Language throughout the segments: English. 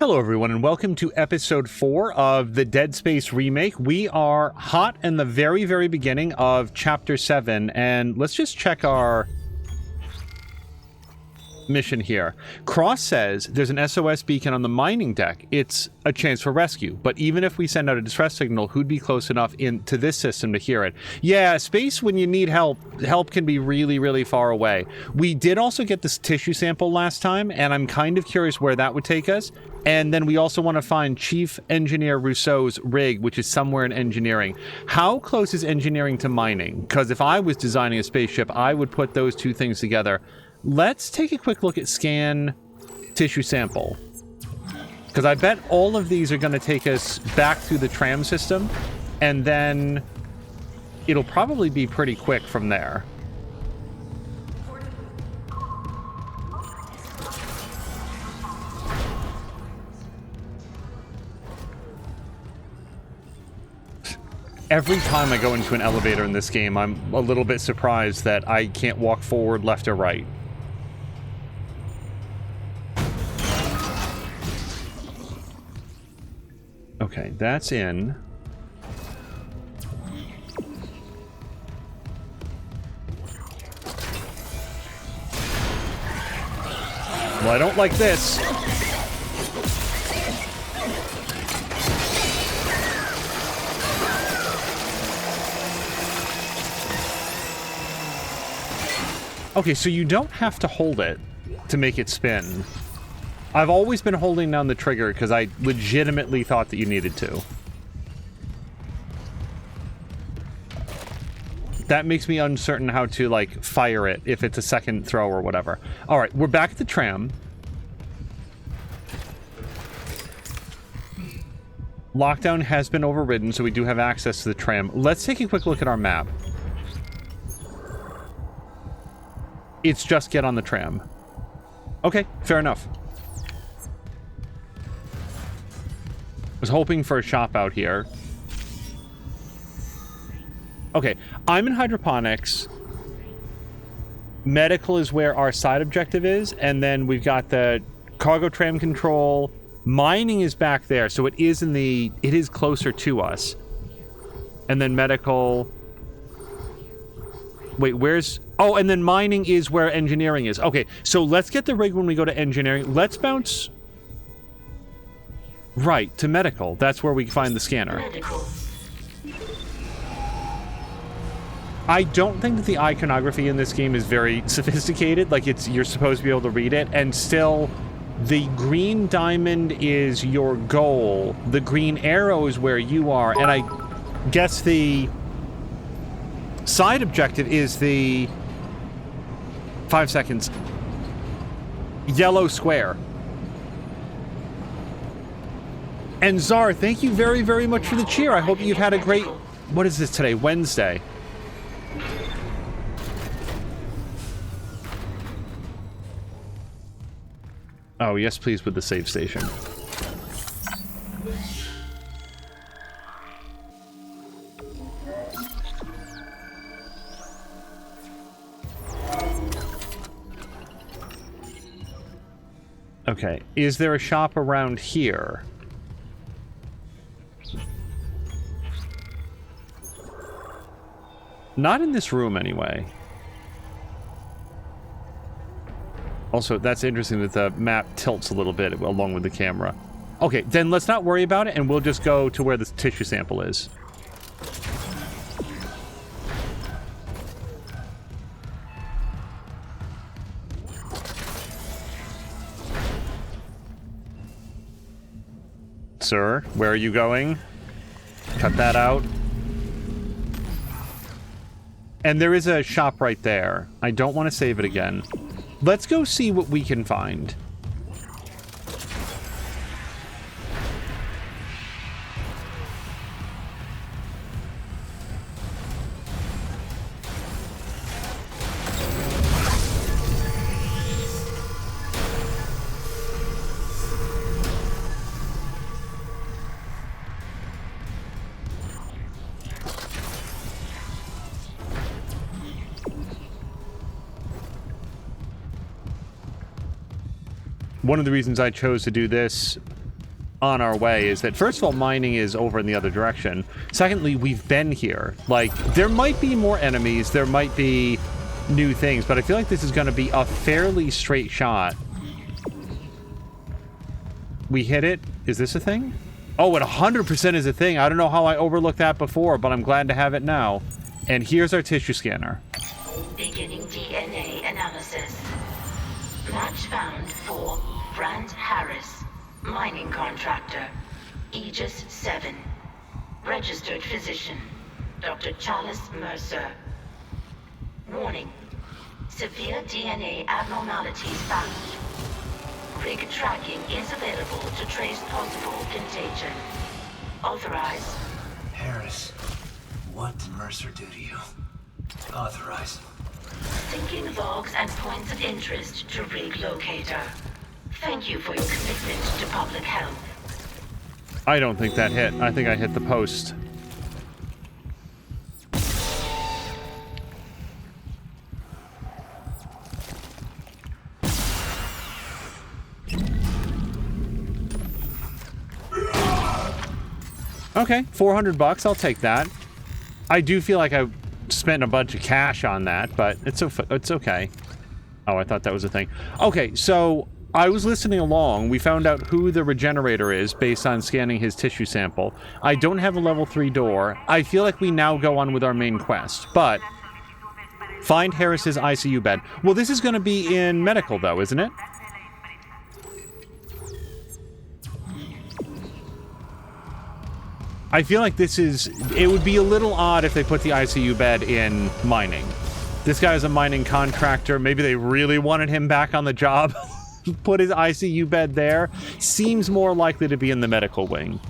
Hello everyone and welcome to episode 4 of the Dead Space remake. We are hot in the very beginning of chapter 7 and let's just check our mission here. Cross says there's an SOS beacon on the mining deck. It's a chance for rescue, but even if we send out a distress signal, who'd be close enough into this system to hear it? Yeah, space when you need help can be really far away. We did also get this tissue sample last time and I'm kind of curious where that would take us. And then we also want to find Chief Engineer Rousseau's rig, which is somewhere in engineering. How close is engineering to mining? Because if I was designing a spaceship, I would put those two things together. Let's take a quick look at scan tissue sample. Because I bet all of these are going to take us back through the tram system, and then it'll probably be pretty quick from there. Every time I go into an elevator in this game, I'm a little bit surprised that I can't walk forward, left, or right. Okay, that's in. Well, I don't like this. Okay, so you don't have to hold it to make it spin. I've always been holding down the trigger because I legitimately thought that you needed to. That makes me uncertain how to, like, fire it if it's a second throw or whatever. Alright, we're back at the tram. Lockdown has been overridden, so we do have access to the tram. Let's take a quick look at our map. It's just get on the tram. Okay, fair enough. Was hoping for a shop out here. Okay, I'm in hydroponics. Medical is where our side objective is, and then we've got the cargo tram control. Mining is back there, so it is closer to us. And then medical. Wait, where's... Oh, and then mining is where engineering is. Okay, so let's get the rig when we go to engineering. Let's bounce... Right, to medical. That's where we find the scanner. Medical. I don't think that the iconography in this game is very sophisticated. Like, you're supposed to be able to read it, and still, the green diamond is your goal. The green arrow is where you are, and I guess the side objective is the... 5 seconds. Yellow square. And Czar, thank you very much for the cheer. I hope you've had a great... What is this today? Wednesday. Oh, yes, please, with the save station. Okay, is there a shop around here? Not in this room, anyway. Also, that's interesting that the map tilts a little bit along with the camera. Okay, then let's not worry about it, and we'll just go to where the tissue sample is. Sir, where are you going? Cut that out. And there is a shop right there. I don't want to save it again. Let's go see what we can find. One of the reasons I chose to do this on our way is that, first of all, mining is over in the other direction. Secondly, we've been here. Like, there might be more enemies, there might be new things, but I feel like this is going to be a fairly straight shot. We hit it. Is this a thing? Oh, it 100% is a thing. I don't know how I overlooked that before, but I'm glad to have it now. And here's our tissue scanner. Beginning DNA analysis. Match found for Brant Harris, mining contractor, Aegis 7. Registered physician, Dr. Chalice Mercer. Warning. Severe DNA abnormalities found. Rig tracking is available to trace possible contagion. Authorize. Harris, what did Mercer do to you? Authorize. Syncing logs and points of interest to rig locator. Thank you for your commitment to public health. I don't think that hit. I think I hit the post. Okay, $400. I'll take that. I do feel like I spent a bunch of cash on that, but it's okay. Oh, I thought that was a thing. Okay, so I was listening along. We found out who the regenerator is based on scanning his tissue sample. I don't have a level 3 door. I feel like we now go on with our main quest, but find Harris's ICU bed. Well, this is going to be in medical, though, isn't it? I feel like it would be a little odd if they put the ICU bed in mining. This guy is a mining contractor. Maybe they really wanted him back on the job. Put his ICU bed there. Seems more likely to be in the medical wing.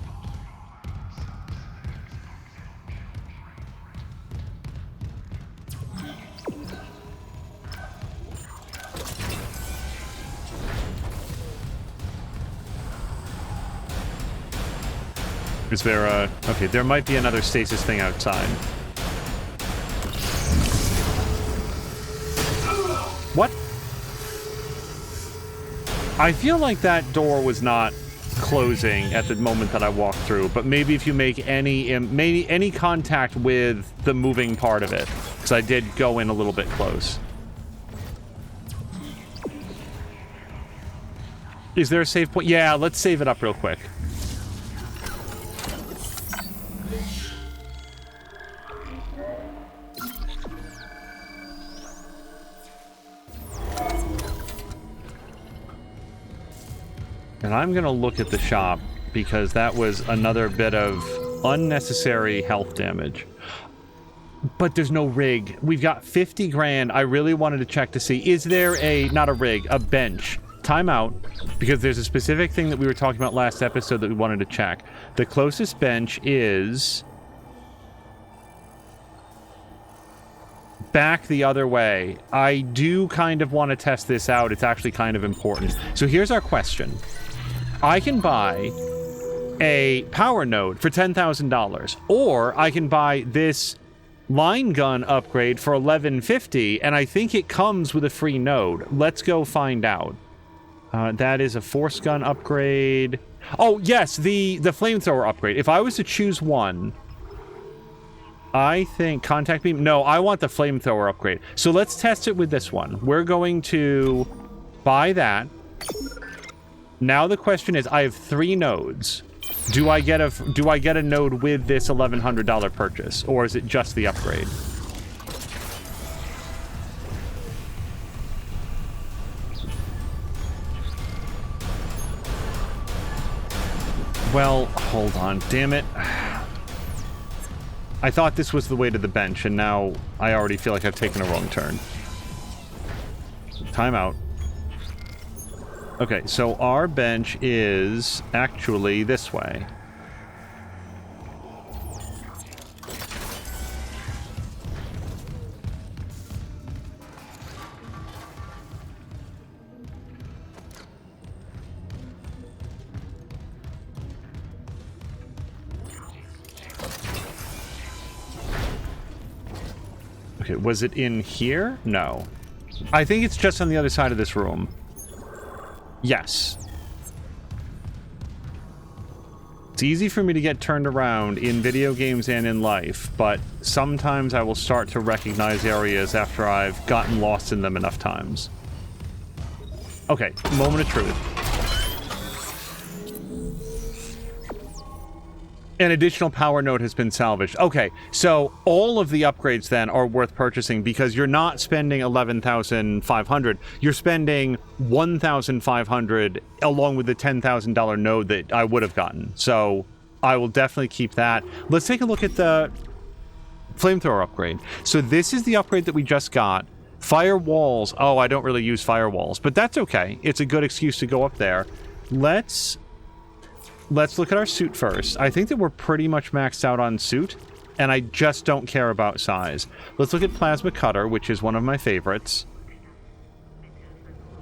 Is there a... Okay, there might be another stasis thing outside. What? I feel like that door was not closing at the moment that I walked through, but maybe if you make any contact with the moving part of it, because I did go in a little bit close. Is there a save point? Yeah, let's save it up real quick. And I'm going to look at the shop, because that was another bit of unnecessary health damage. But there's no rig. We've got 50 grand. I really wanted to check to see, is there not a rig, a bench? Time out, because there's a specific thing that we were talking about last episode that we wanted to check. The closest bench is back the other way. I do kind of want to test this out. It's actually kind of important. So here's our question. I can buy a power node for $10,000, or I can buy this line gun upgrade for $1150, and I think it comes with a free node. Let's go find out. That is a force gun upgrade. Oh, yes, the flamethrower upgrade. If I was to choose one, I think contact beam. No, I want the flamethrower upgrade. So let's test it with this one. We're going to buy that. Now the question is, I have 3 nodes. Do I get a node with this $1,100 purchase, or is it just the upgrade? Well, hold on, damn it. I thought this was the way to the bench, and now I already feel like I've taken a wrong turn. Time out. Okay, so our bench is actually this way. Okay, was it in here? No. I think it's just on the other side of this room. Yes. It's easy for me to get turned around in video games and in life, but sometimes I will start to recognize areas after I've gotten lost in them enough times. Okay, moment of truth. An additional power node has been salvaged. Okay, so all of the upgrades then are worth purchasing because you're not spending 11,500. You're spending 1,500 along with the $10,000 node that I would have gotten. So I will definitely keep that. Let's take a look at the flamethrower upgrade. So this is the upgrade that we just got. Firewalls. Oh, I don't really use firewalls, but that's okay. It's a good excuse to go up there. Let's look at our suit first. I think that we're pretty much maxed out on suit, and I just don't care about size. Let's look at plasma cutter, which is one of my favorites.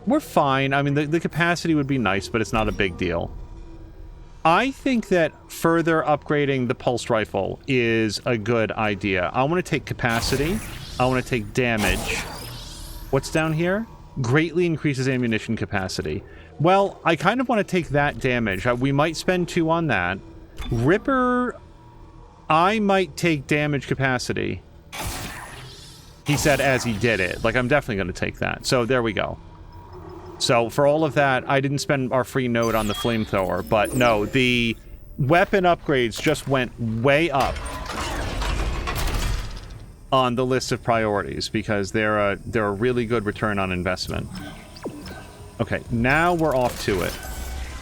We're fine. I mean, the capacity would be nice, but it's not a big deal. I think that further upgrading the pulse rifle is a good idea. I want to take capacity. I want to take damage. What's down here? Greatly increases ammunition capacity. Well, I kind of want to take that damage. We might spend 2 on that. Ripper, I might take damage capacity. He said as he did it. Like, I'm definitely going to take that. So there we go. So for all of that, I didn't spend our free node on the flamethrower. But no, the weapon upgrades just went way up on the list of priorities because they're a really good return on investment. Okay, now we're off to it.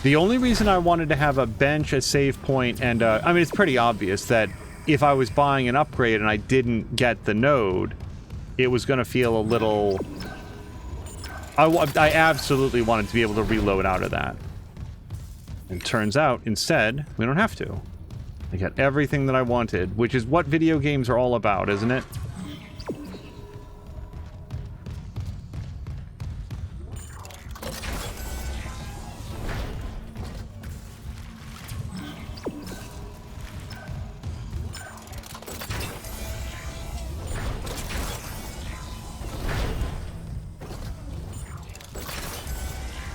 The only reason I wanted to have a bench, a save point, and I mean, it's pretty obvious that if I was buying an upgrade and I didn't get the node, it was going to feel a little... I absolutely wanted to be able to reload out of that. And turns out, instead, we don't have to. I got everything that I wanted, which is what video games are all about, isn't it?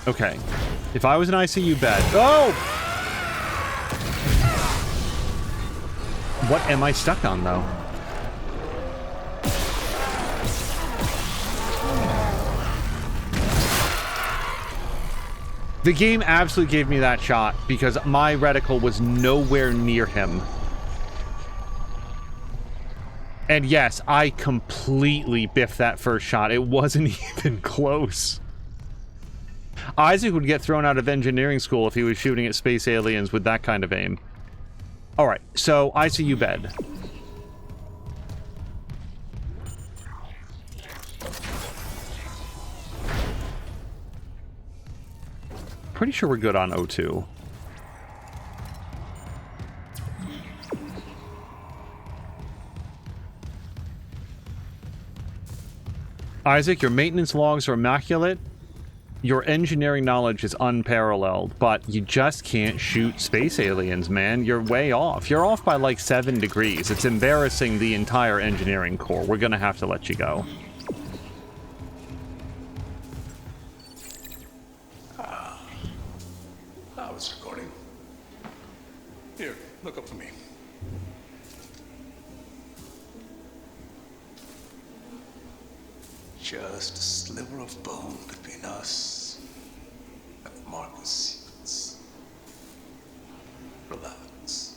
Okay. If I was an ICU bed... Oh! What am I stuck on, though? The game absolutely gave me that shot because my reticle was nowhere near him. And yes, I completely biffed that first shot. It wasn't even close. Isaac would get thrown out of engineering school if he was shooting at space aliens with that kind of aim. Alright, so ICU bed. Pretty sure we're good on O2. Isaac, your maintenance logs are immaculate. Your engineering knowledge is unparalleled, but you just can't shoot space aliens, man. You're way off. You're off by like 7 degrees. It's embarrassing the entire engineering corps. We're gonna have to let you go. I was recording. Here, look up for me. Just a sliver of bone between us and the Marcus sequence. Relax.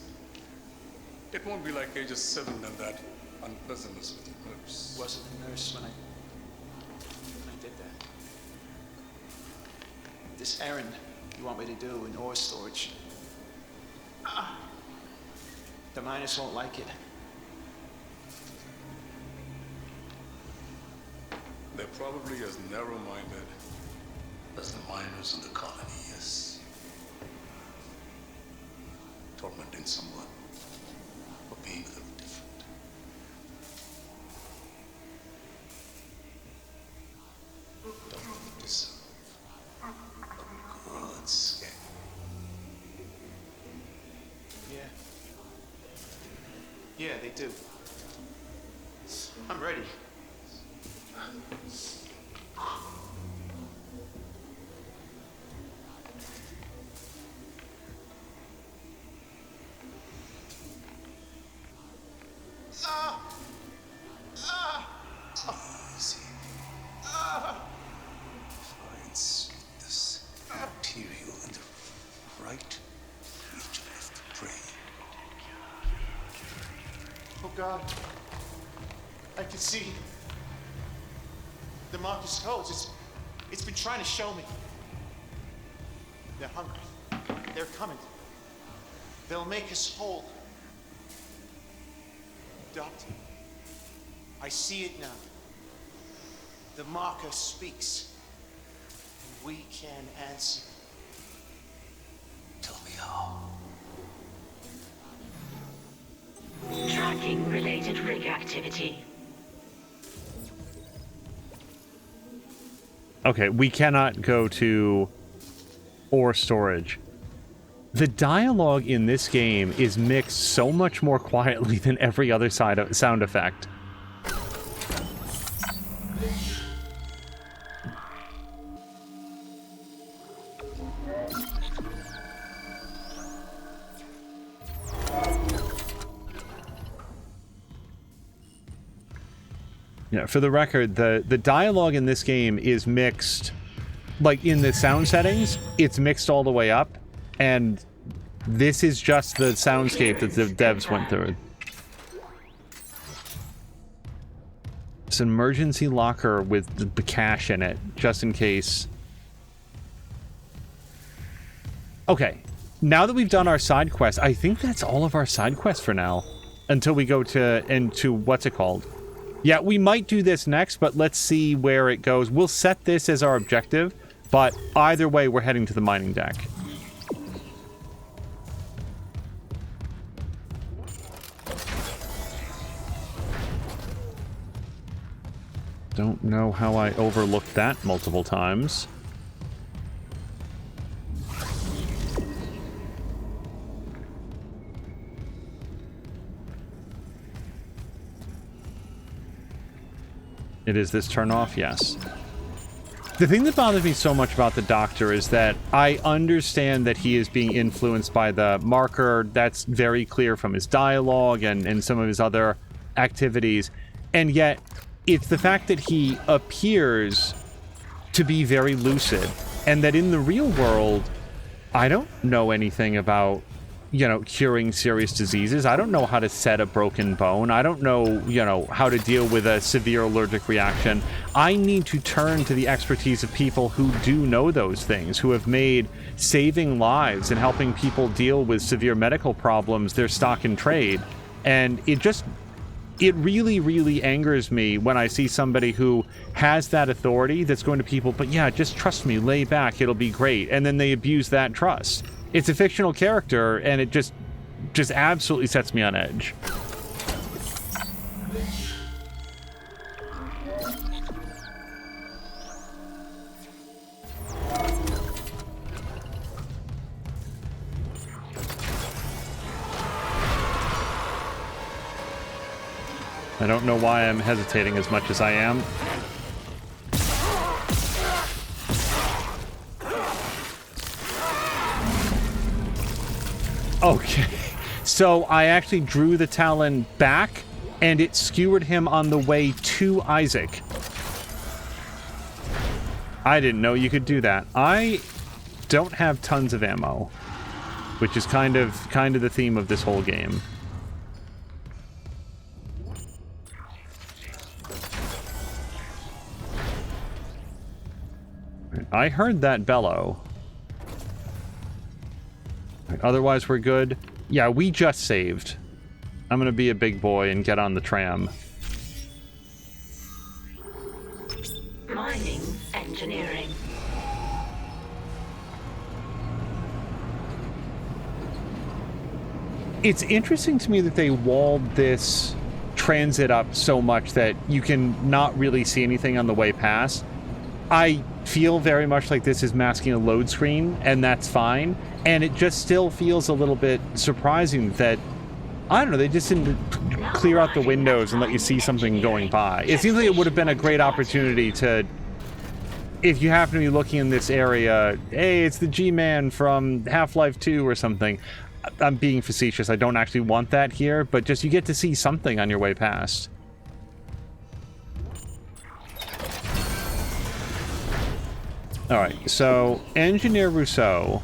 It won't be like ages 7 and that unpleasantness with the nurse. Wasn't the nurse when I did that. This errand you want me to do in ore storage. The miners won't like it. They're probably as narrow-minded as the miners in the colony, yes. Tormenting someone for being a little different. Don't deserve a good scare. Yeah, they do. I'm ready. right? You just pray. Oh God, I can see the Marcus codes. It's been trying to show me. They're hungry. They're coming. They'll make us whole. Doctor, I see it now. The marker speaks, and we can answer. Tell me how. Tracking related rig activity. Okay, we cannot go to ore storage. The dialogue in this game is mixed so much more quietly than every other sound effect. Yeah, for the record, the dialogue in this game is mixed, like in the sound settings, it's mixed all the way up, and this is just the soundscape that the devs went through. It's an emergency locker with the cash in it, just in case. Okay, now that we've done our side quest, I think that's all of our side quests for now, until we go into what's it called? Yeah, we might do this next, but let's see where it goes. We'll set this as our objective, but either way, we're heading to the mining deck. Don't know how I overlooked that multiple times. It is this turn off, yes. The thing that bothers me so much about the Doctor is that I understand that he is being influenced by the marker. That's very clear from his dialogue and some of his other activities. And yet, it's the fact that he appears to be very lucid. And that in the real world, I don't know anything about, you know, curing serious diseases. I don't know how to set a broken bone. I don't know, you know, how to deal with a severe allergic reaction. I need to turn to the expertise of people who do know those things, who have made saving lives and helping people deal with severe medical problems their stock in trade. And it really, really angers me when I see somebody who has that authority that's going to people, but yeah, just trust me, lay back, it'll be great. And then they abuse that trust. It's a fictional character, and it just absolutely sets me on edge. I don't know why I'm hesitating as much as I am. Okay, so I actually drew the Talon back, and it skewered him on the way to Isaac. I didn't know you could do that. I don't have tons of ammo, which is kind of the theme of this whole game. I heard that bellow. Otherwise, we're good. Yeah, we just saved. I'm gonna be a big boy and get on the tram. Mining engineering. It's interesting to me that they walled this transit up so much that you can not really see anything on the way past. I feel very much like this is masking a load screen, and that's fine. And it just still feels a little bit surprising that, I don't know, they just didn't clear out the windows and let you see something going by. It seems like it would have been a great opportunity to, if you happen to be looking in this area, hey, it's the G-Man from Half-Life 2 or something. I'm being facetious, I don't actually want that here, but just you get to see something on your way past. Alright, so Engineer Rousseau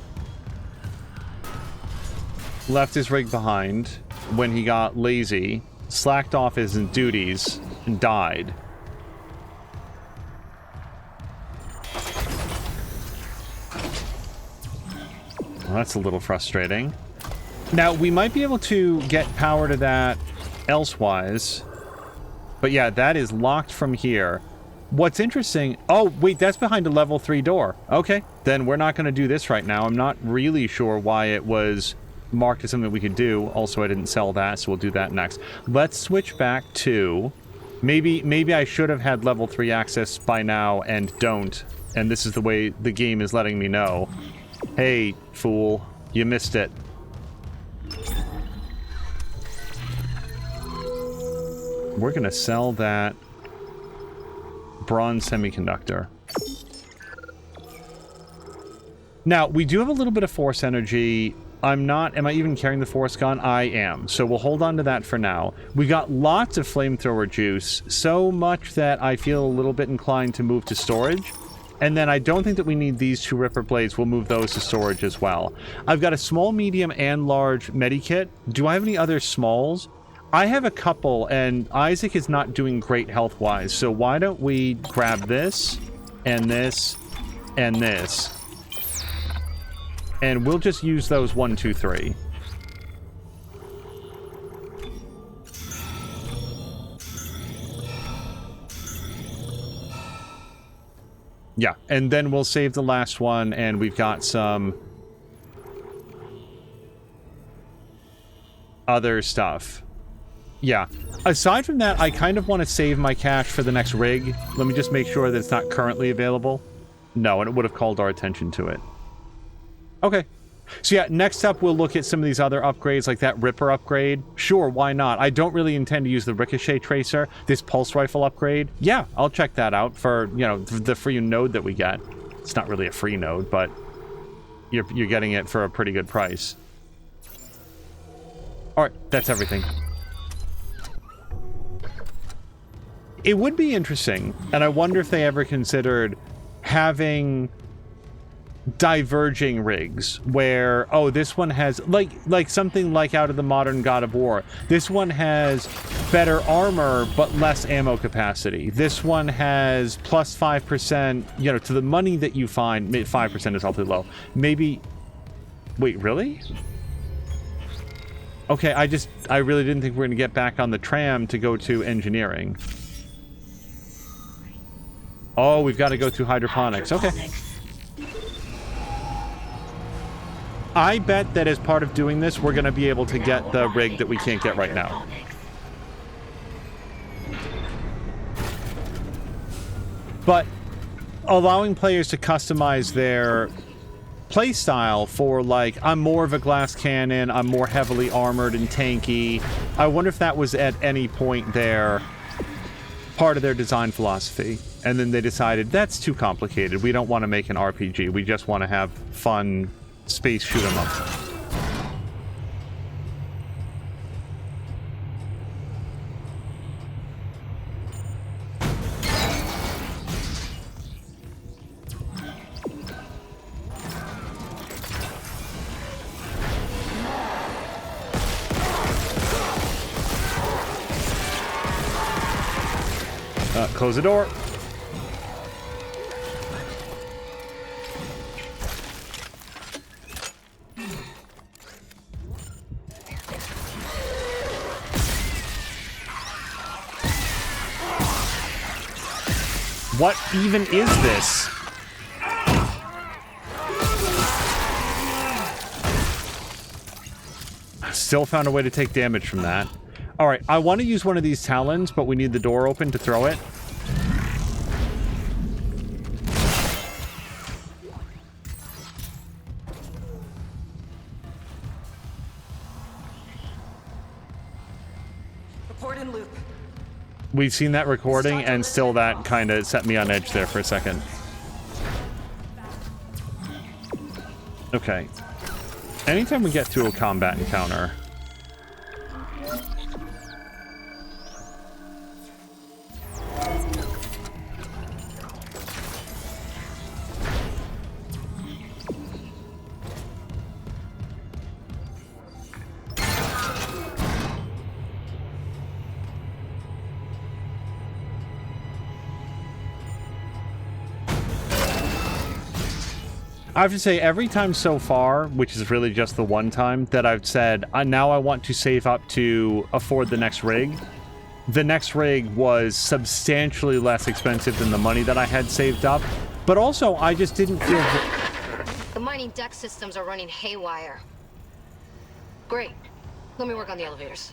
left his rig behind when he got lazy, slacked off his duties, and died. Well, that's a little frustrating. Now, we might be able to get power to that elsewise. But yeah, that is locked from here. What's interesting... Oh, wait, that's behind a level 3 door. Okay, then we're not going to do this right now. I'm not really sure why it was marked as something we could do. Also, I didn't sell that, so we'll do that next. Let's switch back to... Maybe I should have had level 3 access by now and don't. And this is the way the game is letting me know. Hey, fool. You missed it. We're going to sell that bronze semiconductor. Now, we do have a little bit of force energy. Am I even carrying the force gun? I am. So we'll hold on to that for now. We got lots of flamethrower juice, so much that I feel a little bit inclined to move to storage. And then I don't think that we need these 2 Ripper blades. We'll move those to storage as well. I've got a small, medium, and large medikit. Do I have any other smalls? I have a couple, and Isaac is not doing great health-wise, so why don't we grab this, and this, and this. And we'll just use those 1, 2, 3. Yeah, and then we'll save the last one, and we've got some other stuff. Yeah. Aside from that, I kind of want to save my cash for the next rig. Let me just make sure that it's not currently available. No, and it would have called our attention to it. Okay. So yeah, next up we'll look at some of these other upgrades, like that Ripper upgrade. Sure, why not? I don't really intend to use the Ricochet Tracer. This Pulse Rifle upgrade, yeah, I'll check that out for, you know, the free node that we get. It's not really a free node, but you're getting it for a pretty good price. Alright, that's everything. It would be interesting, and I wonder if they ever considered having diverging rigs where, oh, this one has like something like out of the modern God of War. This one has better armor but less ammo capacity. This one has plus 5%, you know, to the money that you find. 5% is awfully low. Maybe... Wait, really? Okay, I really didn't think we were going to get back on the tram to go to engineering. Oh, we've got to go through hydroponics. Okay. I bet that as part of doing this, we're going to be able to get the rig that we can't get right now. But allowing players to customize their playstyle for, like, I'm more of a glass cannon, I'm more heavily armored and tanky. I wonder if that was at any point there part of their design philosophy. And then they decided, that's too complicated. We don't want to make an RPG. We just want to have fun space shoot 'em up. Close the door. What even is this? Still found a way to take damage from that. Alright, I want to use one of these talons, but we need the door open to throw it. We've seen that recording, and still that kind of set me on edge there for a second. Okay. Anytime we get to a combat encounter... I have to say, every time so far, which is really just the one time, that I've said, now I want to save up to afford the next rig, the next rig was substantially less expensive than the money that I had saved up. But also, I just didn't feel... The mining deck systems are running haywire. Great. Let me work on the elevators.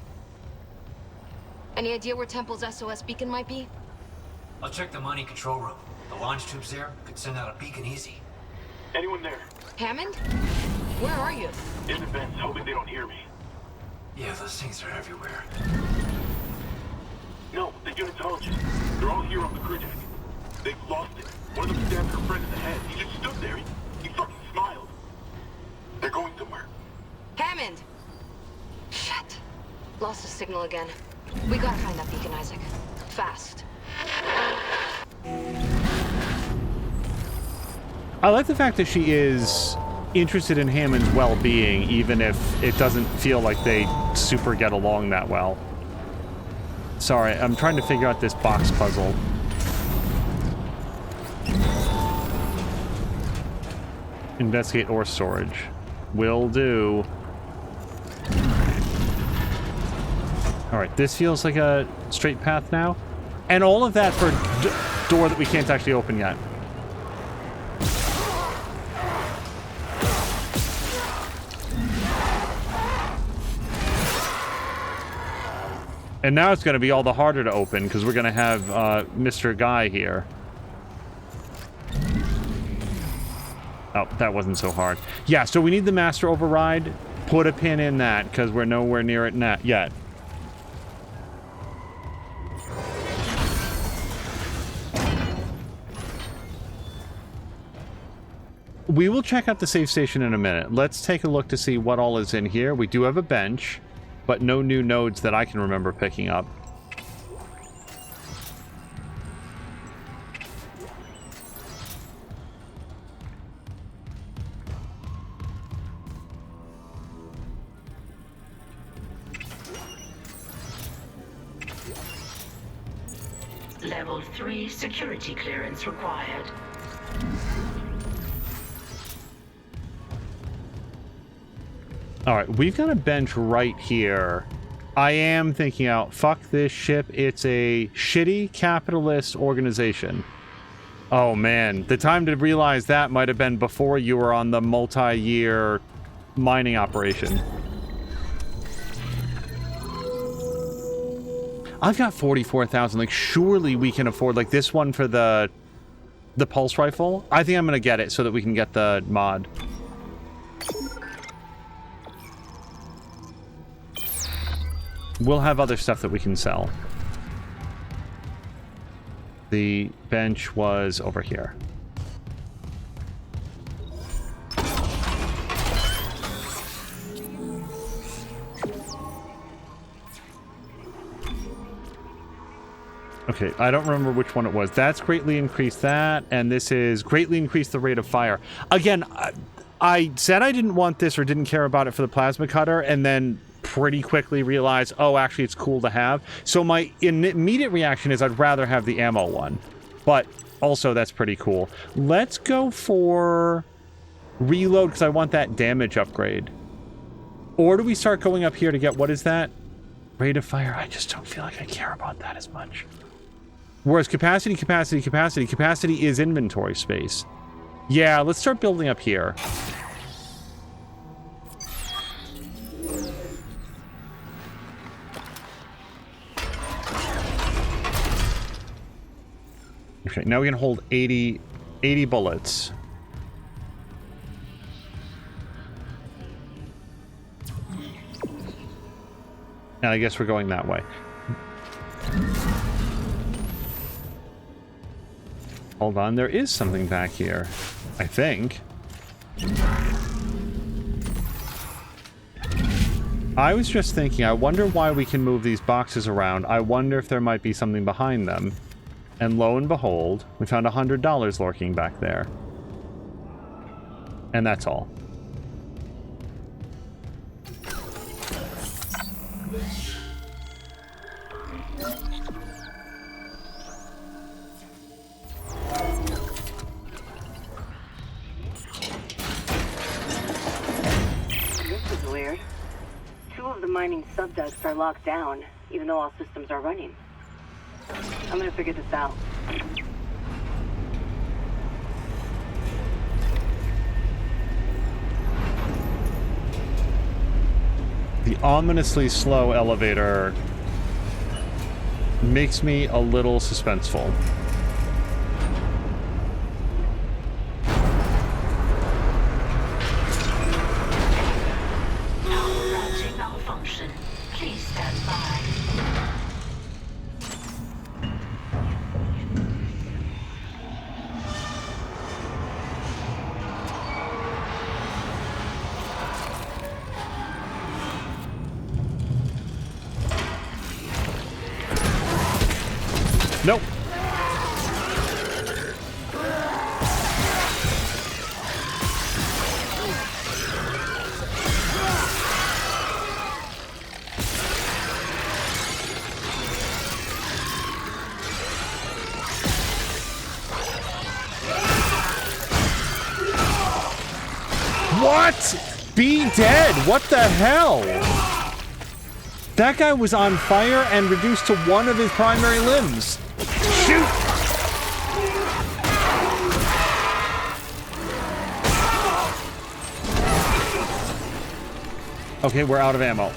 Any idea where Temple's SOS beacon might be? I'll check the mining control room. The launch tubes there could send out a beacon easy. Anyone there? Hammond? Where are you? In the vents, hoping they don't hear me. Yeah, those things are everywhere. No, the unitologists. They're all here on the crew deck. They've lost it. One of them stabbed her friend in the head. He just stood there. He fucking smiled. They're going somewhere. Hammond! Shit. Lost the signal again. We gotta find that beacon, Isaac. Fast. I like the fact that she is interested in Hammond's well-being, even if it doesn't feel like they super get along that well. Sorry, I'm trying to figure out this box puzzle. Investigate ore storage. Will do. Alright, this feels like a straight path now. And all of that for a door that we can't actually open yet. And now it's going to be all the harder to open because we're going to have Mr. Guy here. Oh, that wasn't so hard. Yeah, so we need the master override. Put a pin in that because we're nowhere near it yet. We will check out the safe station in a minute. Let's take a look to see what all is in here. We do have a bench, but no new nodes that I can remember picking up. Level 3 security clearance required. All right, we've got a bench right here. I am thinking out, fuck this ship. It's a shitty capitalist organization. Oh man, the time to realize that might have been before you were on the multi-year mining operation. I've got 44,000. Like, surely we can afford, like, this one for the pulse rifle. I think I'm gonna get it so that we can get the mod. We'll have other stuff that we can sell. The bench was over here. Okay, I don't remember which one it was. That's greatly increased that, and this is greatly increased the rate of fire. Again, I said I didn't want this or didn't care about it for the plasma cutter, and then pretty quickly realized, oh, actually it's cool to have. So my immediate reaction is I'd rather have the ammo one. But also that's pretty cool. Let's go for reload because I want that damage upgrade. Or do we start going up here to get, what is that? Rate of fire. I just don't feel like I care about that as much. Whereas capacity is inventory space. Yeah, let's start building up here. Okay, now we can hold 80 bullets. And I guess we're going that way. Hold on, there is something back here, I think. I was just thinking, I wonder why we can move these boxes around. I wonder if there might be something behind them. And lo and behold, we found $100 lurking back there. And that's all. weird. 2 of the mining subducts are locked down, even though all systems are running. I'm gonna figure this out. The ominously slow elevator makes me a little suspenseful. Power routing malfunction. Please stand by. Nope. What? Be dead. What the hell? That guy was on fire and reduced to one of his primary limbs. Shoot! Okay, we're out of ammo.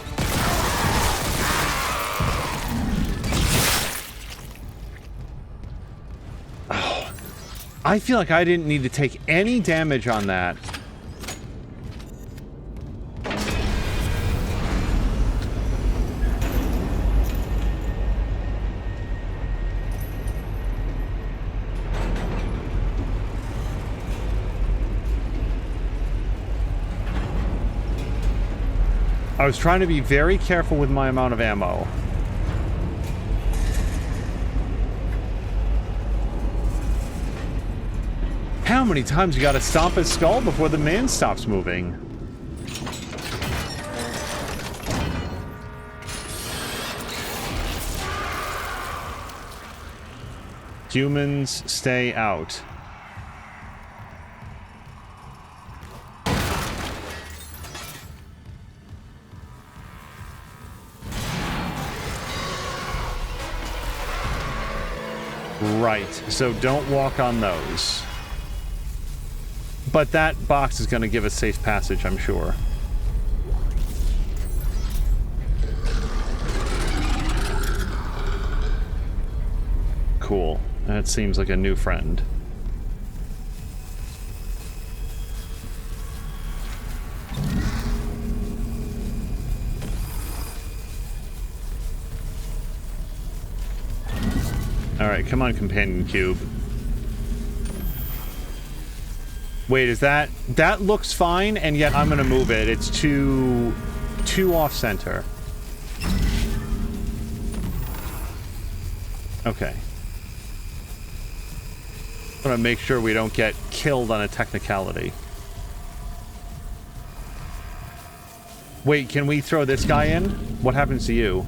Oh, I feel like I didn't need to take any damage on that. I was trying to be very careful with my amount of ammo. How many times you gotta stomp his skull before the man stops moving? Humans, stay out. Right, so don't walk on those. But that box is going to give us safe passage, I'm sure. Cool. That seems like a new friend. Alright, come on, companion cube. Wait, is that... That looks fine, and yet I'm gonna move it. It's too off-center. Okay. I want to make sure we don't get killed on a technicality. Wait, can we throw this guy in? What happens to you?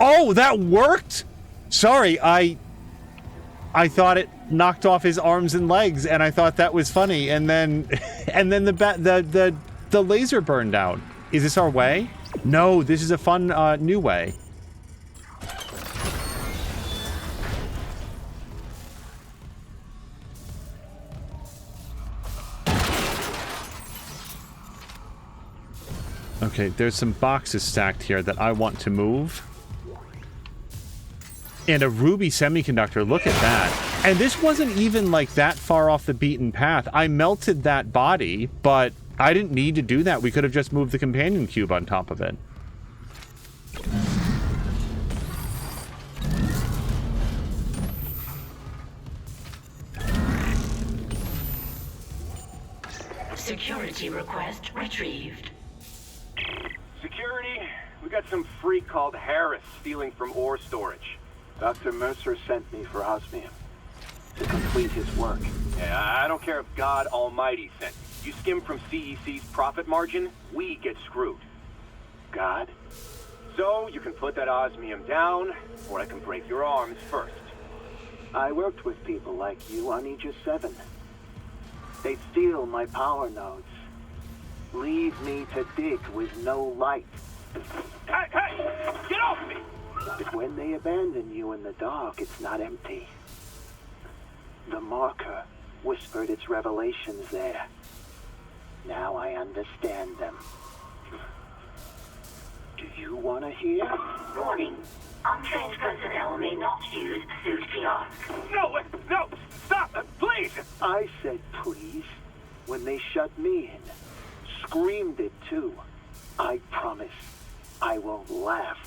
Oh, that worked? Sorry, I thought it knocked off his arms and legs, and I thought that was funny, and then the laser burned out. Is this our way? No, this is a fun new way. Okay, there's some boxes stacked here that I want to move. And a ruby semiconductor, look at that. And this wasn't even like that far off the beaten path. I melted that body, but I didn't need to do that. We could have just moved the companion cube on top of it. Security request retrieved. Security, we got some freak called Harris stealing from ore storage. Dr. Mercer sent me for osmium to complete his work. Yeah, I don't care if God Almighty sent. You skim from CEC's profit margin, we get screwed. God? So, you can put that osmium down, or I can break your arms first. I worked with people like you on Aegis 7. They steal my power nodes. Leave me to dig with no light. Hey, get off me! But when they abandon you in the dark, it's not empty. The marker whispered its revelations there. Now I understand them. Do you want to hear? Warning. Untrained personnel may not use suit kiosks. No, stop, please! I said please when they shut me in. Screamed it too. I promise I won't laugh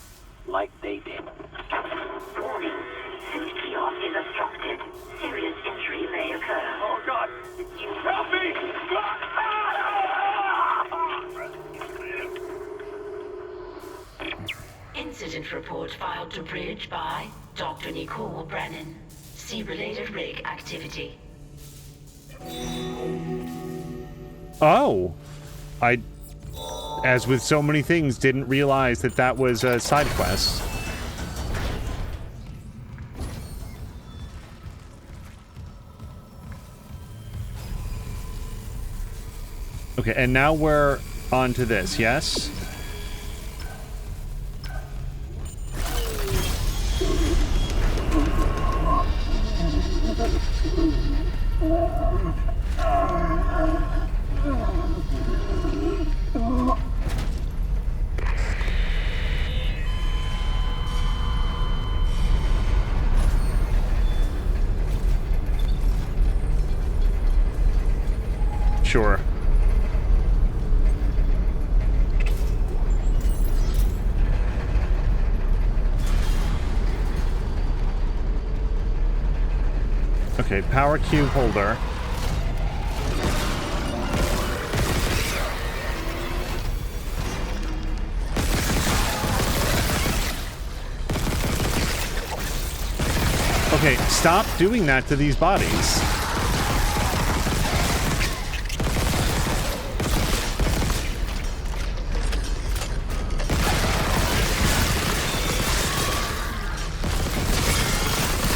like they did. Warning. Suit kiosk is obstructed. Serious injury may occur. Oh God! Help me! Incident report filed to Bridge by Dr. Nicole Brennan. See related rig activity. Oh. I, as with so many things, didn't realize that that was a side quest. Okay, and now we're on to this, yes? Sure. Okay, power cube holder. Okay, stop doing that to these bodies.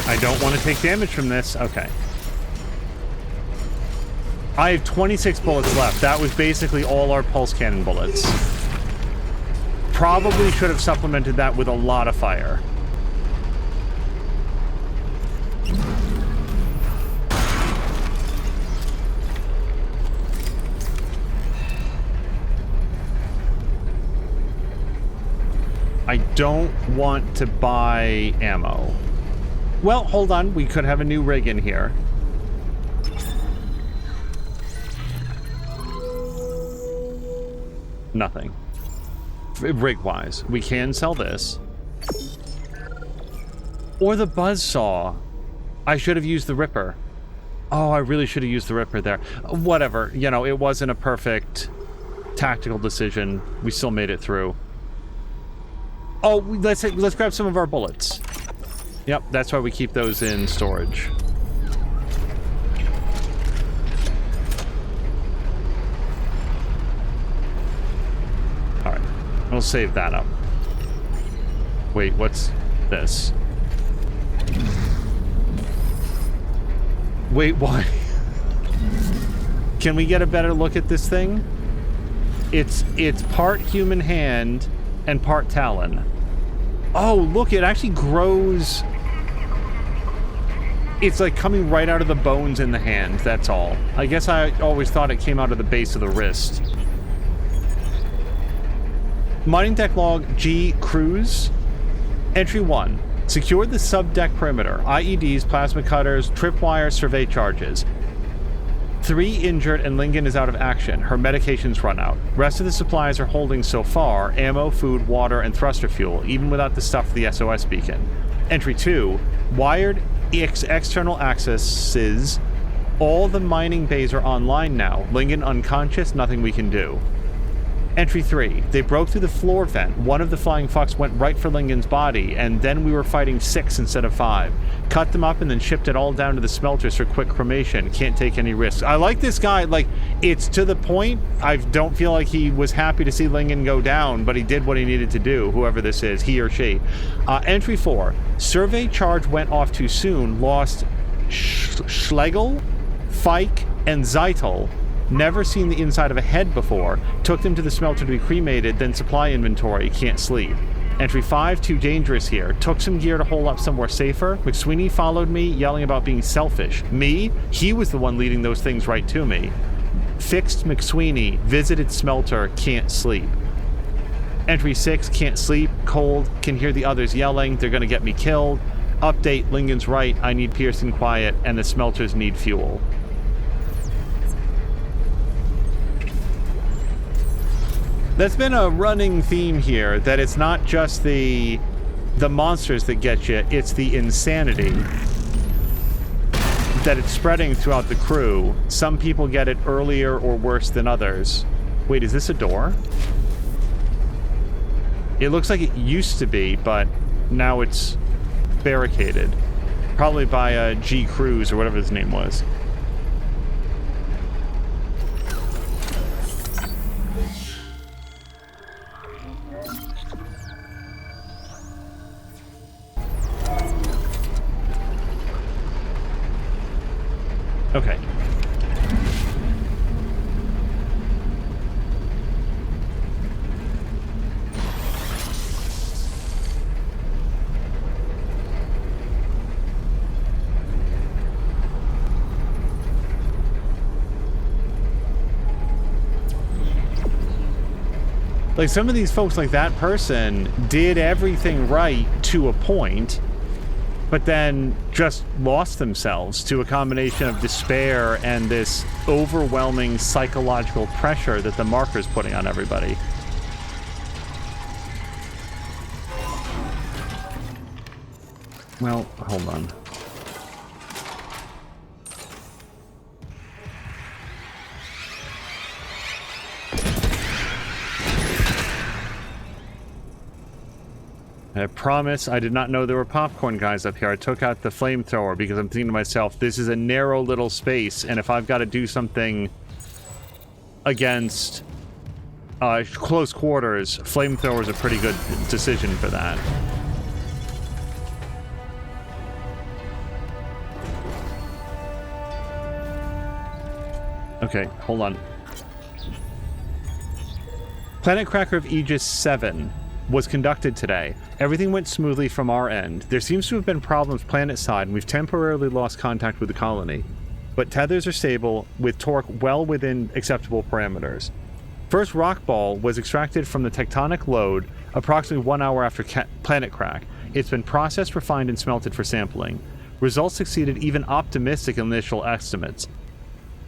I don't want to take damage from this. Okay. I have 26 bullets left. That was basically all our pulse cannon bullets. Probably should have supplemented that with a lot of fire. I don't want to buy ammo. Well, hold on. We could have a new rig in here. Nothing. Rig-wise. We can sell this. Or the buzzsaw. I should have used the Ripper. Oh, I really should have used the Ripper there. Whatever. You know, it wasn't a perfect tactical decision. We still made it through. Oh, let's grab some of our bullets. Yep, that's why we keep those in storage. Alright, we'll save that up. Wait, what's this? Wait, why? Can we get a better look at this thing? It's part human hand and part talon. Oh, look, it actually grows. It's like coming right out of the bones in the hand, that's all. I guess I always thought it came out of the base of the wrist. Mining deck log G Cruise. Entry 1. Secure the sub-deck perimeter. IEDs, plasma cutters, tripwire, survey charges. 3 injured and Lingen is out of action. Her medications run out. Rest of the supplies are holding so far. Ammo, food, water, and thruster fuel, even without the stuff for the SOS beacon. Entry 2. Wired external accesses. All the mining bays are online now. Lingen unconscious, nothing we can do. Entry 3. They broke through the floor vent. One of the flying fucks went right for Lingon's body, and then we were fighting 6 instead of 5. Cut them up and then shipped it all down to the smelters for quick cremation. Can't take any risks. I like this guy. Like, it's to the point. I don't feel like he was happy to see Lingon go down, but he did what he needed to do, whoever this is, he or she. Entry 4. Survey charge went off too soon. Lost Schlegel, Fike, and Zeitel. Never seen the inside of a head before. Took them to the smelter to be cremated, then supply inventory. Can't sleep. Entry 5, too dangerous here. Took some gear to hole up somewhere safer. McSweeney followed me, yelling about being selfish. Me? He was the one leading those things right to me. Fixed McSweeney. Visited smelter. Can't sleep. Entry 6, can't sleep. Cold. Can hear the others yelling. They're gonna get me killed. Update, Lingon's right. I need Pearson quiet, and the smelters need fuel. That's been a running theme here, that it's not just the monsters that get you, it's the insanity that it's spreading throughout the crew. Some people get it earlier or worse than others. Wait, is this a door? It looks like it used to be, but now it's barricaded. Probably by G. Cruz or whatever his name was. Okay. Like, some of these folks, like that person, did everything right to a point, but then just lost themselves to a combination of despair and this overwhelming psychological pressure that the marker's putting on everybody. Well, hold on. I promise I did not know there were popcorn guys up here. I took out the flamethrower because I'm thinking to myself, this is a narrow little space, and if I've got to do something against close quarters, flamethrower is a pretty good decision for that. Okay, hold on. Planet Cracker of Aegis 7 was conducted today. Everything went smoothly from our end. There seems to have been problems planet side, and we've temporarily lost contact with the colony. But tethers are stable, with torque well within acceptable parameters. First rock ball was extracted from the tectonic load approximately 1 hour after planet crack. It's been processed, refined, and smelted for sampling. Results exceeded even optimistic initial estimates.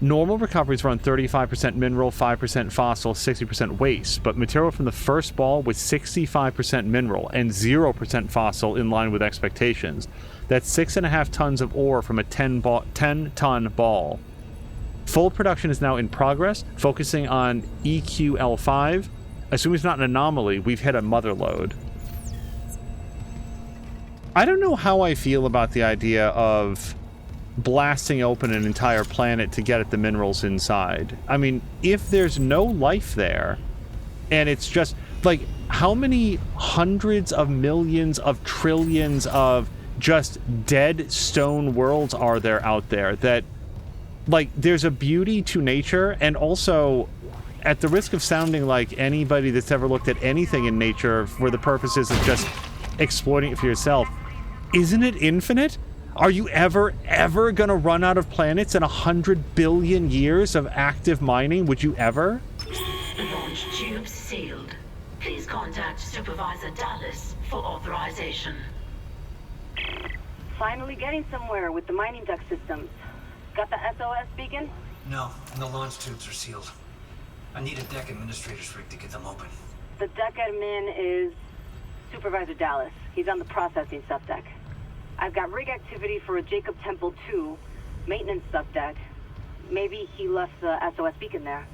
Normal recoveries run 35% mineral, 5% fossil, 60% waste, but material from the first ball was 65% mineral and 0% fossil, in line with expectations. That's 6.5 tons of ore from a 10-ton ball. Full production is now in progress, focusing on EQL5. Assuming it's not an anomaly, we've hit a mother lode. I don't know how I feel about the idea of blasting open an entire planet to get at the minerals inside. I mean, if there's no life there, and it's just, like, how many hundreds of millions of trillions of just dead stone worlds are there out there that, like, there's a beauty to nature, and also, at the risk of sounding like anybody that's ever looked at anything in nature for the purposes of just exploiting it for yourself, isn't it infinite? Are you ever gonna run out of planets in 100 billion years of active mining? Would you ever? Launch tube sealed. Please contact Supervisor Dallas for authorization. Finally getting somewhere with the mining duct systems. Got the SOS beacon? No, and the launch tubes are sealed. I need a deck administrator's rig to get them open. The deck admin is Supervisor Dallas. He's on the processing subdeck. I've got rig activity for a Jacob Temple 2 maintenance subdeck. Maybe he left the SOS beacon there.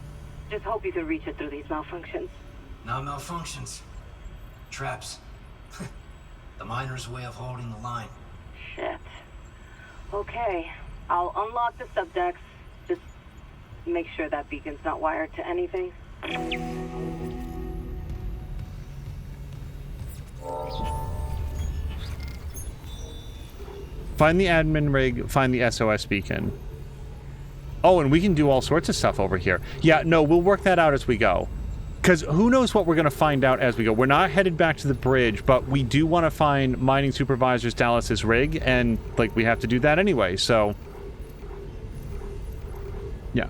Just hope you can reach it through these malfunctions. Not malfunctions. Traps. The miner's way of holding the line. Shit. Okay, I'll unlock the subdecks. Just make sure that beacon's not wired to anything. Find the admin rig, find the SOS beacon. Oh, and we can do all sorts of stuff over here. Yeah, no, we'll work that out as we go. Because who knows what we're going to find out as we go. We're not headed back to the bridge, but we do want to find Mining Supervisor's Dallas's rig, and, like, we have to do that anyway, so... Yeah.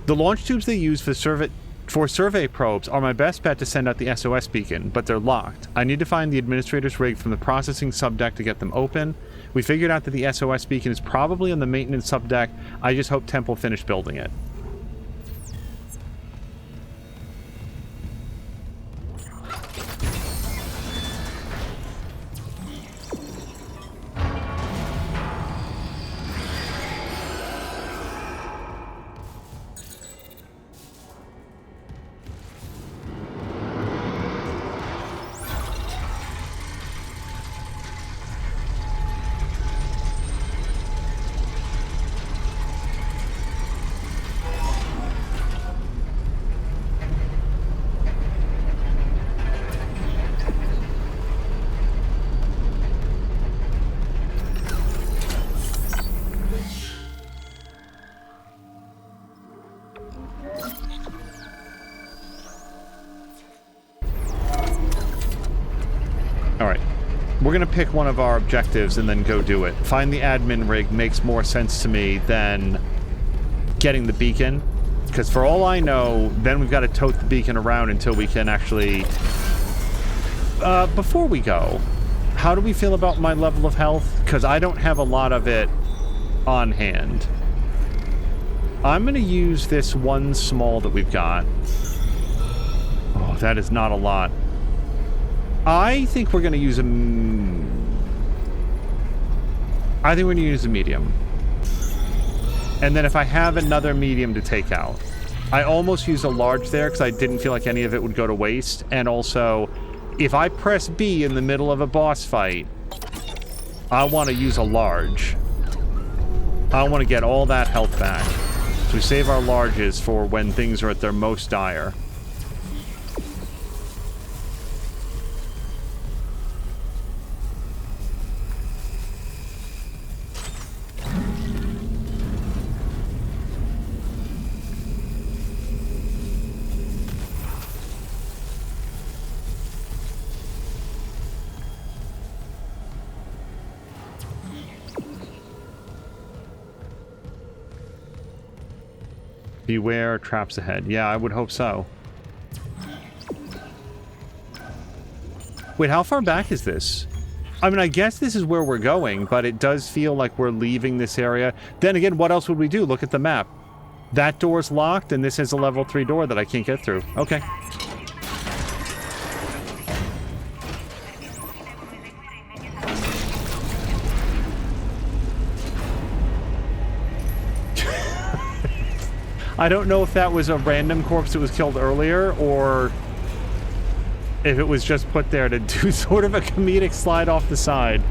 The launch tubes they use for survey probes are my best bet to send out the SOS beacon, but they're locked. I need to find the administrator's rig from the processing subdeck to get them open. We figured out that the SOS beacon is probably on the maintenance subdeck. I just hope Temple finished building it. We're going to pick one of our objectives and then go do it. Find the admin rig makes more sense to me than getting the beacon. Because for all I know, then we've got to tote the beacon around until we can actually... before we go, how do we feel about my level of health? Because I don't have a lot of it on hand. I'm going to use this one small that we've got. Oh, that is not a lot. I think we're going to use a... I think we're going to use a medium. And then if I have another medium to take out. I almost used a large there because I didn't feel like any of it would go to waste. And also, if I press B in the middle of a boss fight, I want to use a large. I want to get all that health back. So we save our larges for when things are at their most dire. Beware traps ahead. Yeah, I would hope so. Wait, how far back is this? I mean, I guess this is where we're going, but it does feel like we're leaving this area. Then again, what else would we do? Look at the map. That door's locked, and this is a level 3 door that I can't get through. Okay. I don't know if that was a random corpse that was killed earlier, or if it was just put there to do sort of a comedic slide off the side.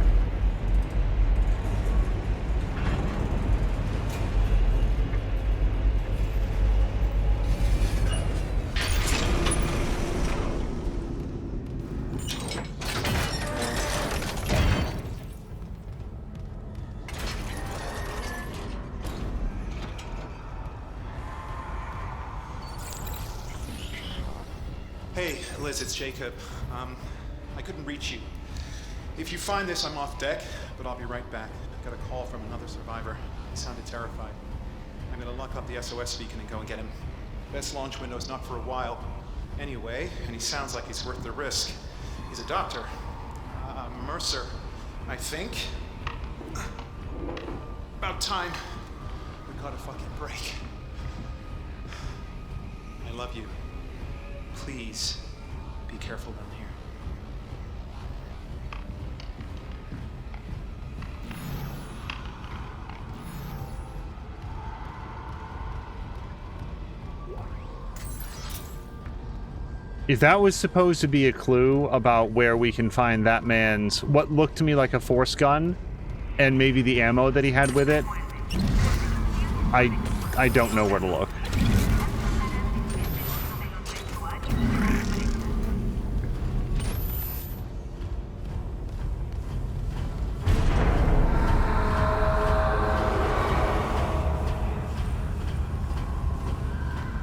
Hey, Liz, it's Jacob. I couldn't reach you. If you find this, I'm off deck, but I'll be right back. I got a call from another survivor. He sounded terrified. I'm gonna lock up the SOS beacon and go and get him. Best launch window's not for a while. Anyway, and he sounds like he's worth the risk. He's a doctor. Mercer, I think. About time. We got a fucking break. I love you. Please, be careful down here. If that was supposed to be a clue about where we can find that man's, what looked to me like a force gun, and maybe the ammo that he had with it, I don't know where to look.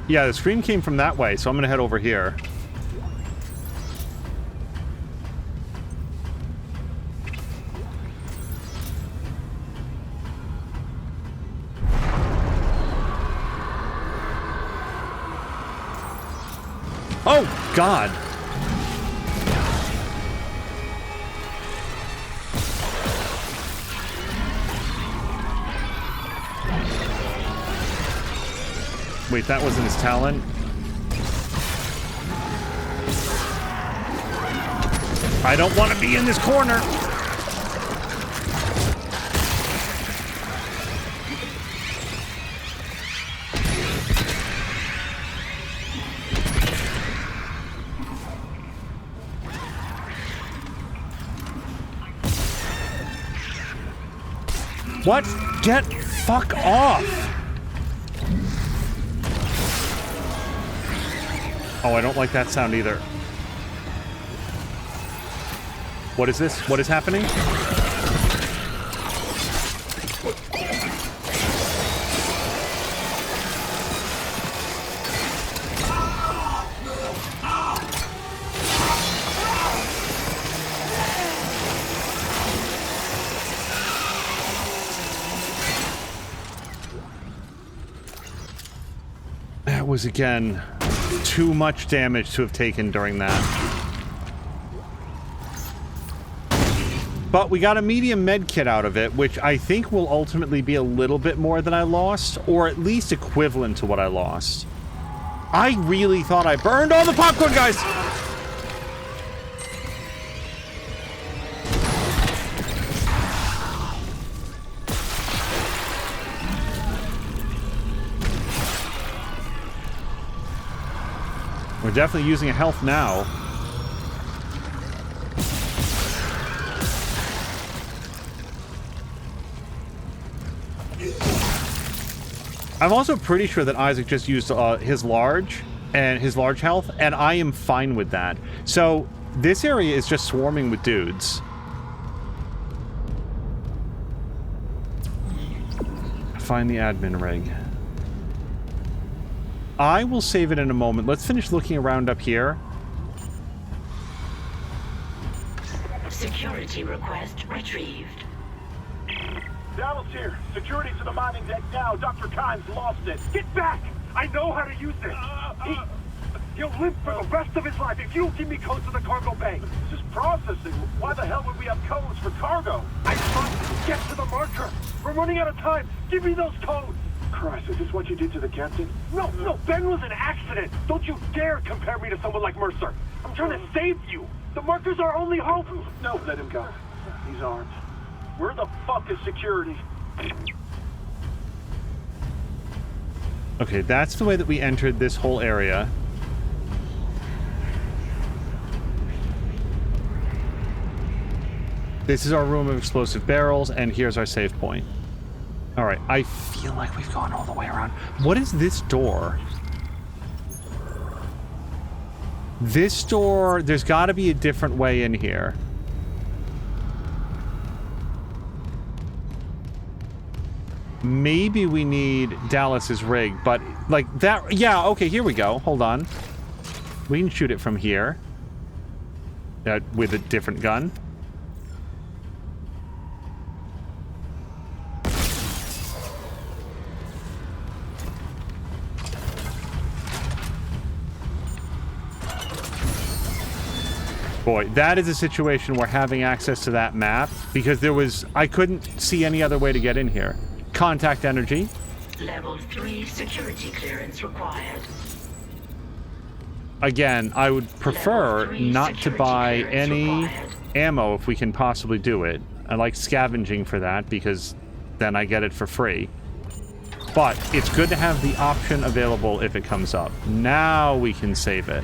Yeah, the scream came from that way, so I'm gonna head over here. Oh, God. Wait, that wasn't his talent? I don't want to be in this corner! What? Get fuck off! Oh, I don't like that sound either. What is this? What is happening? That was, again, too much damage to have taken during that. But we got a medium med kit out of it, which I think will ultimately be a little bit more than I lost, or at least equivalent to what I lost. I really thought I burned all the popcorn, guys! We're definitely using a health now. I'm also pretty sure that Isaac just used his large health, and I am fine with that. So this area is just swarming with dudes. Find the admin rig. I will save it in a moment. Let's finish looking around up here. Security request retrieved. Dallas here. Security to the mining deck now. Dr. Kimes lost it. Get back! I know how to use this. He'll live for the rest of his life if you don't give me codes to the cargo bay. This is processing. Why the hell would we have codes for cargo? I must get to the marker. We're running out of time. Give me those codes. Christ, is this what you did to the captain? No, Ben was an accident. Don't you dare compare me to someone like Mercer. I'm trying to save you. The marker's our only hope. No, let him go. He's armed. Where the fuck is security? Okay, that's the way that we entered this whole area. This is our room of explosive barrels, and here's our save point. Alright, I feel like we've gone all the way around. What is this door? This door, there's got to be a different way in here. Maybe we need Dallas's rig, but like that, yeah, okay, here we go. Hold on. We can shoot it from here. With a different gun. Boy, that is a situation where having access to that map, because I couldn't see any other way to get in here. Contact energy. Level 3 security clearance required. Again, I would prefer not to buy any ammo if we can possibly do it. I like scavenging for that because then I get it for free. But it's good to have the option available if it comes up. Now we can save it.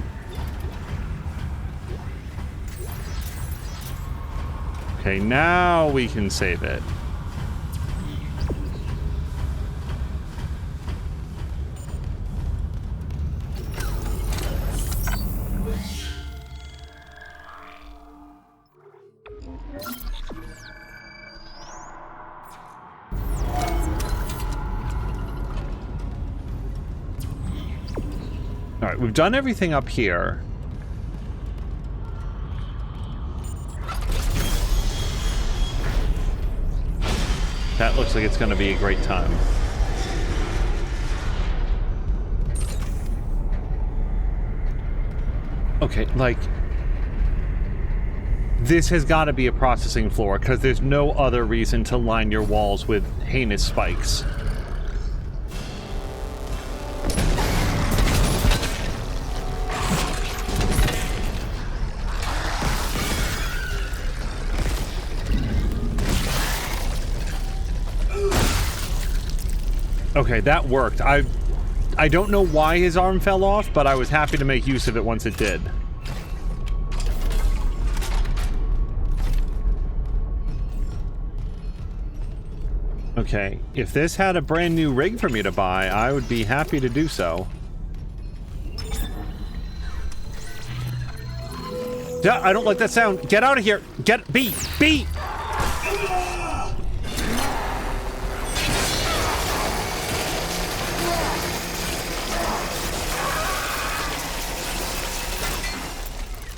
Okay, now we can save it. All right, we've done everything up here. That looks like it's going to be a great time. Okay, like... this has got to be a processing floor, because there's no other reason to line your walls with heinous spikes. Okay, that worked. I don't know why his arm fell off, but I was happy to make use of it once it did. Okay, if this had a brand new rig for me to buy, I would be happy to do so. Yeah, I don't like that sound. Get out of here. Get... B!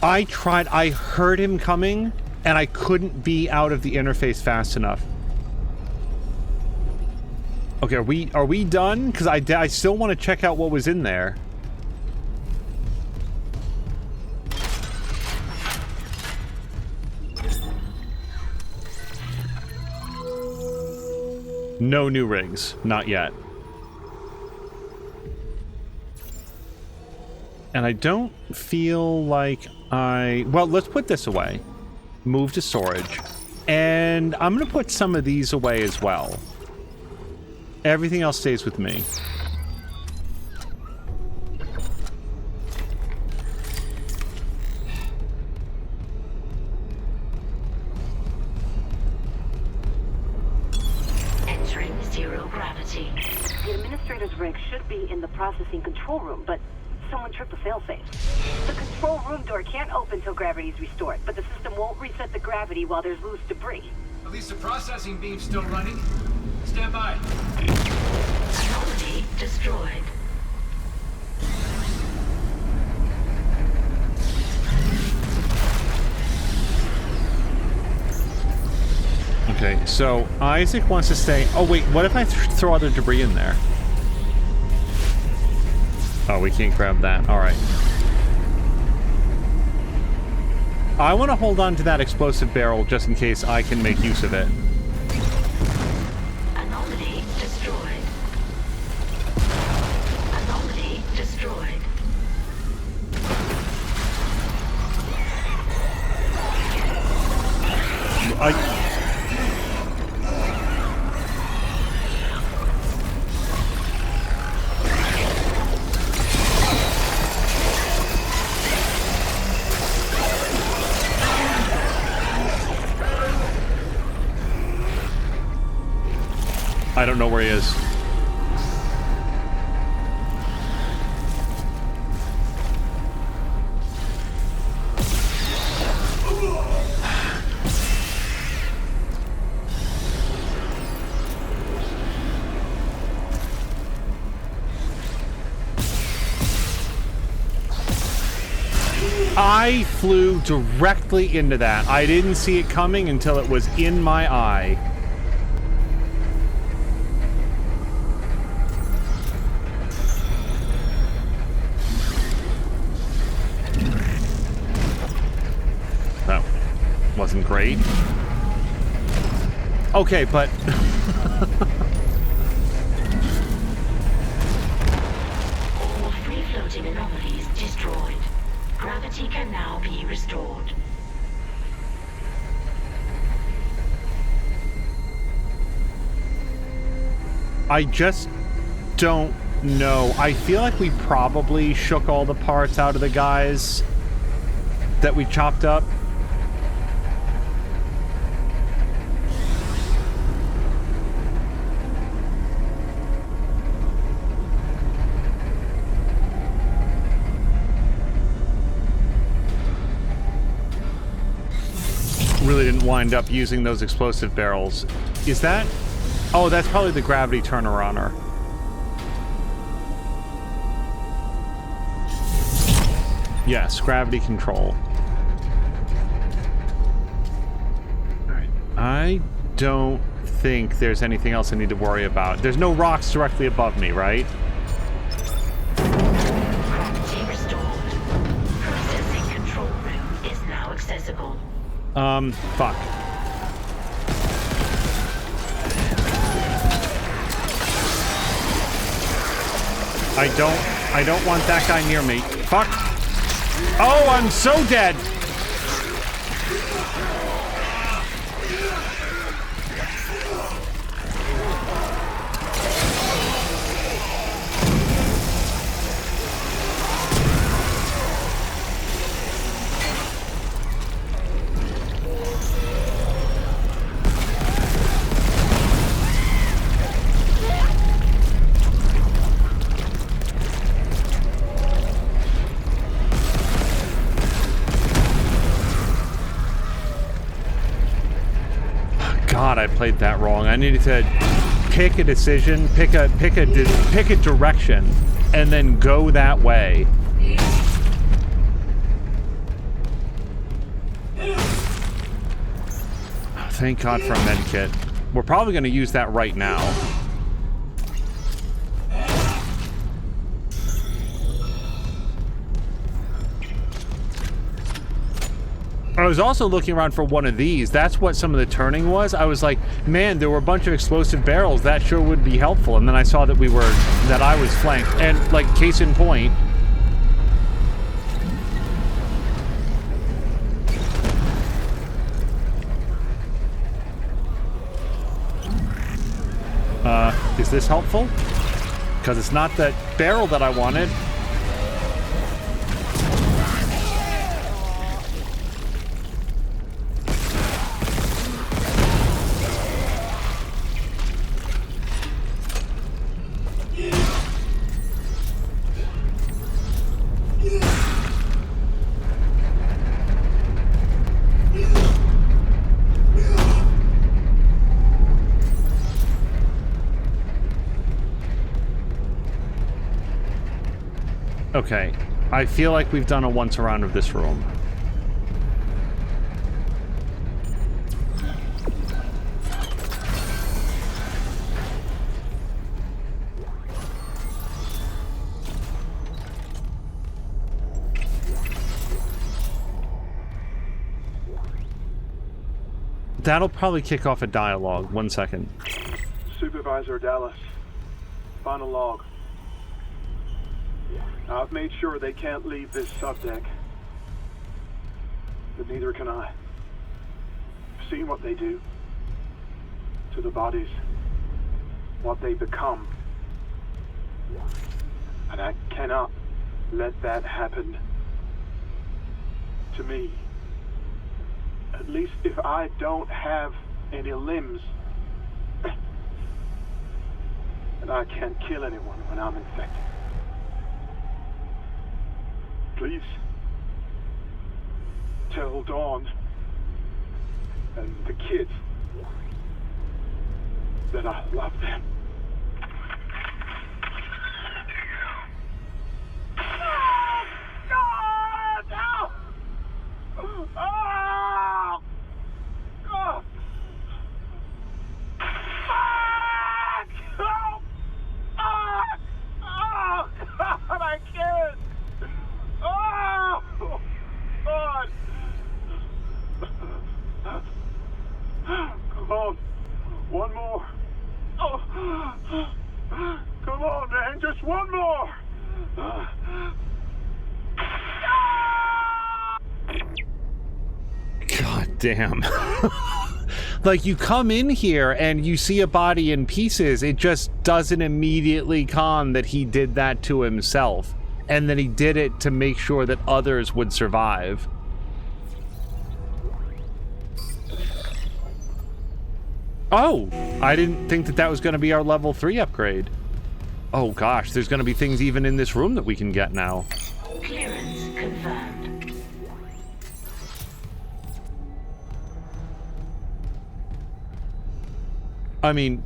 I tried, I heard him coming, and I couldn't be out of the interface fast enough. Okay, are we done? Because I still want to check out what was in there. No new rigs, not yet. And I don't feel like well, let's put this away. Move to storage. And I'm going to put some of these away as well. Everything else stays with me. Entering zero gravity. The administrator's rig should be in the processing control room, but someone tripped the failsafe. The control room door can't open till gravity is restored, but the system won't reset the gravity while there's loose debris. At least the processing beam's still running. Stand by. Anomaly destroyed. Okay, so Isaac wants to stay... Oh, wait, what if I throw other debris in there? Oh, we can't grab that. All right. I want to hold on to that explosive barrel just in case I can make use of it. Anomaly destroyed. Anomaly destroyed. I don't know where he is. I flew directly into that. I didn't see it coming until it was in my eye. That wasn't great. Okay, but... All free-floating anomalies destroyed. Gravity can now be restored. I just don't know. I feel like we probably shook all the parts out of the guys that we chopped up. really didn't wind up using those explosive barrels. Is that... Oh, that's probably the gravity turnaround. Yes, gravity control. Alright. I don't think there's anything else I need to worry about. There's no rocks directly above me, right? Gravity restored. Processing control room is now accessible. Fuck. I don't want that guy near me. Fuck. Oh, I'm so dead. God, I played that wrong. I needed to pick a decision, pick a direction, and then go that way. Oh, thank God for a med kit. We're probably going to use that right now. I was also looking around for one of these. That's what some of the turning was. I was like, man, there were a bunch of explosive barrels. That sure would be helpful. And then I saw that I was flanked. And, like, case in point. Is this helpful? Because it's not the barrel that I wanted. Okay, I feel like we've done a once around of this room. That'll probably kick off a dialogue. 1 second. Supervisor Dallas, final log. I've made sure they can't leave this subdeck, but neither can I. I've seen what they do to the bodies, what they become, and I cannot let that happen to me. At least if I don't have any limbs, and I can't kill anyone when I'm infected. Please, tell Dawn and the kids that I love them. Damn. Like, you come in here and you see a body in pieces, it just doesn't immediately con that he did that to himself, and that he did it to make sure that others would survive. Oh, I didn't think that that was going to be our level 3 upgrade. Oh gosh, there's going to be things even in this room that we can get now. Clearance confirmed. I mean,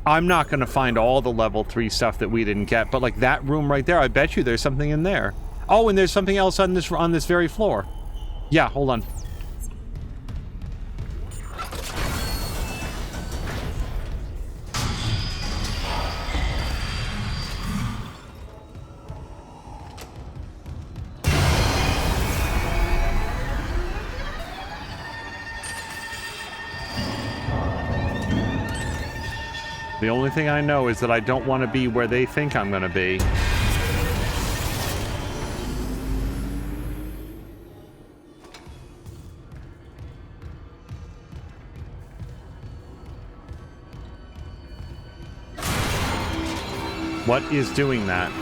I'm not going to find all the level 3 stuff that we didn't get, but like that room right there, I bet you there's something in there. Oh, and there's something else on this very floor. Yeah, hold on. The only thing I know is that I don't want to be where they think I'm going to be. What is doing that?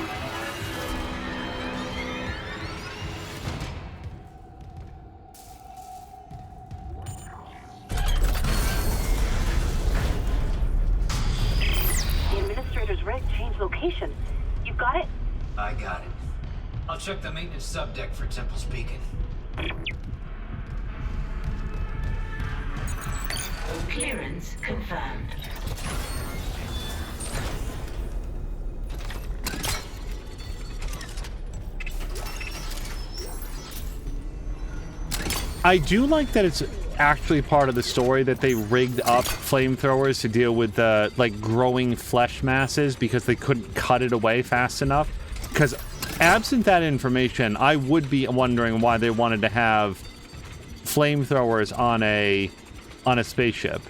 Location. You got it? I got it. I'll check the maintenance subdeck for Temple's Beacon. Clearance confirmed. I do like that it's actually part of the story that they rigged up flamethrowers to deal with the like growing flesh masses because they couldn't cut it away fast enough. Because absent that information, I would be wondering why they wanted to have flamethrowers on a spaceship.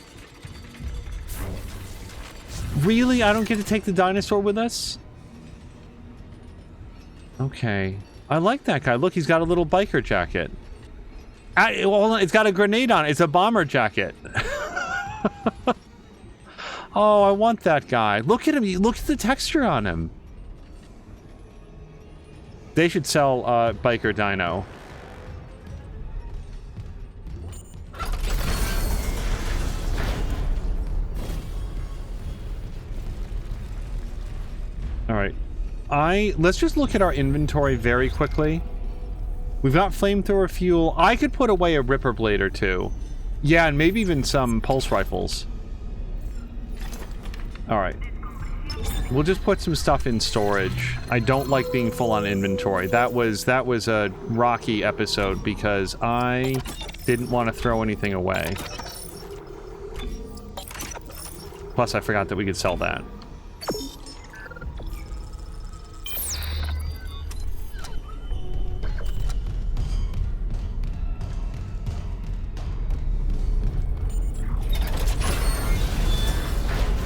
Really? I don't get to take the dinosaur with us? Okay. I like that guy. Look, he's got a little biker jacket. Well, it's got a grenade on it. It's a bomber jacket. Oh, I want that guy. Look at him. Look at the texture on him. They should sell biker dino. All right. Let's just look at our inventory very quickly. We've got flamethrower fuel. I could put away a Ripper blade or two. Yeah, and maybe even some pulse rifles. Alright. We'll just put some stuff in storage. I don't like being full on inventory. That was a rocky episode because I didn't want to throw anything away. Plus, I forgot that we could sell that.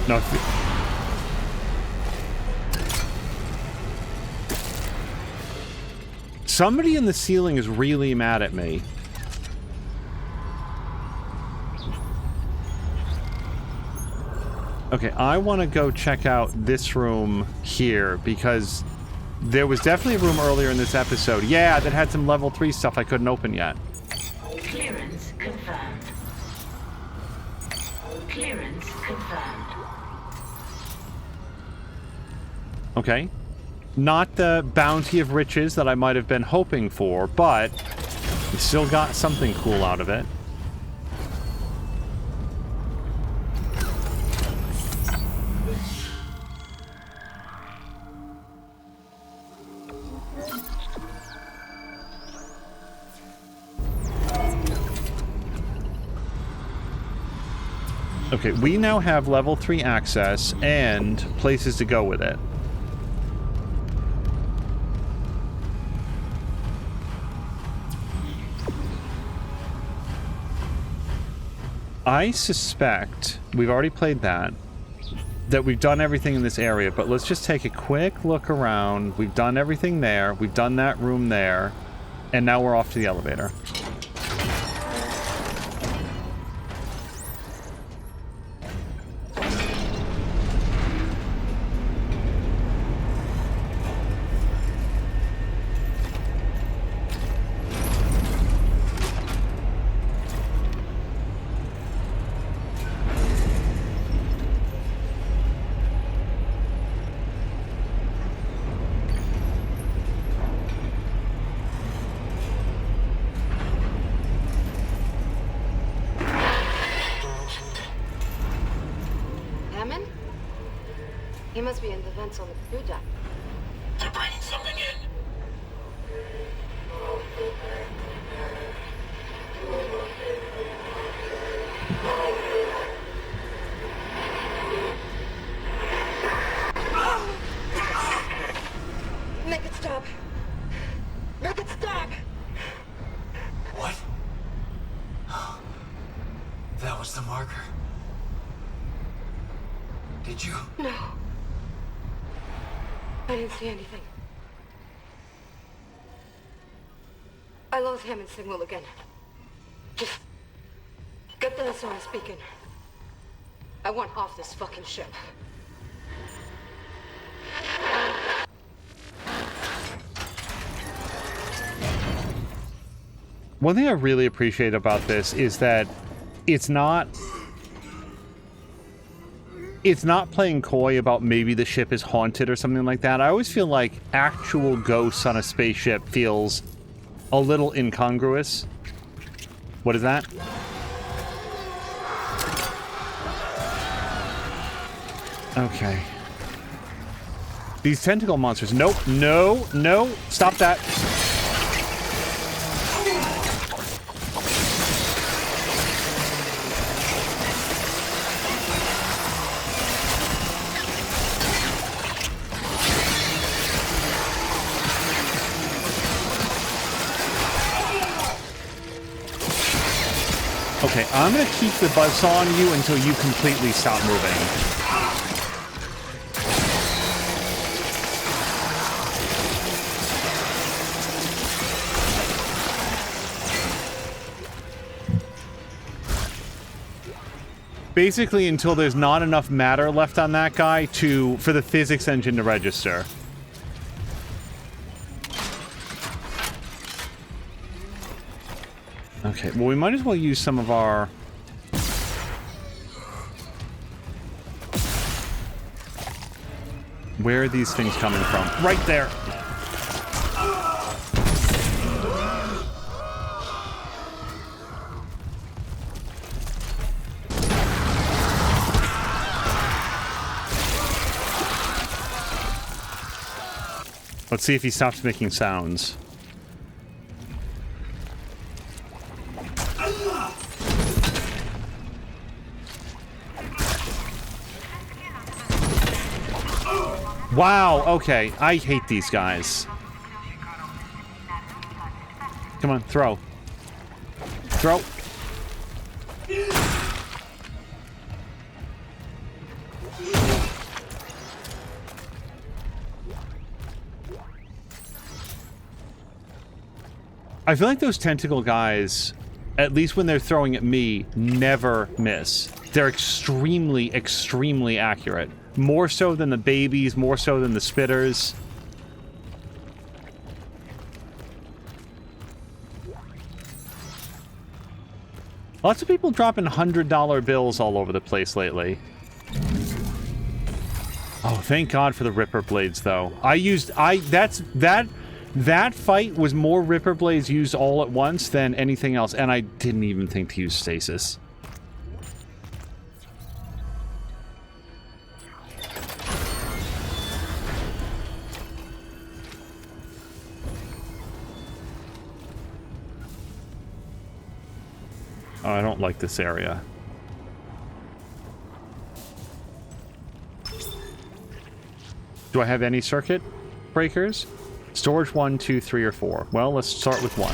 No. Somebody in the ceiling is really mad at me. Okay, I want to go check out this room here because there was definitely a room earlier in this episode. Yeah, that had some level 3 stuff I couldn't open yet. Clearance confirmed. Clearance confirmed. Okay. Not the bounty of riches that I might have been hoping for, but we still got something cool out of it. Okay, we now have level 3 access and places to go with it. I suspect, we've already played that we've done everything in this area, but let's just take a quick look around. We've done everything there, we've done that room there, and now we're off to the elevator. He must be in the vents on the crew deck. They're bringing something in. Make it stop. Make it stop. What? That was the marker. Did you? No. I didn't see anything. I lost Hammond signal again. Just get the SOS beacon. I want off this fucking ship. One thing I really appreciate about this is that it's not playing coy about maybe the ship is haunted or something like that. I always feel like actual ghosts on a spaceship feels a little incongruous. What is that? Okay. These tentacle monsters. Nope. No. No. Stop that. Okay, I'm gonna keep the buzz on you until you completely stop moving. Basically, until there's not enough matter left on that guy for the physics engine to register. Okay, well, we might as well use some of our... Where are these things coming from? Right there! Let's see if he stops making sounds. Wow, okay. I hate these guys. Come on, throw. Throw. I feel like those tentacle guys, at least when they're throwing at me, never miss. They're extremely, extremely accurate. More so than the babies, more so than the spitters. Lots of people dropping $100 bills all over the place lately. Oh, thank God for the Ripper Blades, though. That fight was more Ripper Blades used all at once than anything else, and I didn't even think to use stasis. Oh, I don't like this area. Do I have any circuit breakers? Storage 1, 2, 3, or 4. Well, let's start with 1.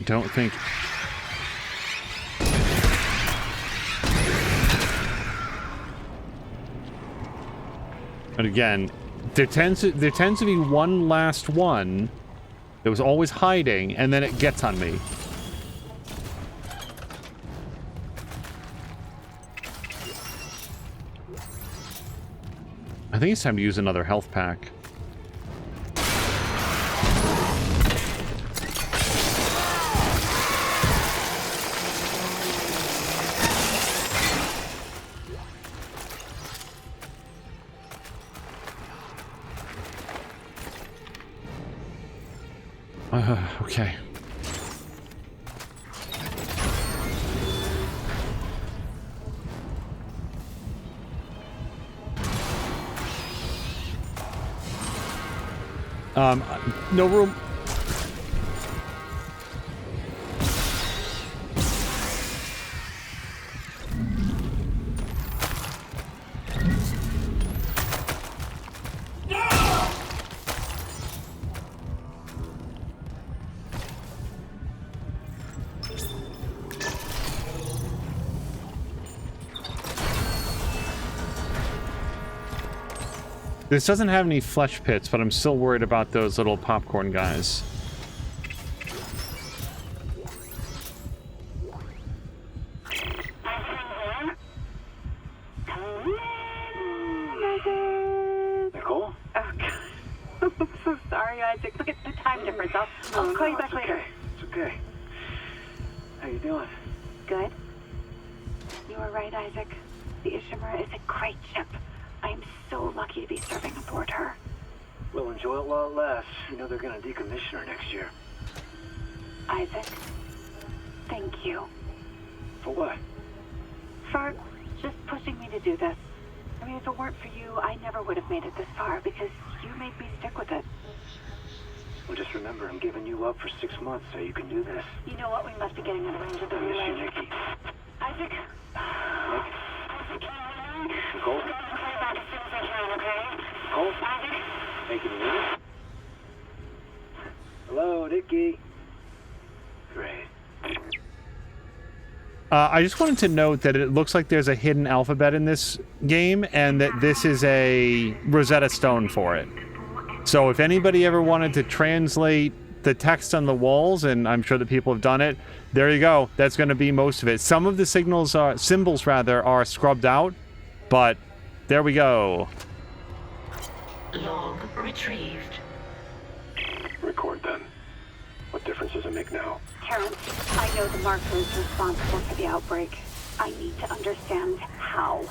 Don't think... And again, there tends to be one last one that was always hiding, and then it gets on me. I think it's time to use another health pack. Okay. No room. This doesn't have any flesh pits, but I'm still worried about those little popcorn guys. Nicole? Oh, God. I'm so sorry, Isaac. Look at the time difference. I'll call you back later. Okay. It's okay. How you doing? Good. You were right, Isaac. The Ishimura is a great ship. I am so lucky to be serving aboard her. We'll enjoy it while it lasts. You know they're gonna decommission her next year. Isaac, thank you. For what? For just pushing me to do this. I mean, if it weren't for you, I never would have made it this far because you made me stick with it. Well, just remember, I'm giving you up for 6 months so you can do this. You know what? We must be getting out of range of the I miss relay. you, Nikki. Isaac? Nick? Nicole? Nicole? Hey, can you hear me? Hello, Nikki. Great. I just wanted to note that it looks like there's a hidden alphabet in this game, and that this is a Rosetta Stone for it. So if anybody ever wanted to translate the text on the walls, and I'm sure that people have done it, there you go. That's going to be most of it. Some of the symbols are scrubbed out, but there we go. Log retrieved. Record then. What difference does it make now? Terrence, I know the marker is responsible for the outbreak. I need to understand how.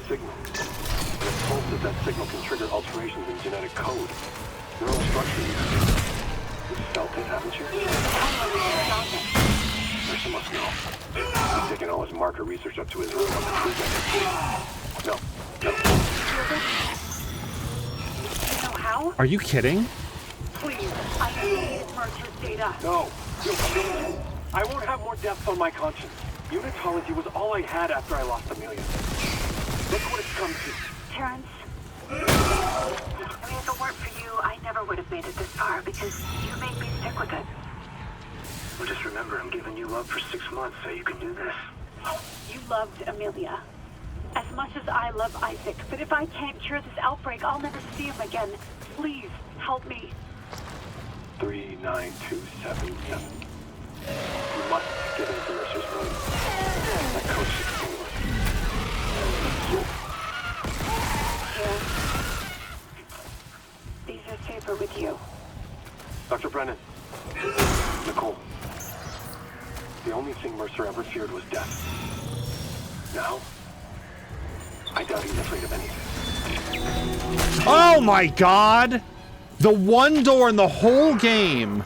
Signal. The pulse of that signal can trigger alterations in genetic code. Neural structure. You've felt it, haven't you? Mercer must know. He's taking all his marker research up to his room on the cruise. No. Do you know how? Are you kidding? Please, I need Mercer's data. No. I won't have more deaths on my conscience. Unitology was all I had after I lost Amelia. Look what it's come to. Terrence, I mean, if it weren't for you, I never would have made it this far because you made me stick with it. Well, just remember, I'm giving you up for 6 months so you can do this. You loved Amelia as much as I love Isaac, but if I can't cure this outbreak, I'll never see him again. Please, help me. 39277. You must get into Mercer's room. That code 16. Here. These are safer with you. Dr. Brennan. Nicole. The only thing Mercer ever feared was death. Now, I doubt he's afraid of anything. Oh my god! The one door in the whole game.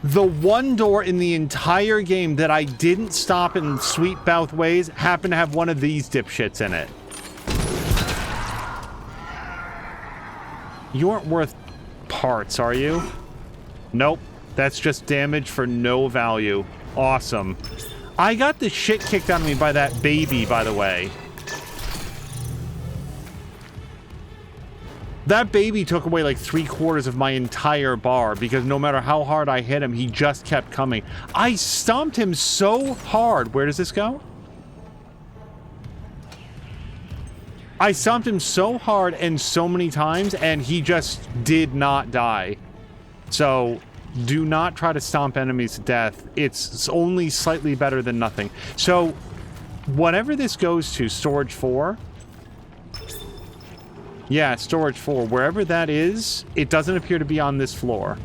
The one door in the entire game that I didn't stop in sweet mouth ways happened to have one of these dipshits in it. You aren't worth parts, are you? Nope. That's just damage for no value. Awesome. I got the shit kicked out of me by that baby, by the way. That baby took away like 3/4 of my entire bar because no matter how hard I hit him, he just kept coming. I stomped him so hard. Where does this go? I stomped him so hard and so many times, and he just did not die. So do not try to stomp enemies to death. It's only slightly better than nothing. So whatever this goes to, storage 4... Yeah, storage 4. Wherever that is, it doesn't appear to be on this floor.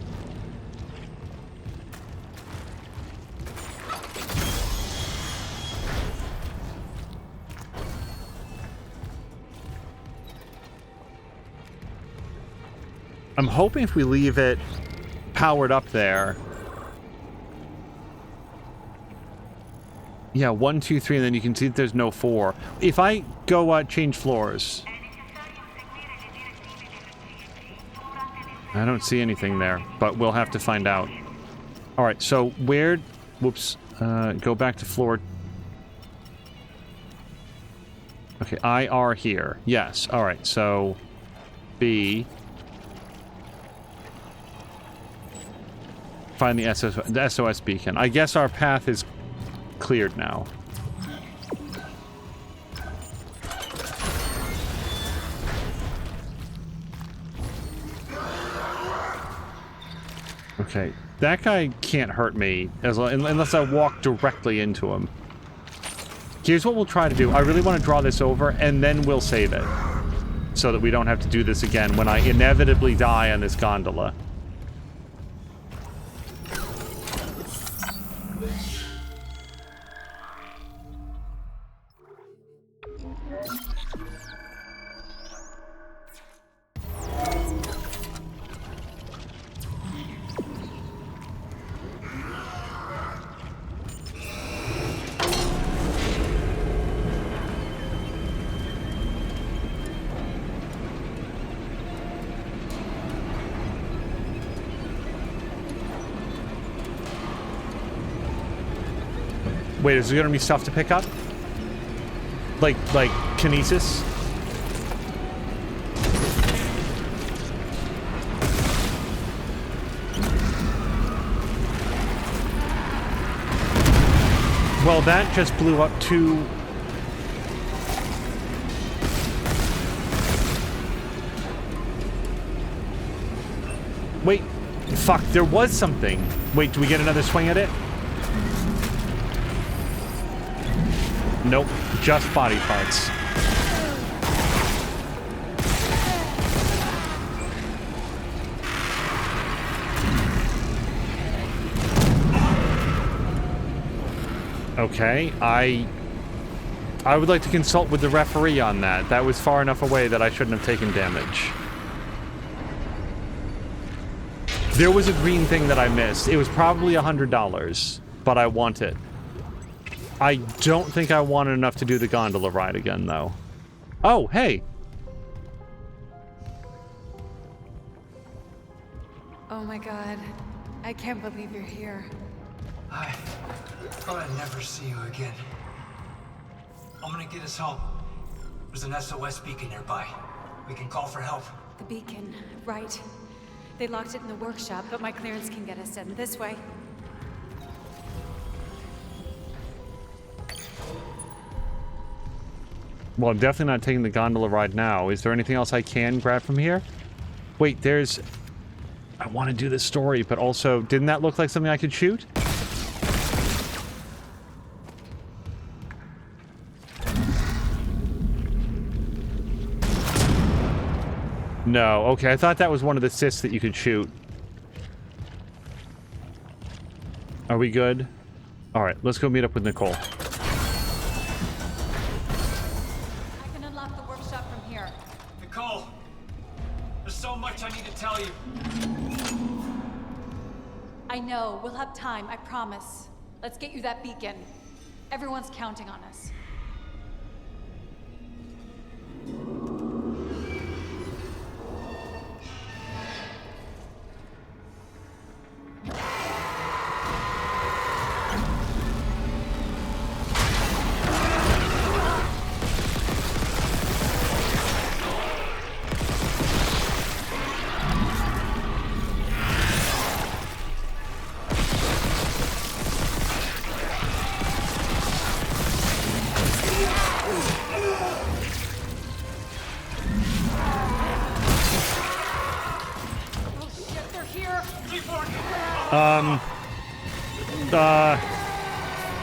I'm hoping if we leave it powered up there. Yeah, 1, 2, 3, and then you can see that there's no 4. If I go change floors. I don't see anything there, but we'll have to find out. Alright, so where... Whoops. Go back to floor... Okay, IR here. Yes, alright, so... B... Find the SOS beacon. I guess our path is cleared now. Okay, that guy can't hurt me unless I walk directly into him. Here's what we'll try to do. I really want to draw this over, and then we'll save it. So that we don't have to do this again when I inevitably die on this gondola. Wait, is there gonna be stuff to pick up? Like kinesis? Well, that just blew up 2... Wait, fuck, there was something. Wait, do we get another swing at it? Nope, just body parts. Okay, I would like to consult with the referee on that. That was far enough away that I shouldn't have taken damage. There was a green thing that I missed. It was probably $100, but I want it. I don't think I wanted enough to do the gondola ride again, though. Oh, hey! Oh my god. I can't believe you're here. I thought I'd never see you again. I'm gonna get us home. There's an SOS beacon nearby. We can call for help. The beacon, right. They locked it in the workshop, but my clearance can get us in this way. Well, I'm definitely not taking the gondola ride now. Is there anything else I can grab from here? Wait, there's... I want to do this story, but also, didn't that look like something I could shoot? No, okay, I thought that was one of the cysts that you could shoot. Are we good? Alright, let's go meet up with Nicole. Nicole, there's so much I need to tell you. I know. We'll have time, I promise. Let's get you that beacon. Everyone's counting on us.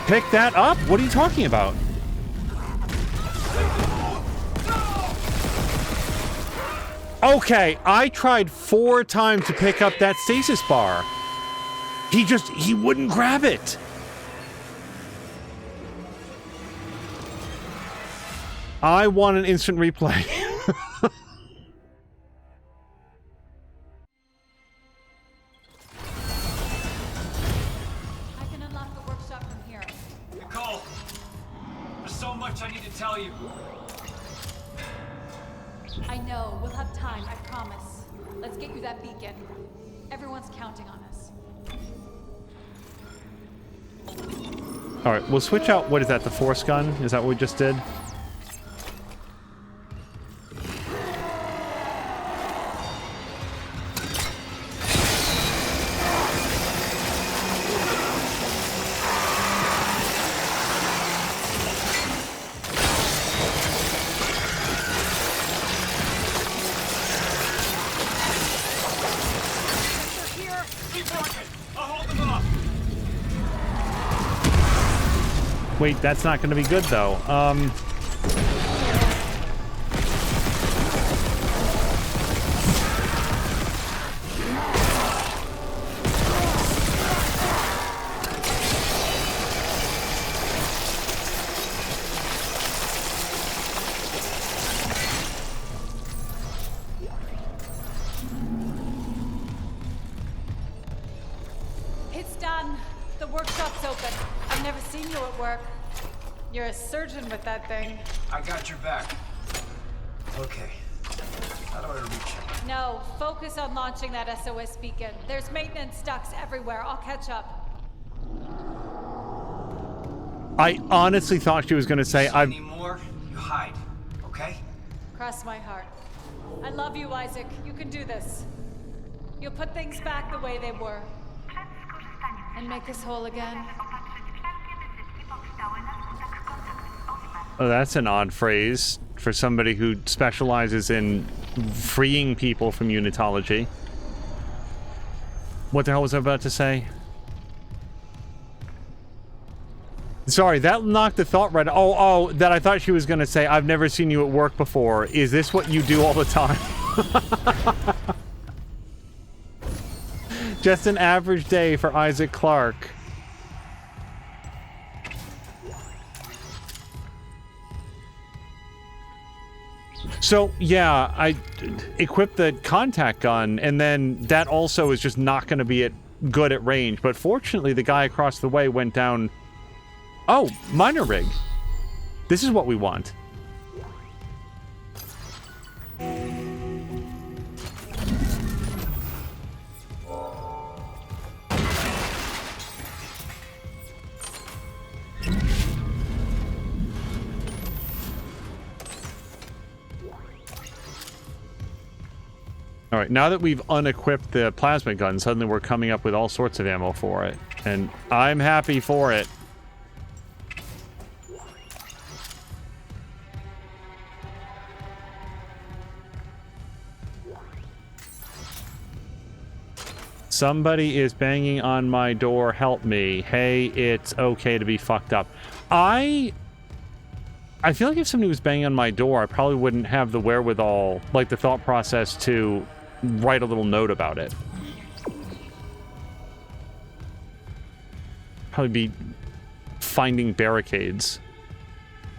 Pick that up? What are you talking about? Okay, I tried 4 times to pick up that stasis bar. He wouldn't grab it. I want an instant replay. much I need to tell you. I know. We'll have time, I promise. Let's get you that beacon. Everyone's counting on us. All right, we'll switch out. What is that? The force gun? Is that what we just did? Wait, that's not going to be good, though. It's done. The workshop's open. I've never seen you at work. You're a surgeon with that thing. I got your back. Okay. How do I reach you? No, focus on launching that SOS beacon. There's maintenance ducts everywhere. I'll catch up. I honestly thought she was going to say, "I've." Any more? You hide. Okay? Cross my heart. I love you, Isaac. You can do this. You'll put things back the way they were. And make us whole again. Oh, that's an odd phrase for somebody who specializes in freeing people from unitology. What the hell was I about to say? Sorry, that knocked the thought right. Oh, that I thought she was going to say, "I've never seen you at work before. Is this what you do all the time?" Just an average day for Isaac Clarke. So, yeah, I equipped the contact gun, and then that also is just not going to be good at range. But fortunately, the guy across the way went down... Oh, miner rig. This is what we want. All right, now that we've unequipped the plasma gun, suddenly we're coming up with all sorts of ammo for it. And I'm happy for it. Somebody is banging on my door, help me. Hey, it's okay to be fucked up. I feel like if somebody was banging on my door, I probably wouldn't have the wherewithal, like the thought process to write a little note about it. Probably be finding barricades.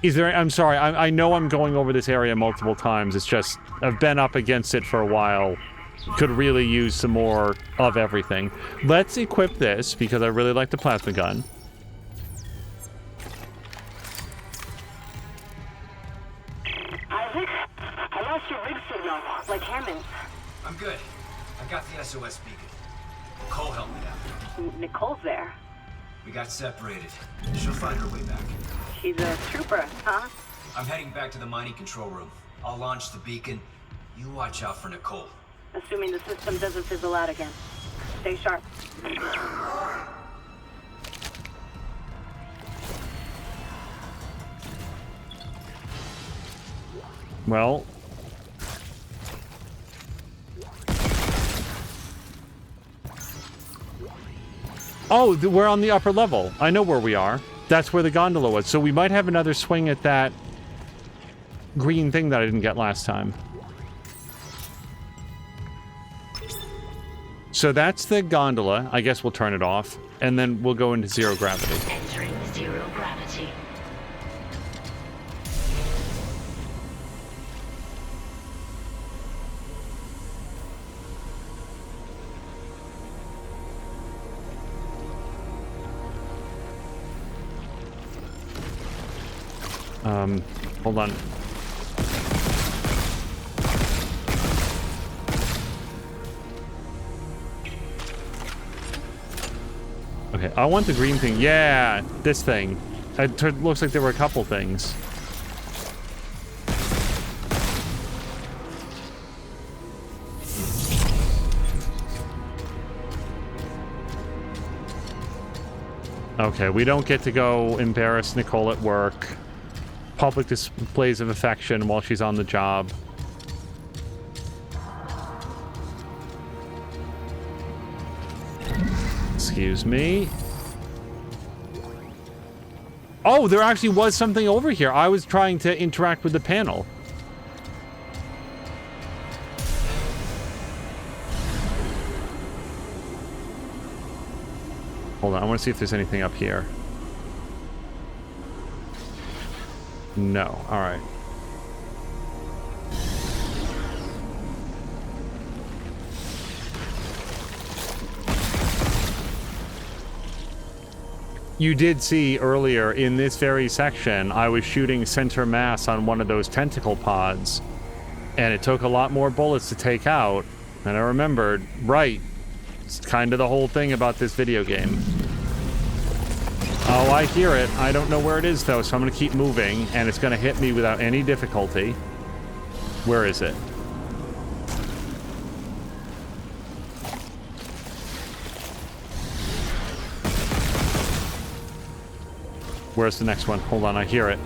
Is there... I'm sorry, I know I'm going over this area multiple times. It's just, I've been up against it for a while. Could really use some more of everything. Let's equip this, because I really like the plasma gun. Isaac, I lost your rig signal, like Hammond's. I'm good. I got the SOS beacon. Nicole helped me out. Nicole's there. We got separated. She'll find her way back. She's a trooper, huh? I'm heading back to the mining control room. I'll launch the beacon. You watch out for Nicole. Assuming the system doesn't fizzle out again. Stay sharp. Well... Oh, we're on the upper level. I know where we are. That's where the gondola was. So we might have another swing at that green thing that I didn't get last time. So that's the gondola. I guess we'll turn it off. And then we'll go into zero gravity. Entering zero gravity. Hold on. Okay, I want the green thing. Yeah, this thing. It looks like there were a couple things. Okay, we don't get to go embarrass Nicole at work. Public displays of affection while she's on the job. Excuse me. Oh, there actually was something over here. I was trying to interact with the panel. Hold on, I want to see if there's anything up here. No, alright. You did see earlier in this very section, I was shooting center mass on one of those tentacle pods, and it took a lot more bullets to take out, and I remembered, right, it's kind of the whole thing about this video game. Oh, I hear it. I don't know where it is, though, so I'm going to keep moving, and it's going to hit me without any difficulty. Where is it? Where's the next one? Hold on, I hear it.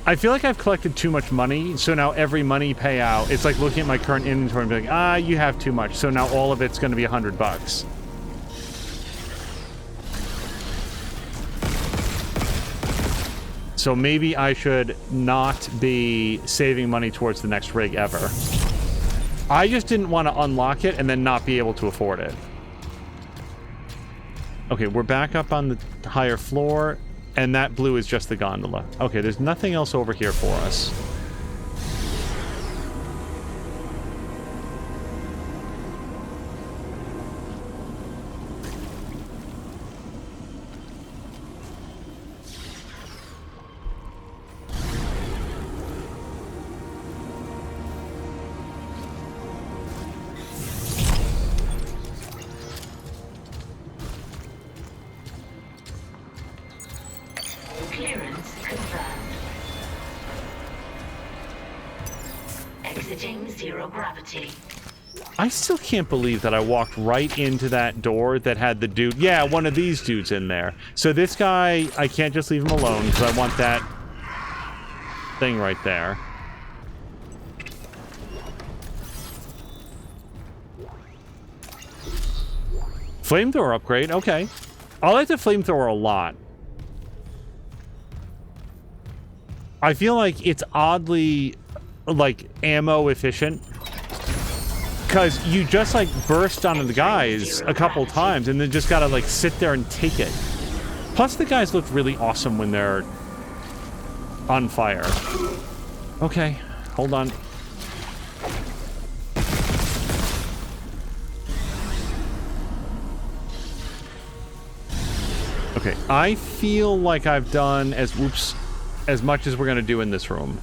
I feel like I've collected too much money, so now every money payout, it's like looking at my current inventory and being like, ah, you have too much, so now all of it's going to be $100. So maybe I should not be saving money towards the next rig ever. I just didn't want to unlock it and then not be able to afford it. Okay, we're back up on the higher floor. And that blue is just the gondola. Okay, there's nothing else over here for us. I still can't believe that I walked right into that door that had the dude. Yeah, one of these dudes in there. So this guy, I can't just leave him alone because I want that thing right there. Flamethrower upgrade, okay. I like the flamethrower a lot. I feel like it's oddly, like, ammo efficient. Because you just, like, burst onto the guys a couple times and then just gotta, like, sit there and take it. Plus, the guys look really awesome when they're on fire. Okay, hold on. Okay, I feel like I've done as much as we're gonna do in this room.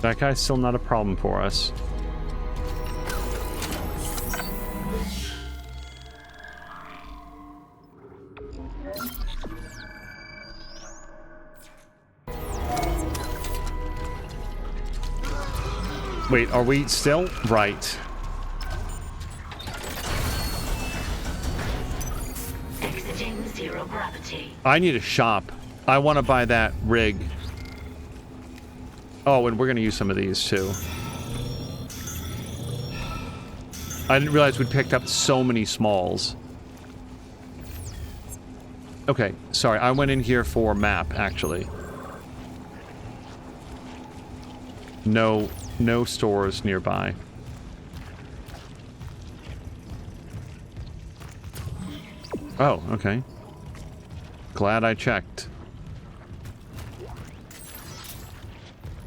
That guy's still not a problem for us. Wait, are we still? Right. Exiting zero gravity. I need a shop. I want to buy that rig. Oh, and we're going to use some of these, too. I didn't realize we'd picked up so many smalls. Okay, sorry, I went in here for map, actually. No stores nearby. Oh, okay. Glad I checked.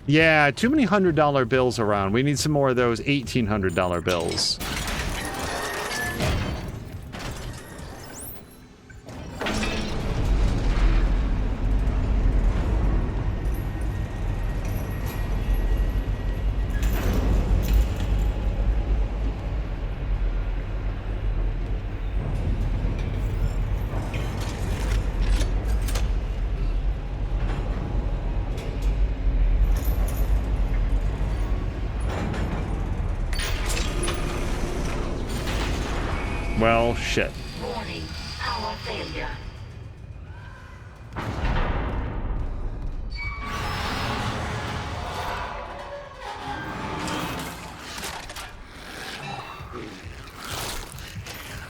Yeah, too many $100 bills around. We need some more of those $1,800 bills. Well, shit. Warning, power failure.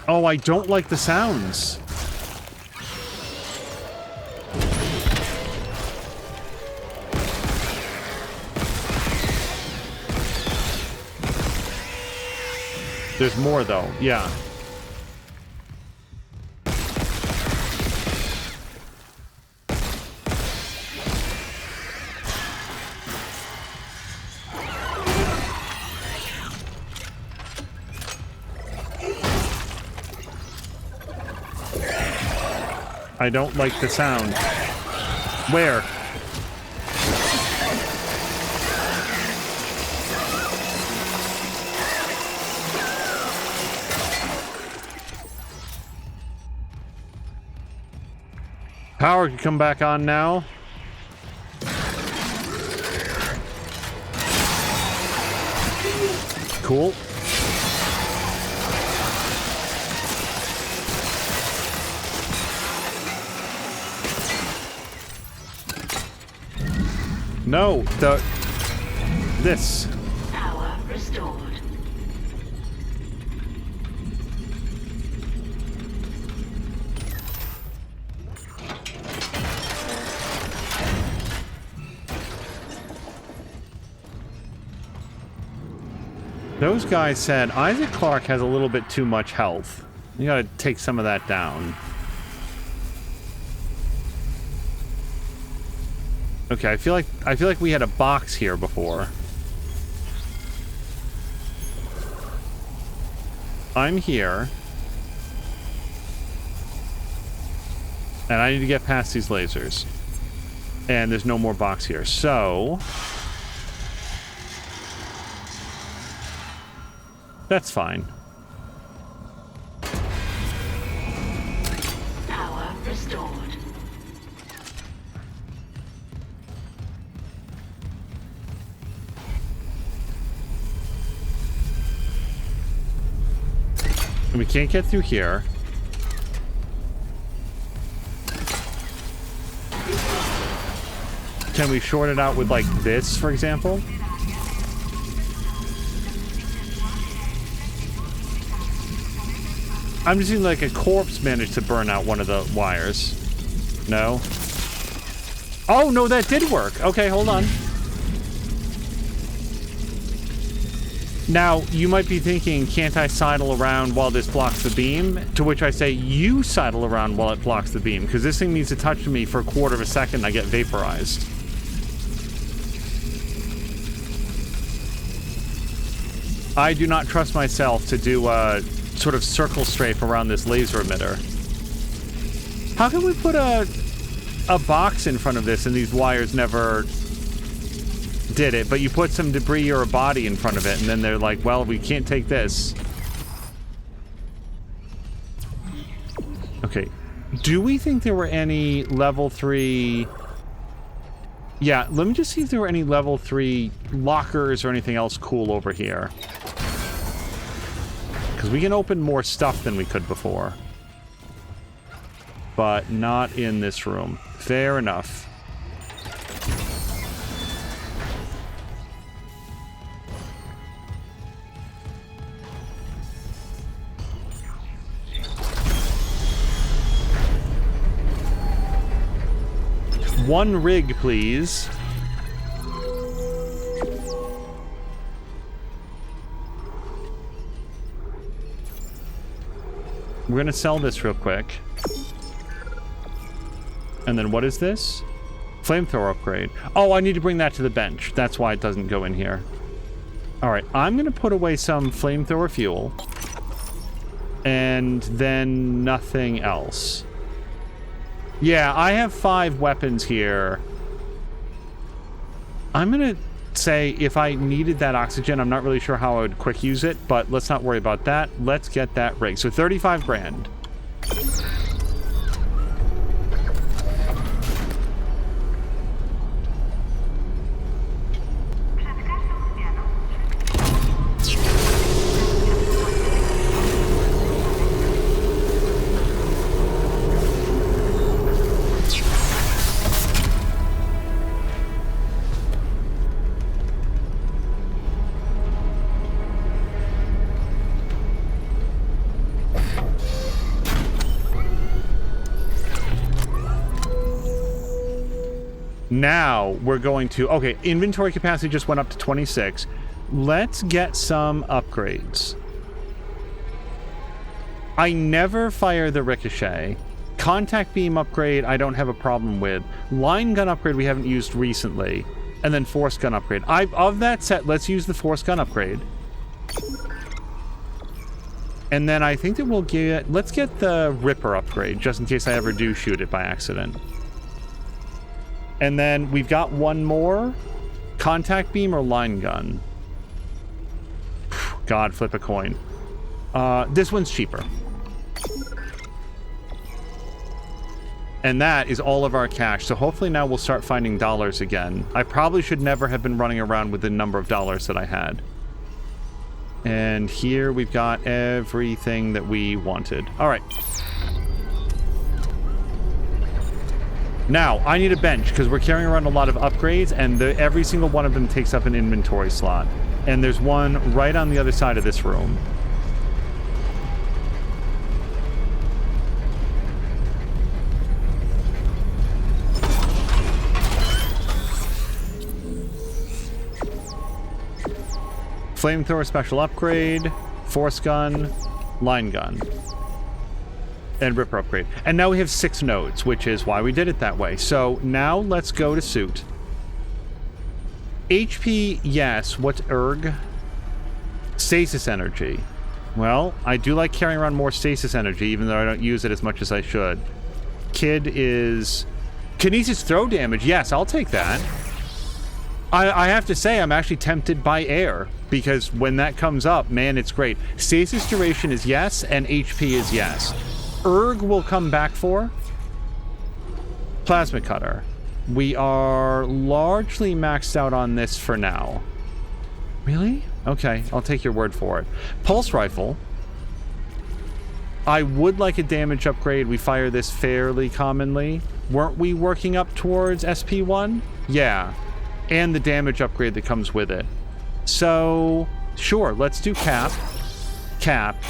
Oh, I don't like the sounds. There's more, though. Yeah. I don't like the sound. Where? Power can come back on now. Cool. No, this. Power restored. Those guys said Isaac Clarke has a little bit too much health. You gotta take some of that down. Okay, I feel like we had a box here before. I'm here. And I need to get past these lasers. And there's no more box here. So that's fine. Power restored. We can't get through here. Can we short it out with, like, this, for example? I'm just seeing, like, a corpse managed to burn out one of the wires. No? Oh, no, that did work. Okay, hold on. Now, you might be thinking, can't I sidle around while this blocks the beam? To which I say, you sidle around while it blocks the beam, because this thing needs to touch me for a quarter of a second and I get vaporized. I do not trust myself to do a sort of circle strafe around this laser emitter. How can we put a box in front of this and these wires never did it, but you put some debris or a body in front of it, and then they're like, well, we can't take this. Okay. Do we think there were any level 3... Yeah, let me just see if there were any level 3 lockers or anything else cool over here. Because we can open more stuff than we could before. But not in this room. Fair enough. 1 rig, please. We're going to sell this real quick. And then what is this? Flamethrower upgrade. Oh, I need to bring that to the bench. That's why it doesn't go in here. All right, I'm going to put away some flamethrower fuel. And then nothing else. Yeah, I have 5 weapons here. I'm going to say if I needed that oxygen, I'm not really sure how I would quick use it, but let's not worry about that. Let's get that rig. So 35 grand. Now we're going to, okay, inventory capacity just went up to 26. Let's get some upgrades. I never fire the ricochet. Contact beam upgrade, I don't have a problem with. Line gun upgrade we haven't used recently. And then force gun upgrade. Of that set, let's use the force gun upgrade. And then I think that we'll get, let's get the Ripper upgrade, just in case I ever do shoot it by accident. And then we've got one more. Contact beam or line gun? God, flip a coin. This one's cheaper. And that is all of our cash. So hopefully now we'll start finding dollars again. I probably should never have been running around with the number of dollars that I had. And here we've got everything that we wanted. All right. Now, I need a bench, because we're carrying around a lot of upgrades, and every single one of them takes up an inventory slot. And there's one right on the other side of this room. Flamethrower special upgrade, force gun, line gun. And Ripper upgrade. And now we have 6 nodes, which is why we did it that way. So now let's go to suit. HP, yes. What's ERG? Stasis energy. Well, I do like carrying around more stasis energy, even though I don't use it as much as I should. Kid is... Kinesis throw damage. Yes, I'll take that. I have to say, I'm actually tempted by air, because when that comes up, man, it's great. Stasis duration is yes, and HP is yes. ERG will come back for. Plasma cutter. We are largely maxed out on this for now. Really? Okay, I'll take your word for it. Pulse rifle. I would like a damage upgrade. We fire this fairly commonly. Weren't we working up towards SP1? Yeah. And the damage upgrade that comes with it. So, sure, let's do cap. Cap.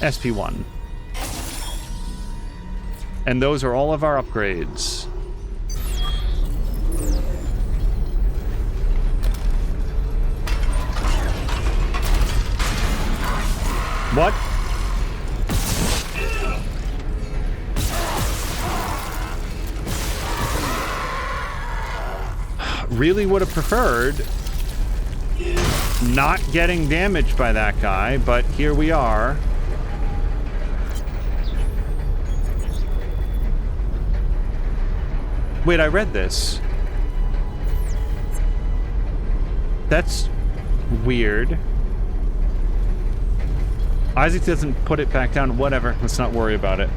SP1. And those are all of our upgrades. What? Really would have preferred not getting damaged by that guy, but here we are. Wait, I read this. That's weird. Isaac doesn't put it back down. Whatever. Let's not worry about it.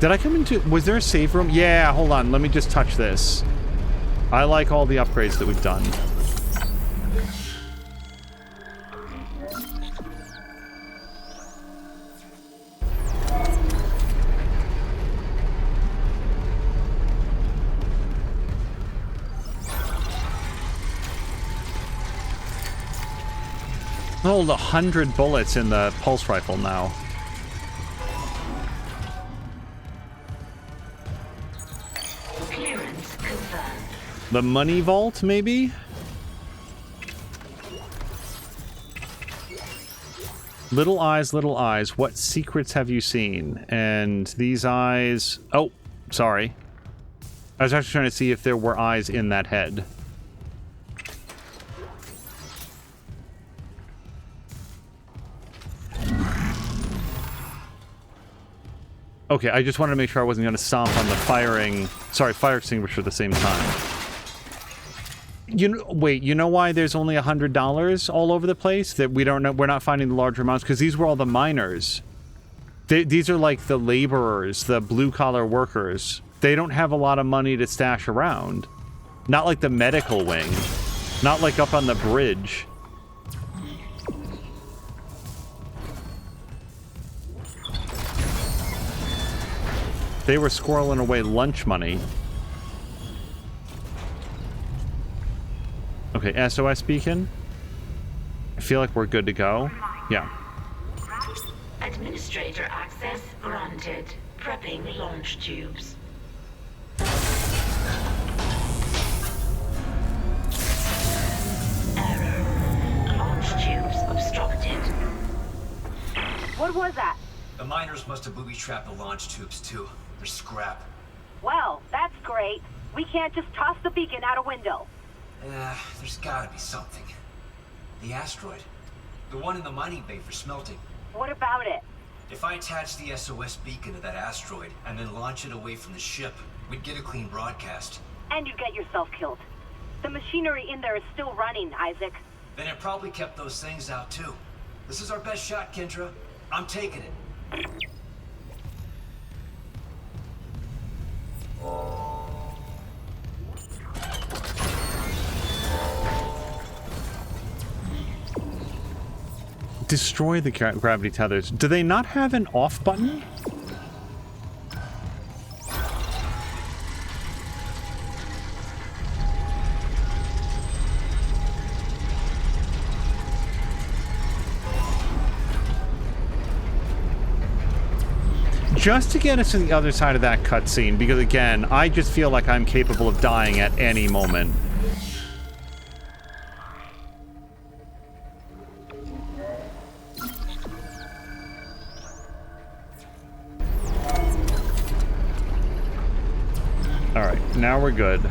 Did I come into... Was there a save room? Yeah, hold on. Let me just touch this. I like all the upgrades that we've done. Hold 100 bullets in the pulse rifle now. Clearance confirmed. The money vault, maybe? Little eyes, what secrets have you seen? And these eyes... Oh, sorry. I was actually trying to see if there were eyes in that head. Okay, I just wanted to make sure I wasn't going to stomp on the fire extinguisher at the same time. Wait, you know why there's only $100 all over the place? That we don't know, we're not finding the larger amounts? Because these were all the miners. These are like the laborers, the blue-collar workers. They don't have a lot of money to stash around. Not like the medical wing. Not like up on the bridge. They were squirreling away lunch money. Okay, SOS beacon. I feel like we're good to go. Yeah. Administrator access granted. Prepping launch tubes. Error. Launch tubes obstructed. What was that? The miners must have booby-trapped the launch tubes, too. They're scrap. Well, that's great. We can't just toss the beacon out a window. There's gotta be something. The asteroid. The one in the mining bay for smelting. What about it? If I attach the SOS beacon to that asteroid and then launch it away from the ship, we'd get a clean broadcast. And you'd get yourself killed. The machinery in there is still running, Isaac. Then it probably kept those things out, too. This is our best shot, Kendra. I'm taking it. Destroy the gravity tethers. Do they not have an off button? Just to get us to the other side of that cutscene, because again, I just feel like I'm capable of dying at any moment. Alright, now we're good.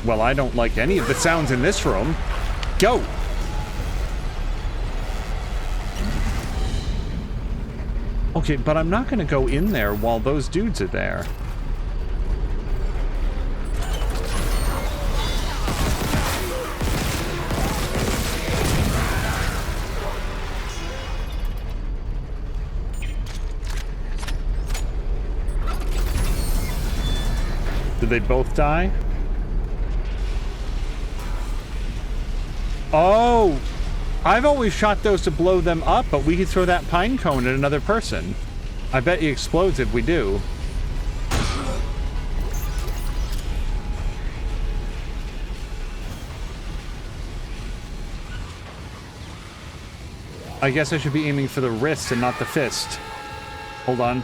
Well, I don't like any of the sounds in this room. Go! Okay, but I'm not going to go in there while those dudes are there. Did they both die? Oh! I've always shot those to blow them up, but we could throw that pine cone at another person. I bet he explodes if we do. I guess I should be aiming for the wrist and not the fist. Hold on.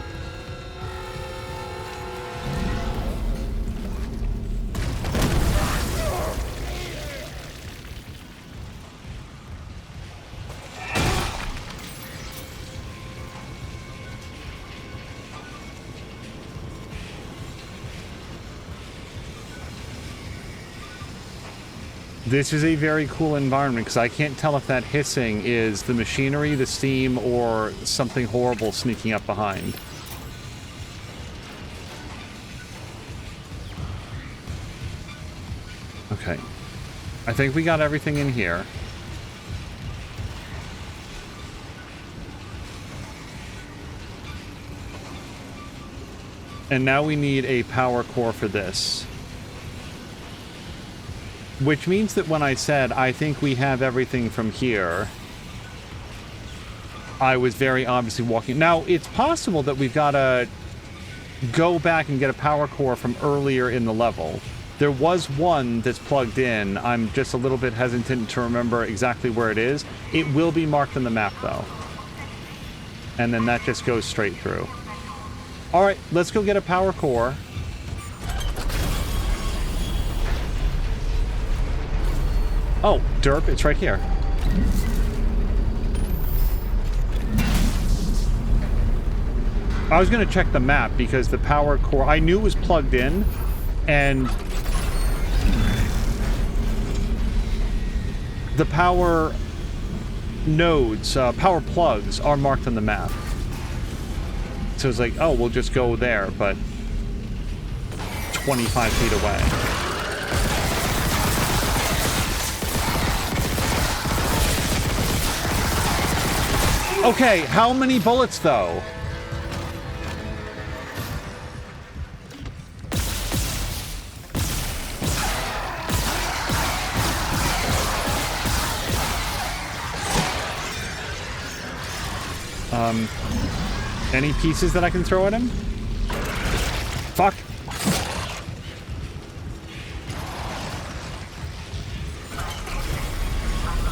This is a very cool environment because I can't tell if that hissing is the machinery, the steam, or something horrible sneaking up behind. Okay. I think we got everything in here. And now we need a power core for this. Which means that when I said, I think we have everything from here, I was very obviously walking. Now, it's possible that we've got to go back and get a power core from earlier in the level. There was one that's plugged in. I'm just a little bit hesitant to remember exactly where it is. It will be marked on the map, though. And then that just goes straight through. All right, let's go get a power core. Oh, derp, it's right here. I was going to check the map because the power core, I knew it was plugged in, and the power nodes, power plugs are marked on the map. So it's like, oh, we'll just go there, but 25 feet away. Okay, how many bullets, though? Any pieces that I can throw at him? Fuck.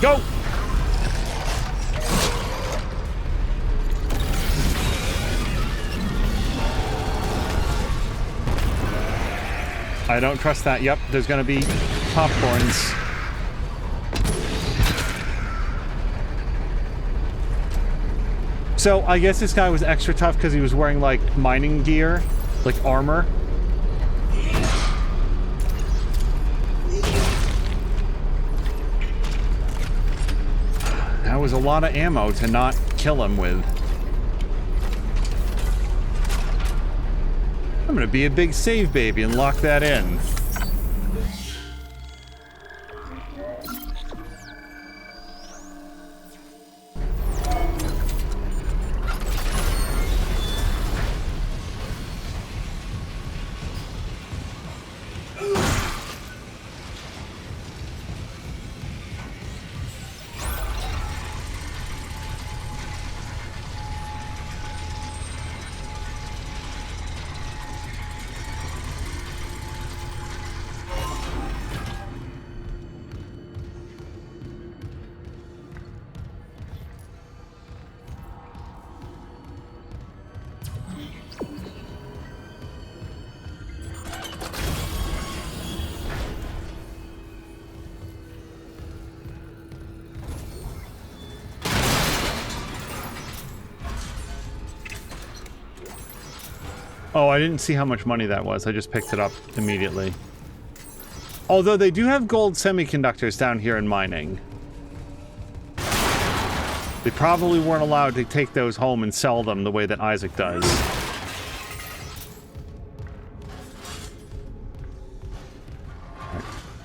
Go! I don't trust that. Yep, there's gonna be popcorns. So, I guess this guy was extra tough because he was wearing, like, mining gear, like armor. That was a lot of ammo to not kill him with. I'm gonna be a big save baby and lock that in. Oh, I didn't see how much money that was. I just picked it up immediately. Although they do have gold semiconductors down here in mining. They probably weren't allowed to take those home and sell them the way that Isaac does. Right.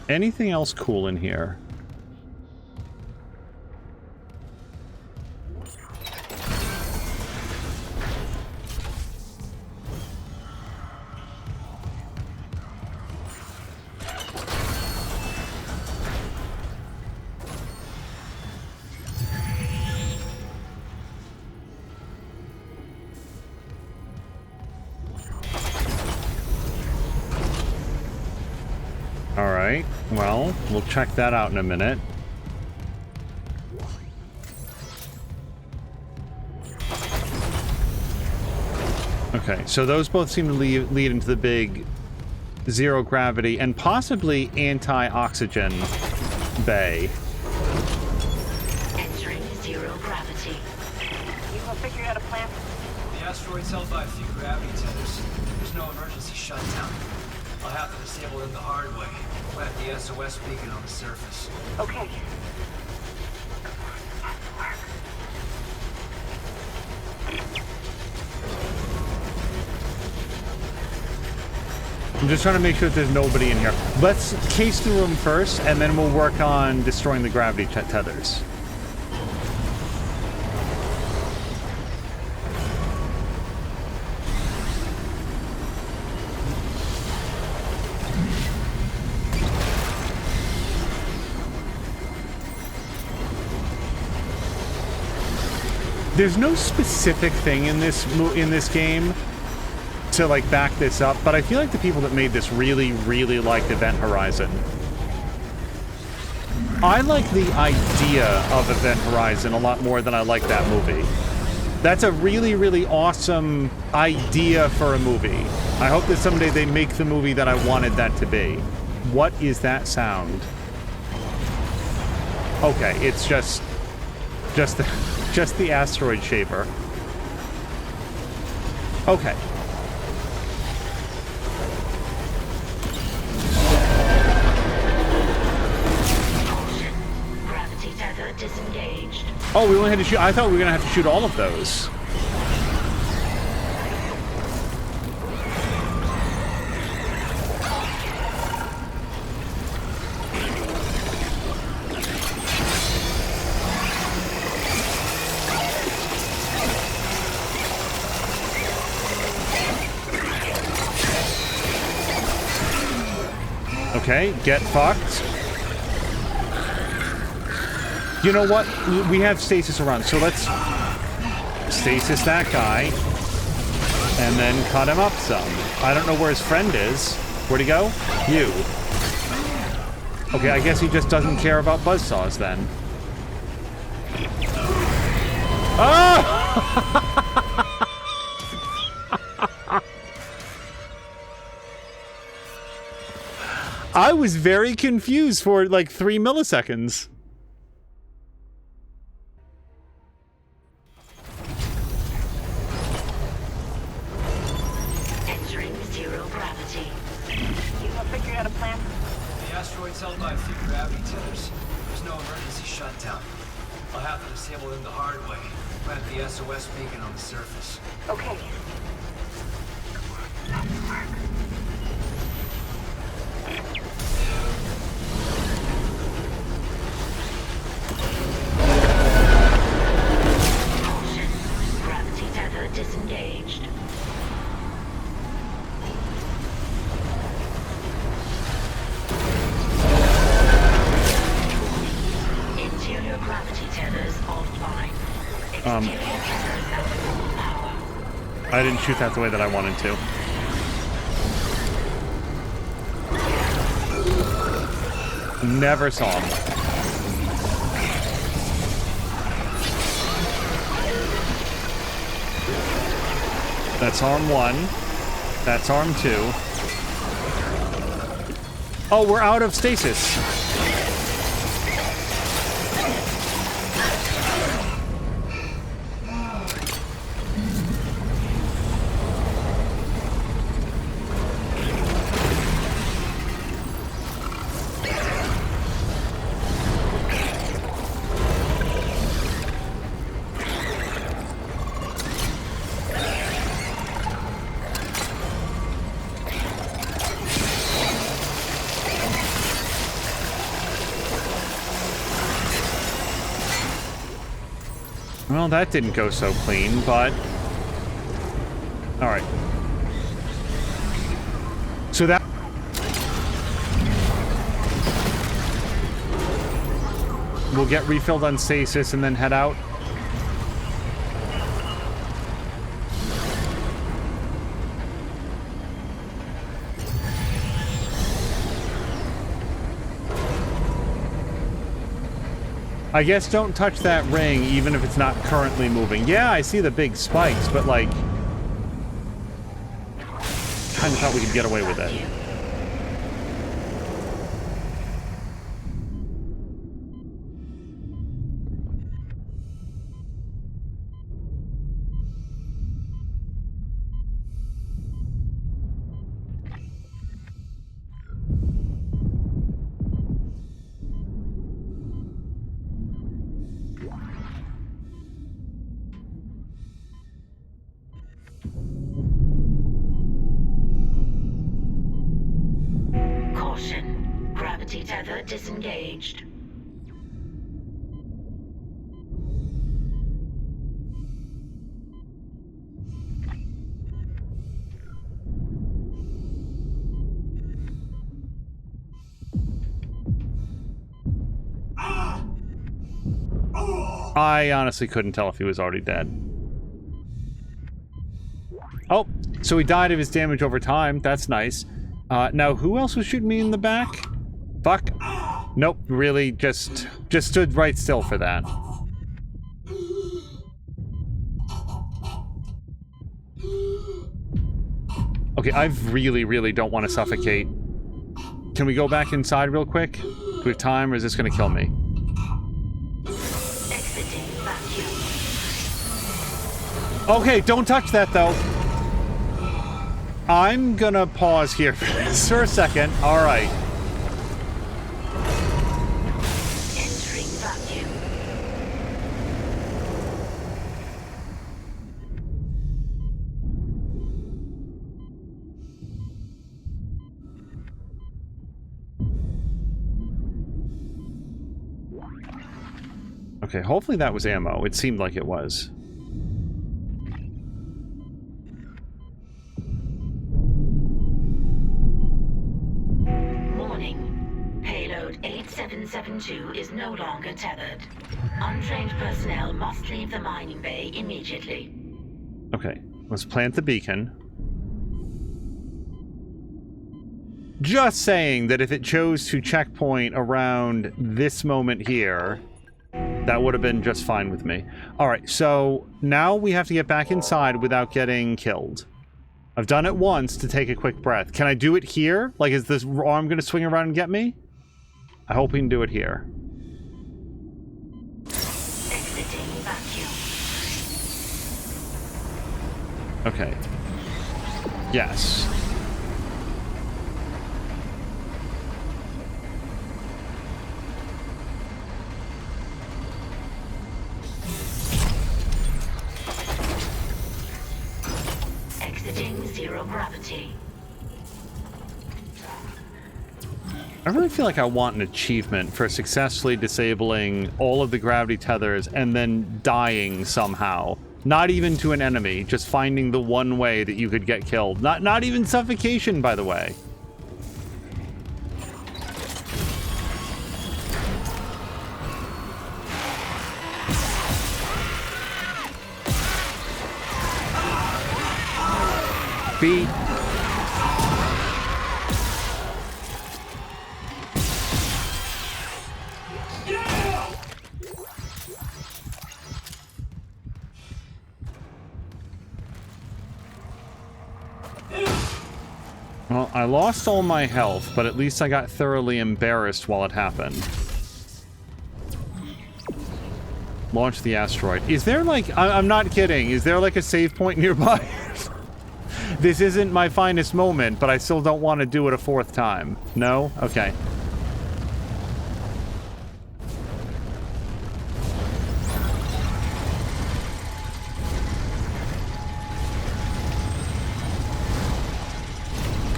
Anything else cool in here? Alright, well, we'll check that out in a minute. Okay, so those both seem to lead into the big zero gravity and possibly anti-oxygen bay. Entering zero gravity. You gonna figure out a plan? The asteroid's held by a few gravity tethers. There's no emergency shutdown. I'll have to disable them the hard way. Plant the SOS beacon on the surface. Okay. I'm just trying to make sure that there's nobody in here. Let's case the room first, and then we'll work on destroying the gravity tethers. There's no specific thing in this game to like back this up, but I feel like the people that made this really, really liked Event Horizon. I like the idea of Event Horizon a lot more than I like that movie. That's a really, really awesome idea for a movie. I hope that someday they make the movie that I wanted that to be. What is that sound? Okay, it's just the asteroid shaver. Okay. Gravity tether disengaged. Oh, we only had to shoot. I thought we were gonna have to shoot all of those. Okay, get fucked. You know what? We have stasis around, so let's stasis that guy and then cut him up some. I don't know where his friend is. Where'd he go? You. Okay, I guess he just doesn't care about buzzsaws then. Oh! I was very confused for like 3 milliseconds. Entering zero gravity. You have figured out a plan? The asteroid's held by a few gravity tethers. There's no emergency shutdown. I'll have to disable them the hard way. Plant the SOS beacon on the surface. Okay. Caution. Gravity tether disengaged. Interior gravity tethers offline. Exterior tethers at full power. I didn't shoot that the way that I wanted to. Never saw him. That's arm 1. That's arm 2. Oh, we're out of stasis. Well, that didn't go so clean, but... Alright. So that... We'll get refilled on stasis and then head out. I guess don't touch that ring, even if it's not currently moving. Yeah, I see the big spikes, but like... Kinda thought we could get away with it. Caution. Gravity tether disengaged. I honestly couldn't tell if he was already dead. Oh, So he died of his damage over time. That's nice. Now, who else was shooting me in the back? Fuck. Nope, really, just stood right still for that. Okay, I really, really don't want to suffocate. Can we go back inside real quick? Do we have time, or is this going to kill me? Okay, don't touch that, though. I'm gonna pause here for a second. All right. Entering vacuum. Okay, hopefully that was ammo. It seemed like it was. Warning. Payload 8772 is no longer tethered. Untrained personnel must leave the mining bay immediately. Okay, let's plant the beacon. Just saying that if it chose to checkpoint around this moment here, that would have been just fine with me. Alright, so now we have to get back inside without getting killed. I've done it once to take a quick breath. Can I do it here? Like, is this arm going to swing around and get me? I hope we can do it here. Exiting vacuum. Okay. Yes. Exiting zero gravity. I really feel like I want an achievement for successfully disabling all of the gravity tethers and then dying somehow. Not even to an enemy, just finding the one way that you could get killed. Not even suffocation, by the way. Beat. Well, I lost all my health, but at least I got thoroughly embarrassed while it happened. Launch the asteroid. Is there like... I'm not kidding. Is there like a save point nearby? This isn't my finest moment, but I still don't want to do it a fourth time. No? Okay.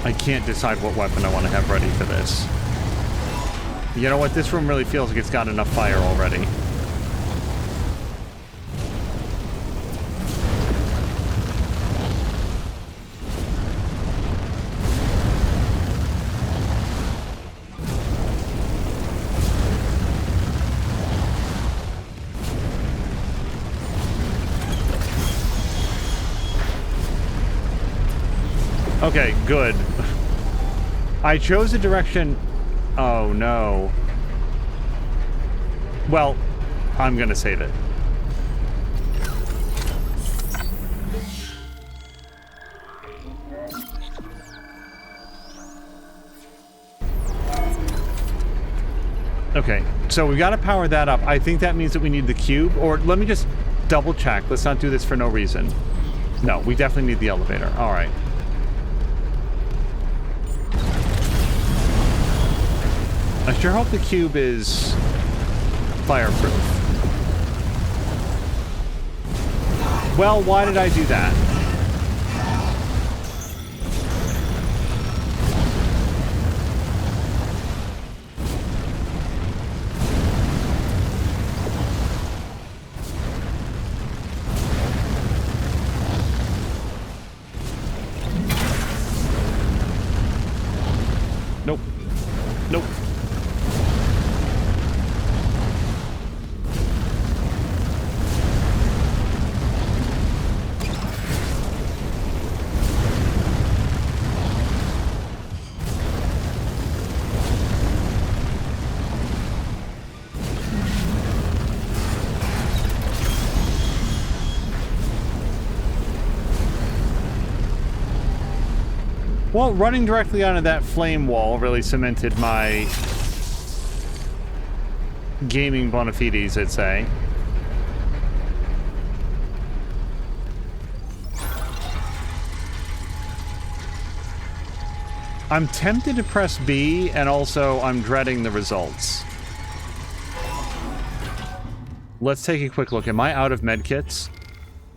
I can't decide what weapon I want to have ready for this. You know what? This room really feels like it's got enough fire already. Okay, good. I chose a direction... Oh, no. Well, I'm gonna save it. Okay, so we gotta power that up. I think that means that we need the cube, or let me just double check. Let's not do this for no reason. No, we definitely need the elevator. All right. I sure hope the cube is fireproof. Well, why did I do that? Nope. Nope. Well, running directly onto that flame wall really cemented my gaming bona fides, I'd say. I'm tempted to press B, and also I'm dreading the results. Let's take a quick look. Am I out of medkits?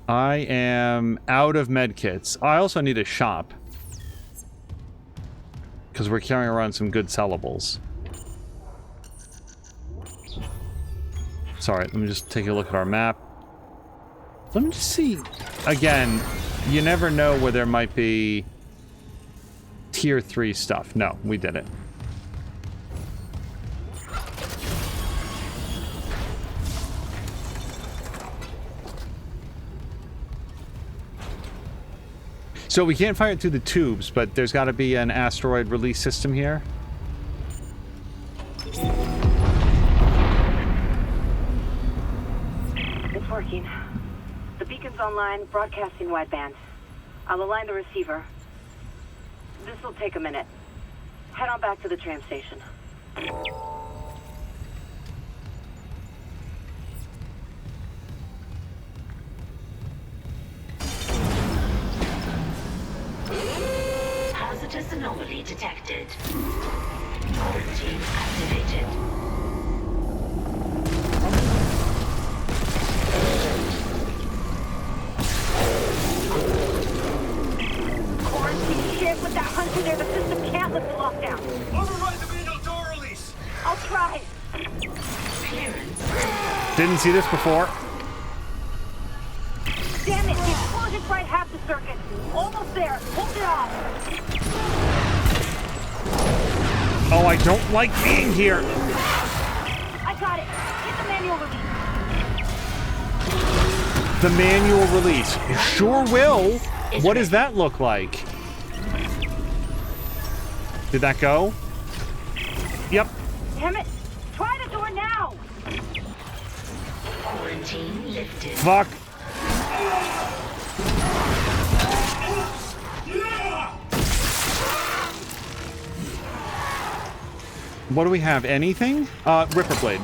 I am out of medkits. I also need a shop, because we're carrying around some good sellables. Sorry, let me just take a look at our map. Let me just see. Again, you never know where there might be tier 3 stuff. No, we did it. So we can't fire it through the tubes, but there's got to be an asteroid release system here. It's working. The beacon's online, broadcasting wideband. I'll align the receiver. This will take a minute. Head on back to the tram station. Hazardous anomaly detected. Quarantine activated. Quarantine shit with that hunter there. The system can't lift the lockdown. Override the manual door release! I'll try. Didn't see this before. Damn it! The explosion fried half the circuit. Almost there. Hold it off. Oh, I don't like being here. I got it. Hit the manual release. The manual release. You sure will. What does that look like? Did that go? Yep. Damn it! Try the door now. Quarantine lifted. Fuck. What do we have? Anything? Ripper Blade.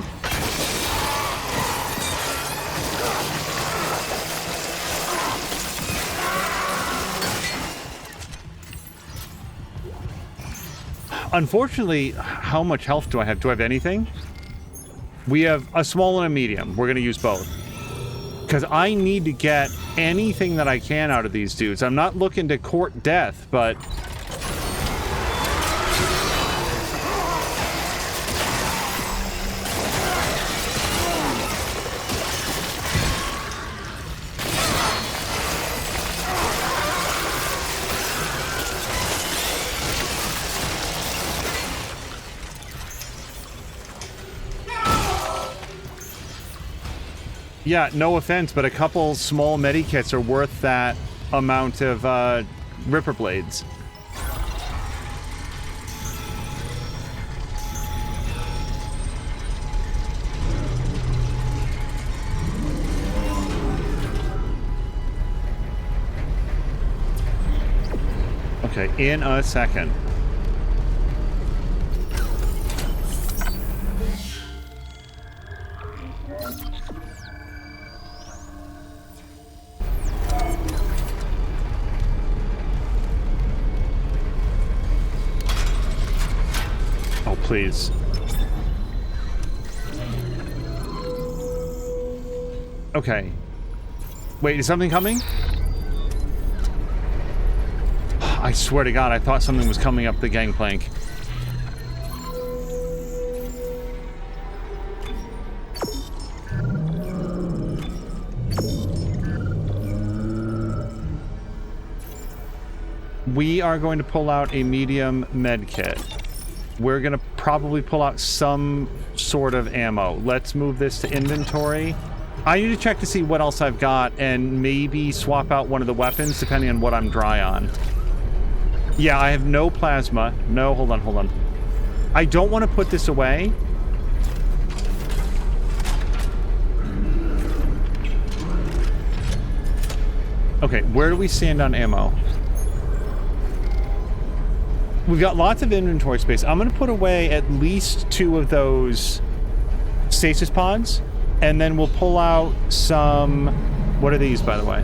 Unfortunately, how much health do I have? Do I have anything? We have a small and a medium. We're going to use both. Because I need to get anything that I can out of these dudes. I'm not looking to court death, but... Yeah, no offense, but a couple small medikits are worth that amount of Ripper Blades. Okay, in a second. Please. Okay. Wait, is something coming? I swear to God, I thought something was coming up the gangplank. We are going to pull out a medium med kit. We're going to probably pull out some sort of ammo. Let's move this to inventory. I need to check to see what else I've got and maybe swap out one of the weapons depending on what I'm dry on. Yeah, I have no plasma. No, hold on. I don't want to put this away. Okay, where do we stand on ammo? we've got lots of inventory space. I'm going to put away at least 2 of those stasis pods, and then we'll pull out some... What are these, by the way?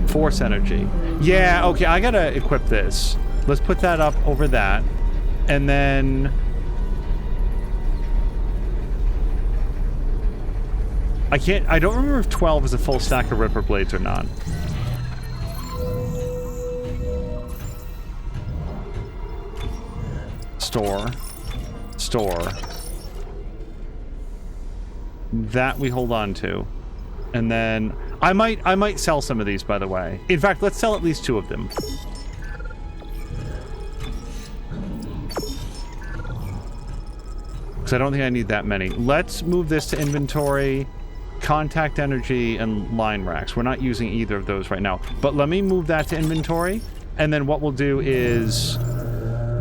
Force energy. Yeah, okay, I got to equip this. Let's put that up over that. And then... I don't remember if 12 is a full stack of Ripper Blades or not. Store. That we hold on to. And then I might sell some of these, by the way. In fact, let's sell at least 2 of them. Because I don't think I need that many. Let's move this to inventory, contact energy, and line racks. We're not using either of those right now. But let me move that to inventory. And then what we'll do is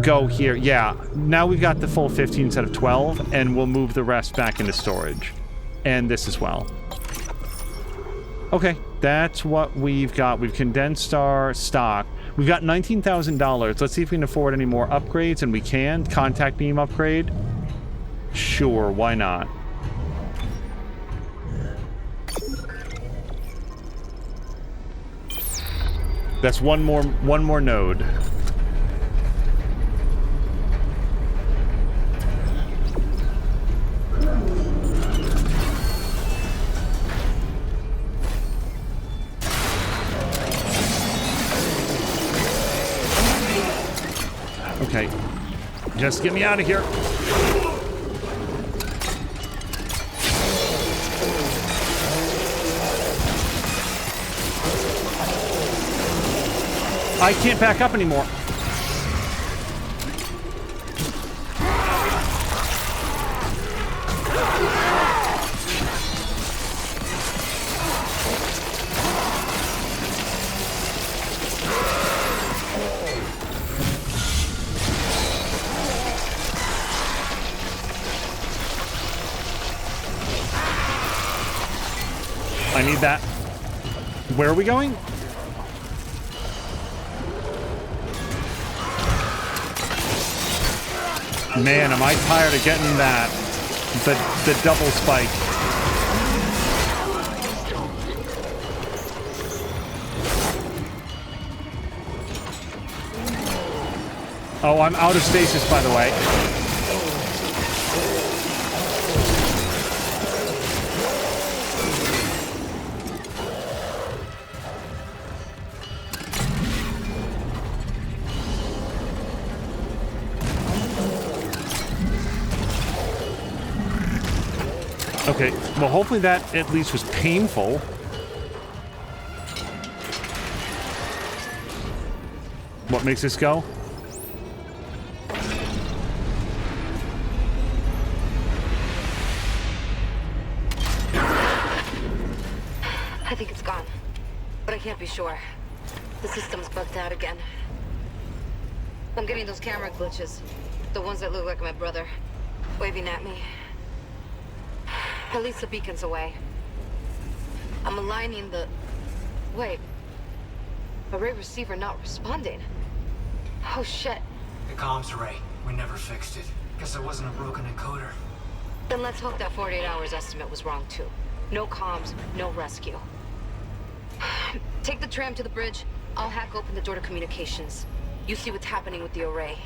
go here. Yeah, now we've got the full 15 instead of 12, and we'll move the rest back into storage. And this as well. Okay, that's what we've got. We've condensed our stock. We've got $19,000. Let's see if we can afford any more upgrades, and we can. Contact beam upgrade. Sure, why not? That's one more node. Okay, just get me out of here. I can't back up anymore. I need that. Where are we going? Man, am I tired of getting that. The double spike. Oh, I'm out of stasis, by the way. Okay, well, hopefully that at least was painful. What makes this go? I think it's gone, but I can't be sure. The system's bugged out again. I'm getting those camera glitches. The ones that look like my brother, waving at me. At least the beacon's away. I'm aligning the... Wait. Array receiver not responding. Oh, shit. The comms array. We never fixed it. Guess it wasn't a broken encoder. Then let's hope that 48 hours estimate was wrong, too. No comms, no rescue. Take the tram to the bridge. I'll hack open the door to communications. You see what's happening with the array.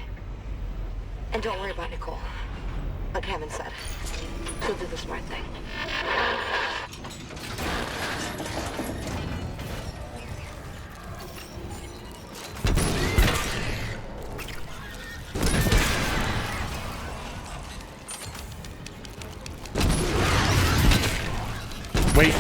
And don't worry about Nicole. Like Hammond said. She'll do the smart thing. Wait.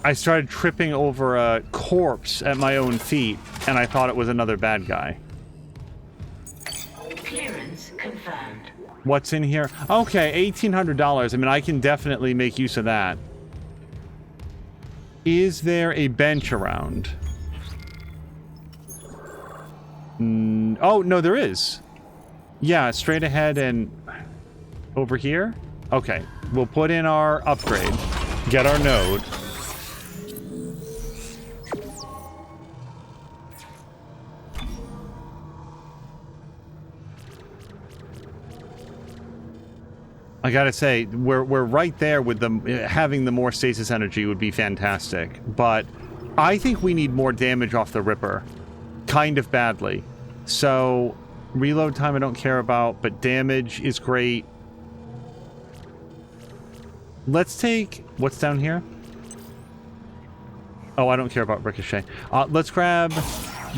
I started tripping over a corpse at my own feet, and I thought it was another bad guy. Clearance confirmed. What's in here? Okay, $1,800. I mean, I can definitely make use of that. Is there a bench around? Oh, no, there is. Yeah, straight ahead and... over here? Okay, we'll put in our upgrade. Get our node. I gotta say, we're right there with them. Having the more stasis energy would be fantastic, but I think we need more damage off the Ripper, kind of badly. So reload time I don't care about, but damage is great. Let's take what's down here. Oh, I don't care about ricochet. Let's grab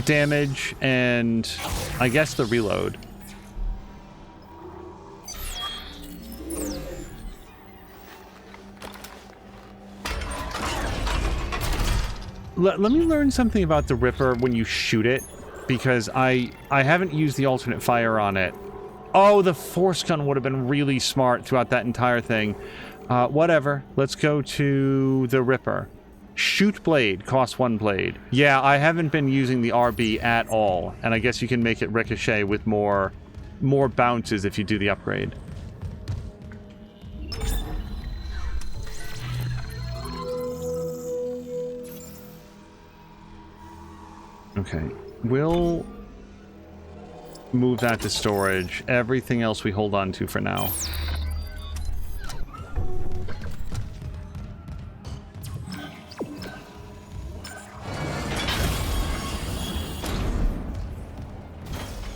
damage and I guess the reload. Let me learn something about the Ripper when you shoot it, because I haven't used the alternate fire on it. Oh, the force gun would have been really smart throughout that entire thing. Whatever. Let's go to the Ripper. Shoot blade. Cost 1 blade. Yeah, I haven't been using the RB at all, and I guess you can make it ricochet with more bounces if you do the upgrade. Okay, we'll move that to storage. Everything else we hold on to for now.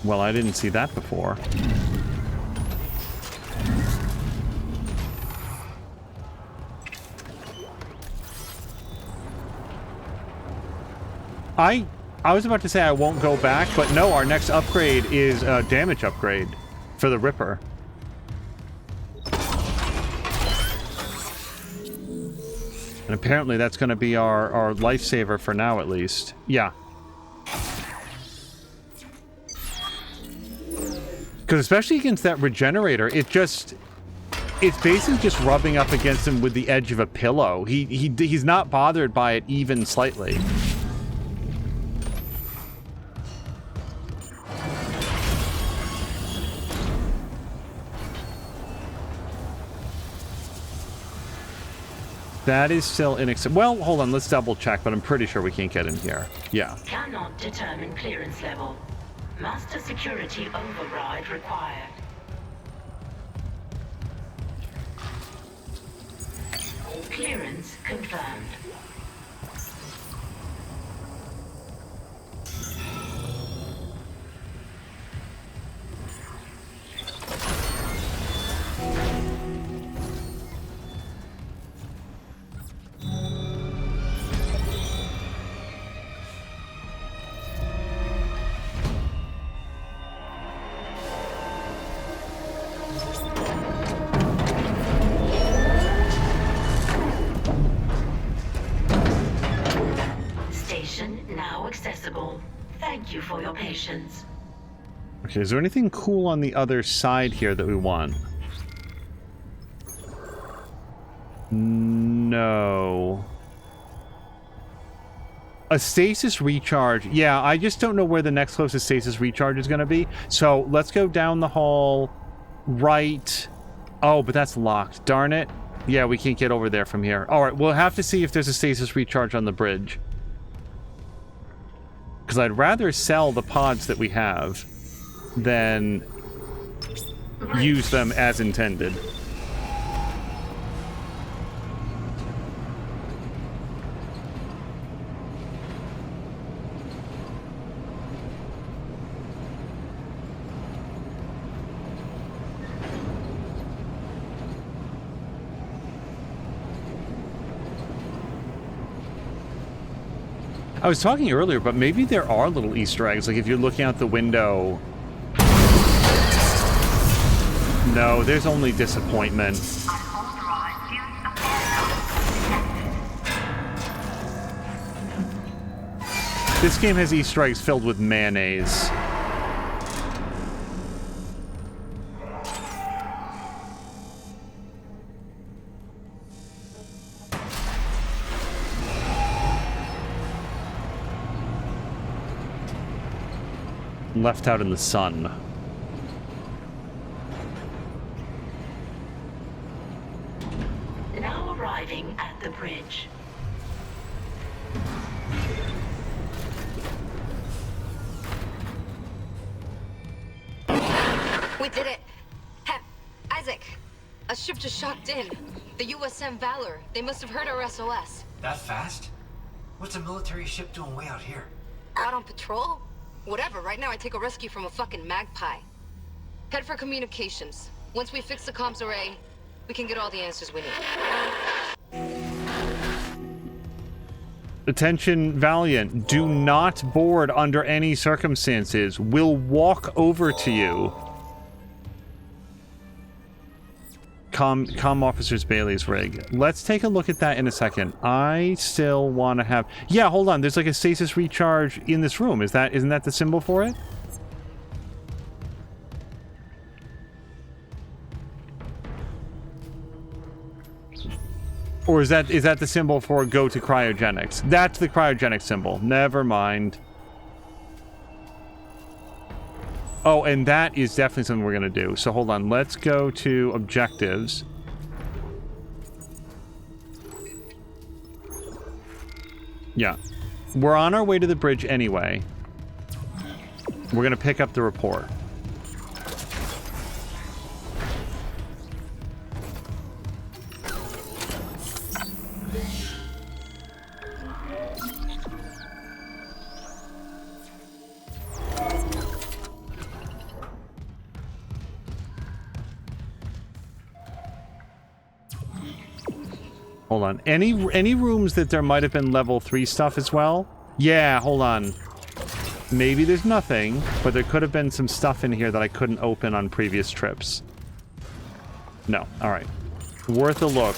Well, I didn't see that before. I was about to say I won't go back, but no, our next upgrade is a damage upgrade for the Ripper. And apparently that's going to be our lifesaver for now, at least. Yeah. Because especially against that regenerator, it's basically just rubbing up against him with the edge of a pillow. He's not bothered by it even slightly. That is still inaccessible. Well, hold on, let's double check, but I'm pretty sure we can't get in here. Yeah. Cannot determine clearance level. Master security override required. Clearance confirmed. Thank you for your patience. Okay, is there anything cool on the other side here that we want? No. A stasis recharge. Yeah, I just don't know where the next closest stasis recharge is going to be. So let's go down the hall. Right. Oh, but that's locked. Darn it. Yeah, we can't get over there from here. All right, we'll have to see if there's a stasis recharge on the bridge. Because I'd rather sell the pods that we have than use them as intended. I was talking earlier, but maybe there are little Easter eggs. Like if you're looking out the window. No, there's only disappointment. This game has Easter eggs filled with mayonnaise. Left out in the sun. arriving at the bridge. We did it! Isaac! A ship just shocked in. The USM Valor. They must have heard our SOS. That fast? What's a military ship doing way out here? Out on patrol? Whatever, right now I take a rescue from a fucking magpie. Head for communications. Once we fix the comms array, we can get all the answers we need. Attention, Valiant. Do not board under any circumstances. We'll walk over to you. Comm Officers Bailey's rig. Let's take a look at that in a second. I still want to have... Yeah, hold on. There's like a stasis recharge in this room. Isn't that the symbol for it? Or is that the symbol for go to cryogenics? That's the cryogenic symbol. Never mind. Oh, and that is definitely something we're going to do. So hold on. Let's go to objectives. Yeah. We're on our way to the bridge anyway. We're going to pick up the report. Hold on. Any rooms that there might have been level 3 stuff as well? Yeah, hold on. Maybe there's nothing, but there could have been some stuff in here that I couldn't open on previous trips. No. Alright. Worth a look.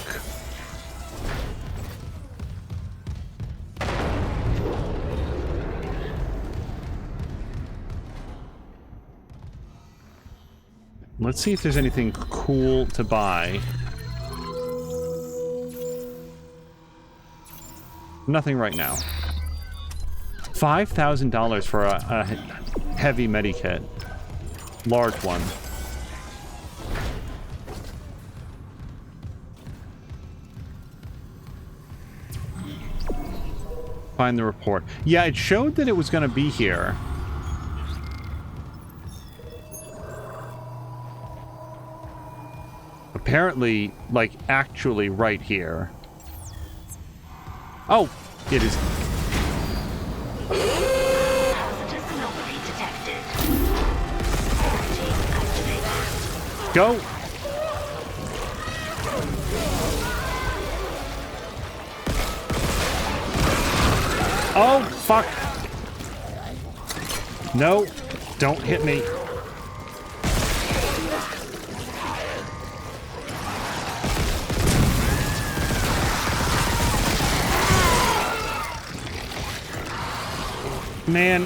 Let's see if there's anything cool to buy. Nothing right now. $5,000 for a heavy medikit. Large one. Find the report. Yeah, it showed that it was going to be here. Apparently, like, actually right here. Oh, it is. Positive anomaly detected. Quarantine activated. Go. Oh, fuck. No, don't hit me. Man.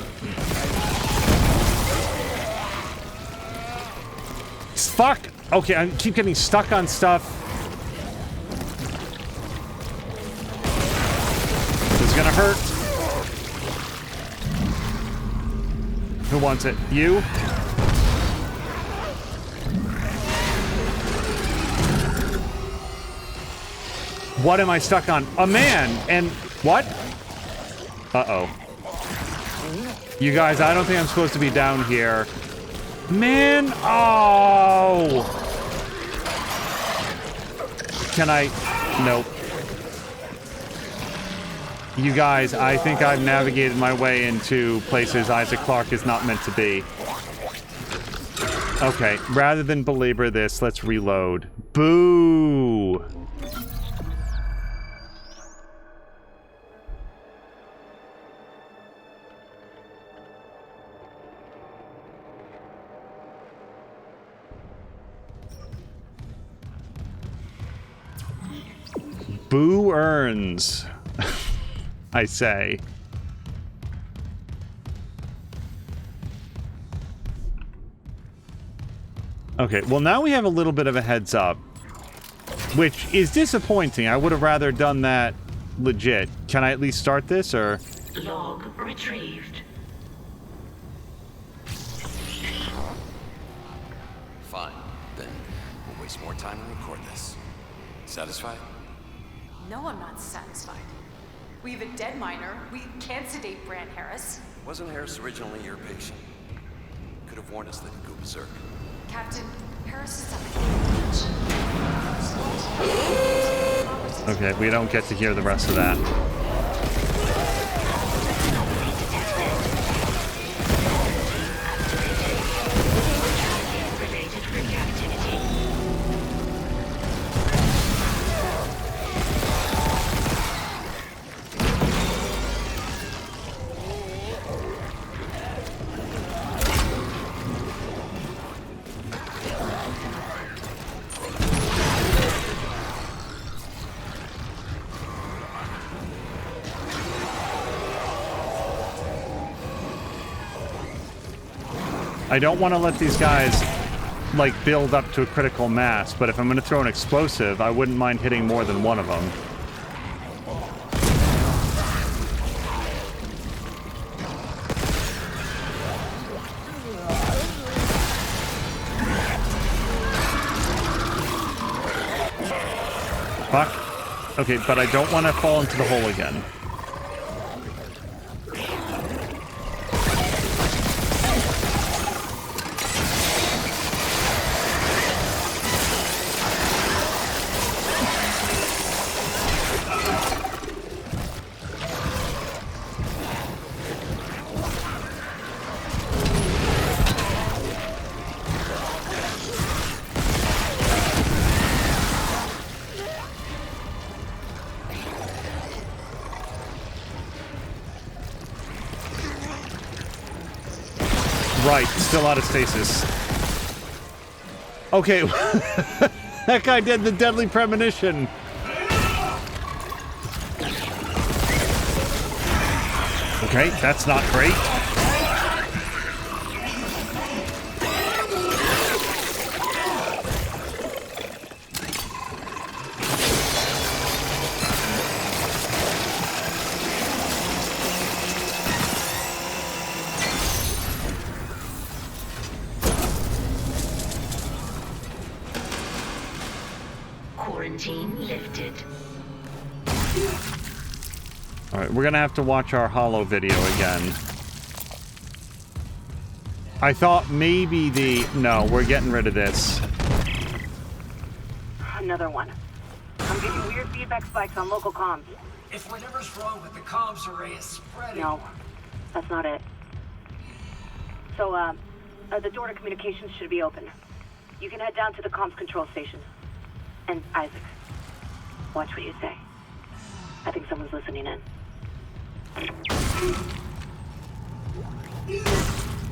Fuck! Okay, I keep getting stuck on stuff. This is gonna hurt. Who wants it? You? What am I stuck on? A man! And what? Uh-oh. You guys, I don't think I'm supposed to be down here. Man, oh! Can I? Nope. You guys, I think I've navigated my way into places Isaac Clarke is not meant to be. Okay, rather than belabor this, let's reload. Boo! Boo earns, I say. Okay, well now we have a little bit of a heads up, which is disappointing. I would have rather done that legit. Can I at least start this, or? Log retrieved. Fine, then we'll waste more time and record this. Satisfied? No, I'm not satisfied. We have a dead miner. We can't sedate Bran Harris. Wasn't Harris originally your patient? Could have warned us that he'd go berserk. Captain, Harris is up. Okay, we don't get to hear the rest of that. I don't want to let these guys, like, build up to a critical mass, but if I'm going to throw an explosive, I wouldn't mind hitting more than one of them. Fuck. Okay, but I don't want to fall into the hole again. Right, still out of stasis. Okay, that guy did the deadly premonition. Okay, that's not great. Quarantine lifted. Alright, we're gonna have to watch our holo video again. I thought maybe no, we're getting rid of this. Another one. I'm getting weird feedback spikes on local comms. If whatever's wrong with the comms array is spreading... No, that's not it. So, the door to communications should be open. You can head down to the comms control station. And Isaac, watch what you say. I think someone's listening in.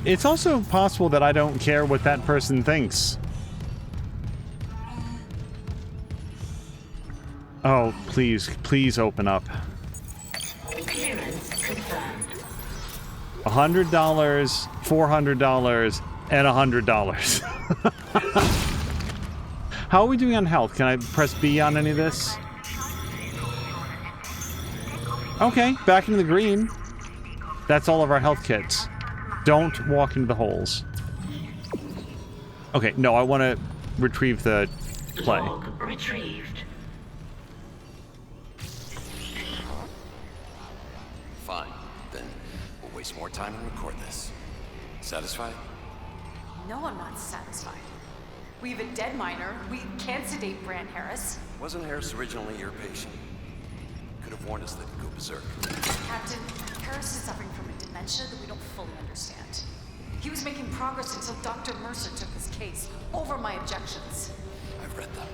It's also possible that I don't care what that person thinks. Oh, please, please open up. Clearance confirmed. $100, $400, and $100. How are we doing on health? Can I press B on any of this? Okay, back into the green. That's all of our health kits. Don't walk into the holes. Okay, no, I want to retrieve the play. Log retrieved. Fine, then we'll waste more time and record this. Satisfied? No, I'm not satisfied. We have a dead miner. We can't sedate Bran Harris. Wasn't Harris originally your patient? Could have warned us that he'd go berserk. Captain, Harris is suffering from a dementia that we don't fully understand. He was making progress until Dr. Mercer took his case, over my objections. I've read them.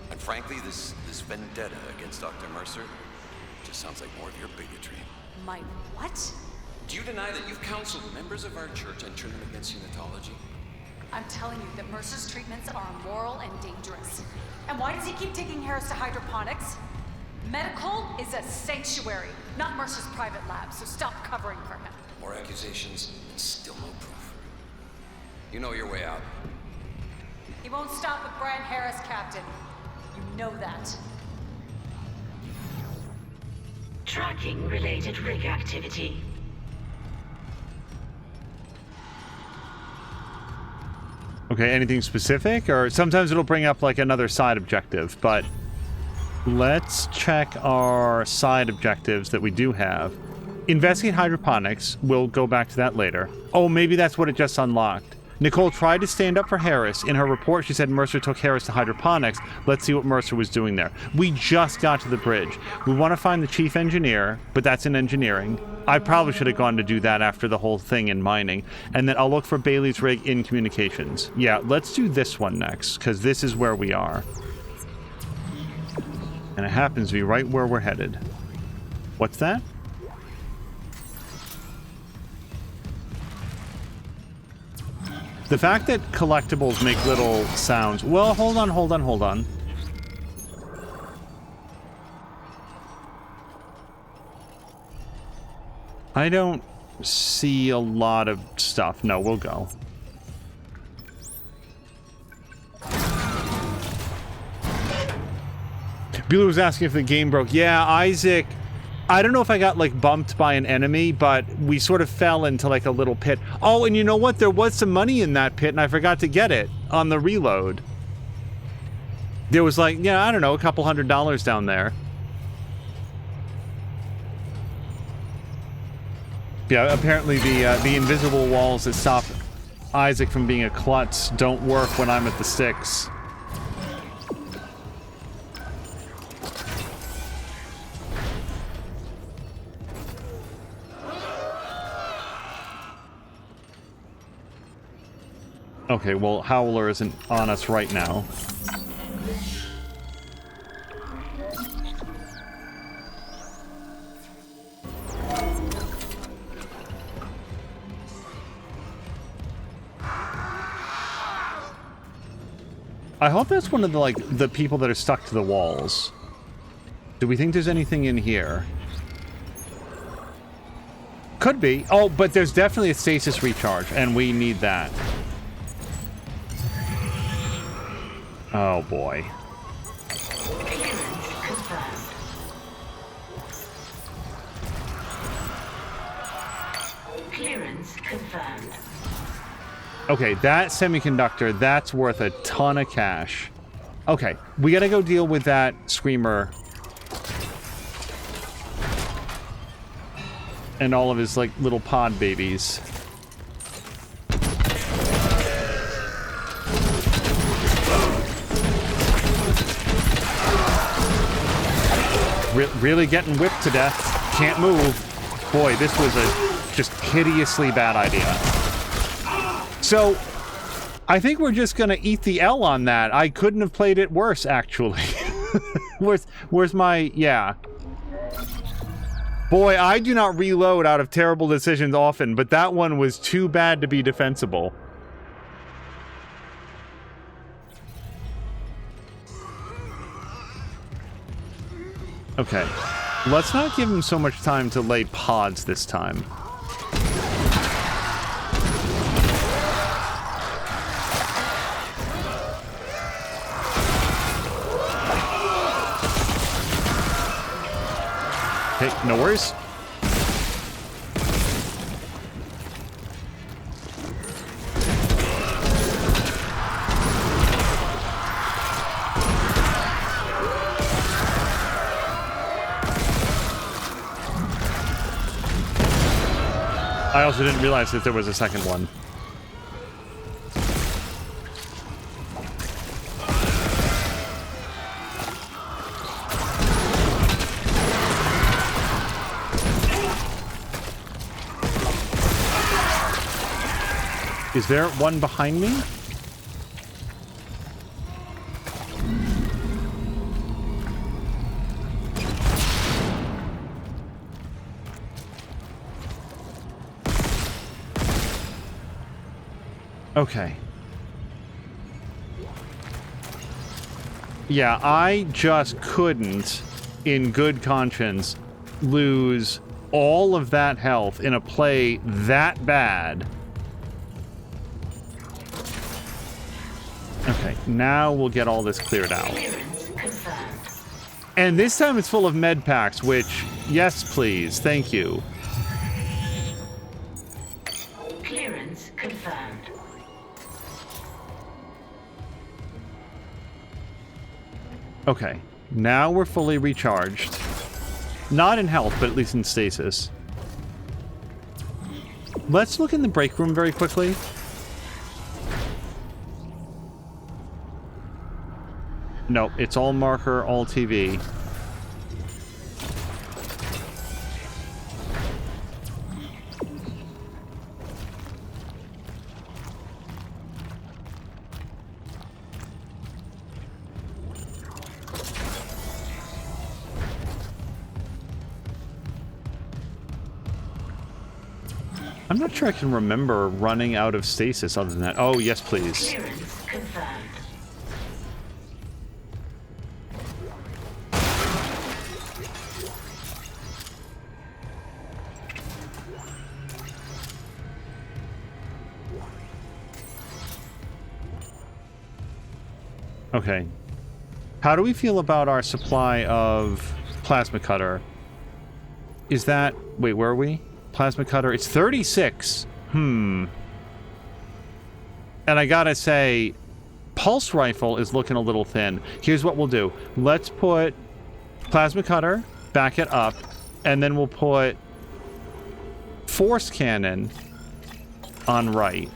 And frankly, this vendetta against Dr. Mercer just sounds like more of your bigotry. My what? Do you deny that you've counseled members of our church and turned them against unitology? I'm telling you that Mercer's treatments are immoral and dangerous. And why does he keep taking Harris to hydroponics? Medical is a sanctuary, not Mercer's private lab, so stop covering for him. More accusations, and still no proof. You know your way out. He won't stop with Bran Harris, Captain. You know that. Tracking related rig activity. Okay, anything specific? Or sometimes it'll bring up like another side objective, but Let's check our side objectives that we do have. Investigate hydroponics. We'll go back to that later. Oh, maybe that's what it just unlocked. Nicole tried to stand up for Harris. In her report, she said Mercer took Harris to hydroponics. Let's see what Mercer was doing there. We just got to the bridge. We want to find the chief engineer, but that's in engineering. I probably should have gone to do that after the whole thing in mining. And then I'll look for Bailey's rig in communications. Yeah, let's do this one next, because this is where we are. And it happens to be right where we're headed. What's that? The fact that collectibles make little sounds... Well, hold on. I don't see a lot of stuff. No, we'll go. Bueller was asking if the game broke. Yeah, Isaac... I don't know if I got, like, bumped by an enemy, but we sort of fell into, like, a little pit. Oh, and you know what? There was some money in that pit, and I forgot to get it on the reload. There was, like, yeah, I don't know, a couple $100 down there. Yeah, apparently the invisible walls that stop Isaac from being a klutz don't work when I'm at the sticks. Okay, well, Howler isn't on us right now. I hope that's one of the, like, the people that are stuck to the walls. Do we think there's anything in here? Could be. Oh, but there's definitely a stasis recharge, and we need that. Oh, boy. Clearance confirmed. Okay, that semiconductor, that's worth a ton of cash. Okay, we gotta go deal with that screamer. And all of his, like, little pod babies. Really getting whipped to death. Can't move. Boy, this was a just hideously bad idea. So, I think we're just gonna eat the L on that. I couldn't have played it worse, actually. Where's my... yeah. Boy, I do not reload out of terrible decisions often, but that one was too bad to be defensible. Okay, let's not give him so much time to lay pods this time. Okay, no worries. I also didn't realize that there was a second one. Is there one behind me? Okay. Yeah, I just couldn't, in good conscience, lose all of that health in a play that bad. Okay, now we'll get all this cleared out. And this time it's full of med packs, which, yes please, thank you. Clearance confirmed. Okay, Now we're fully recharged. Not in health, but at least in stasis. Let's look in the break room very quickly. No, it's all marker, all TV. I'm not sure I can remember running out of stasis other than that. Oh, yes, please. Clearance confirmed. Okay. How do we feel about our supply of plasma cutter? Is that... Wait, where are we? Plasma cutter. It's 36. And I gotta say, pulse rifle is looking a little thin. Here's what we'll do. Let's put plasma cutter, back it up, and then we'll put force cannon on right.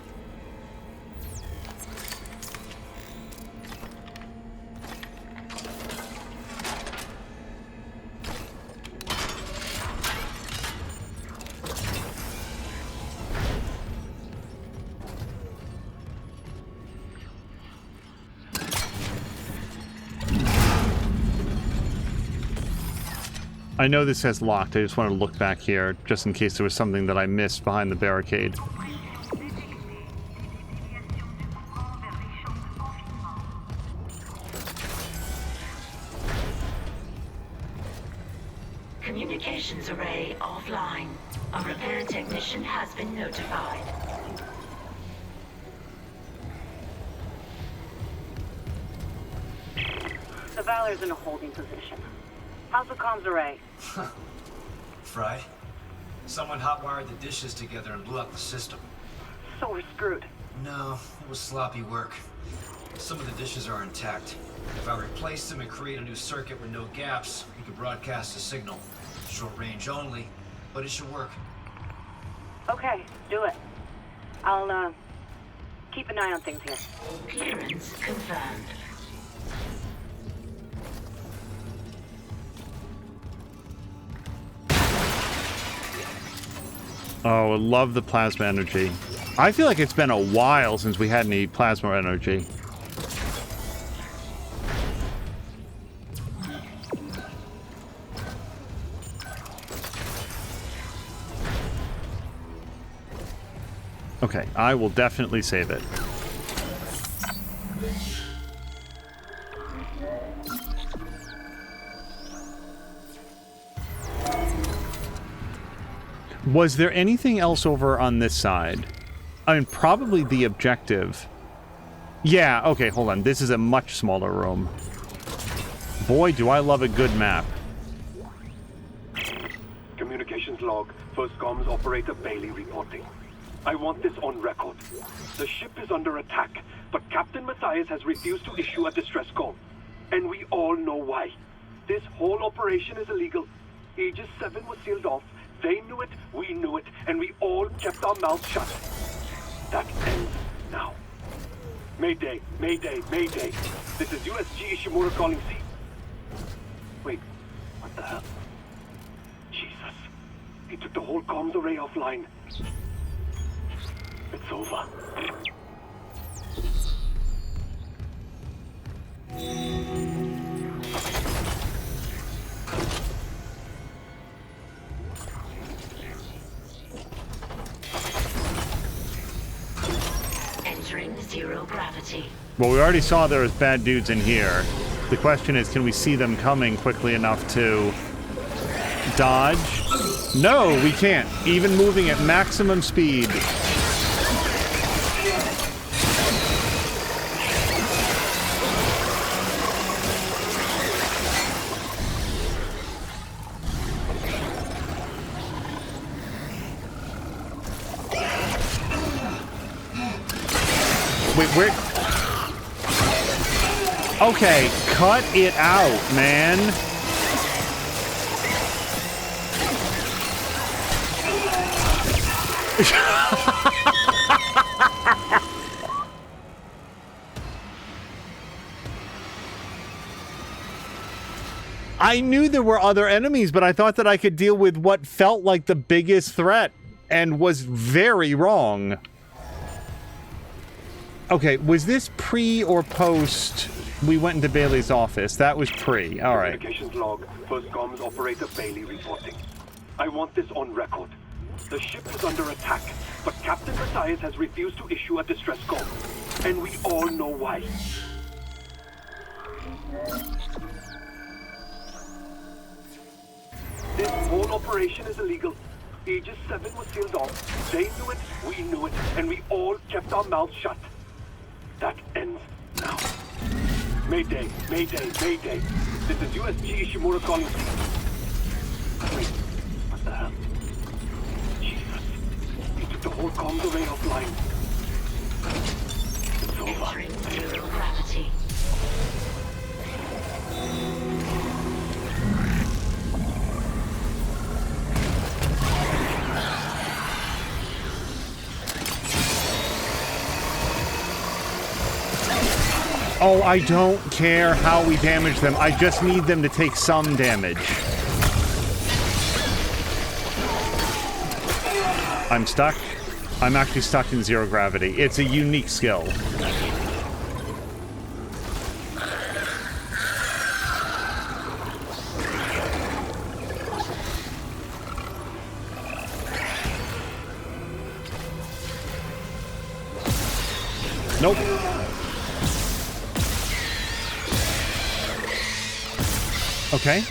I know this says locked. I just want to look back here, just in case there was something that I missed behind the barricade. Communications array offline. A repair technician has been notified. The Valor's in a holding position. How's the comms array? Fried. Someone hotwired the dishes together and blew out the system. So we're screwed. No, it was sloppy work. Some of the dishes are intact. If I replace them and create a new circuit with no gaps, we could broadcast a signal. Short range only, but it should work. Okay, do it. I'll, keep an eye on things here. Clearance confirmed. Oh, I love the plasma energy. I feel like it's been a while since we had any plasma energy. Okay, I will definitely save it. Was there anything else over on this side? I mean, probably the objective. Yeah, okay, hold on. This is a much smaller room. Boy, do I love a good map. Communications log. First comms operator Bailey reporting. I want this on record. The ship is under attack, but Captain Matthias has refused to issue a distress call. And we all know why. This whole operation is illegal. Aegis 7 was sealed off. They knew it, we knew it, and we all kept our mouths shut. That ends now. Mayday, Mayday, Mayday. This is USG Ishimura calling C. Wait, what the hell? Jesus. He took the whole comms array offline. It's over. Entering zero gravity. Well, we already saw there was bad dudes in here. The question is, can we see them coming quickly enough to dodge? No, we can't. Even moving at maximum speed. Wait, where? Okay, cut it out, man. I knew there were other enemies, but I thought that I could deal with what felt like the biggest threat and was very wrong. Okay, was this pre or post we went into Bailey's office? That was pre. All right. Communications log. First comms operator Bailey reporting. I want this on record. The ship is under attack, but Captain Matthias has refused to issue a distress call. And we all know why. This whole operation is illegal. Aegis 7 was sealed off. They knew it, we knew it, and we all kept our mouths shut. That ends now. Mayday, Mayday, Mayday. This is USG Ishimura calling. Wait, what the hell? Jesus. He took the whole comms array offline. It's over. Entering zero gravity. Oh, I don't care how we damage them. I just need them to take some damage. I'm stuck. I'm actually stuck in zero gravity. It's a unique skill. Nope. Okay.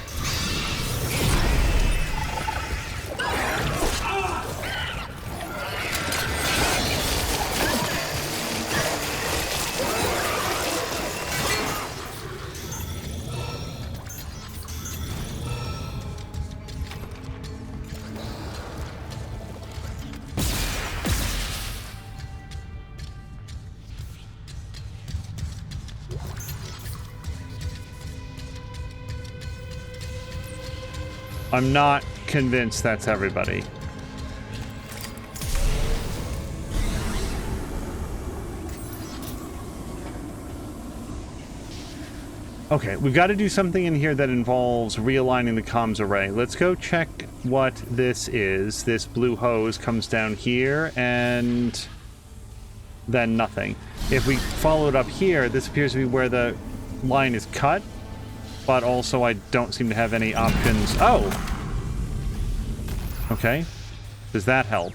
I'm not convinced that's everybody. Okay, we've got to do something in here that involves realigning the comms array. Let's go check what this is. This blue hose comes down here, and then nothing. If we follow it up here, this appears to be where the line is cut, but also I don't seem to have any options. Oh! Okay. Does that help?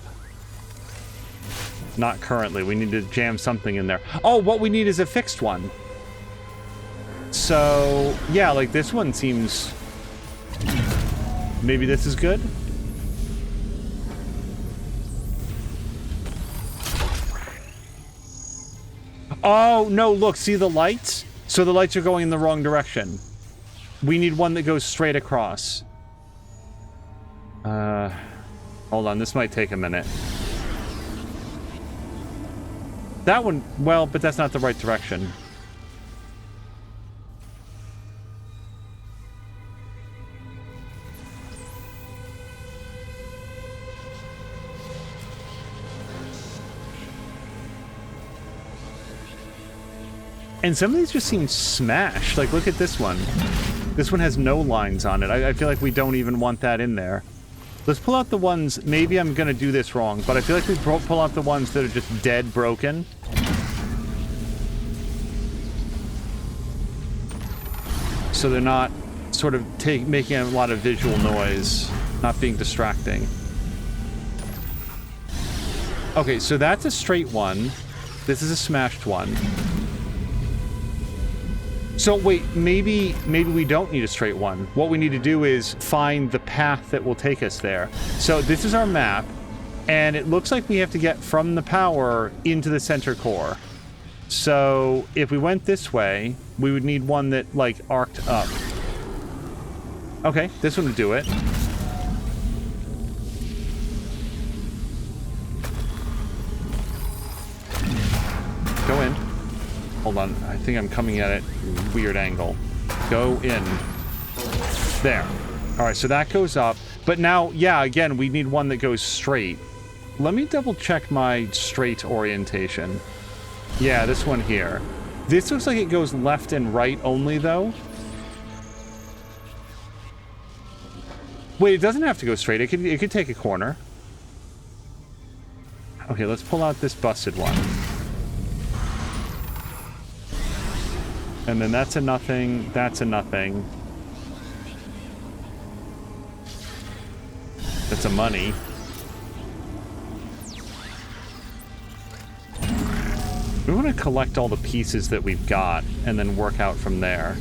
Not currently. We need to jam something in there. Oh, what we need is a fixed one. So, yeah, like this one seems... Maybe this is good? Oh, no, look, see the lights? So the lights are going in the wrong direction. We need one that goes straight across. Hold on, this might take a minute. That one, well, but that's not the right direction. And some of these just seem smashed. Like, look at this one. This one has no lines on it. I feel like we don't even want that in there. Let's pull out the ones... Maybe I'm going to do this wrong, but I feel like we pull out the ones that are just dead broken. So they're not sort of making a lot of visual noise, not being distracting. Okay, so that's a straight one. This is a smashed one. So wait, maybe we don't need a straight one. What we need to do is find the path that will take us there. So this is our map, and it looks like we have to get from the power into the center core. So if we went this way, we would need one that, like, arced up. Okay, this one would do it. Go in. Hold Hold on. I think I'm coming at it weird angle. Go in. There. All right, so that goes up. But now, yeah, again, we need one that goes straight. Let me double check my straight orientation. Yeah, this one here. This looks like it goes left and right only, though. Wait, it doesn't have to go straight. It could take a corner. Okay, let's pull out this busted one. And then that's a nothing. That's a nothing. That's a money. We want to collect all the pieces that we've got and then work out from there.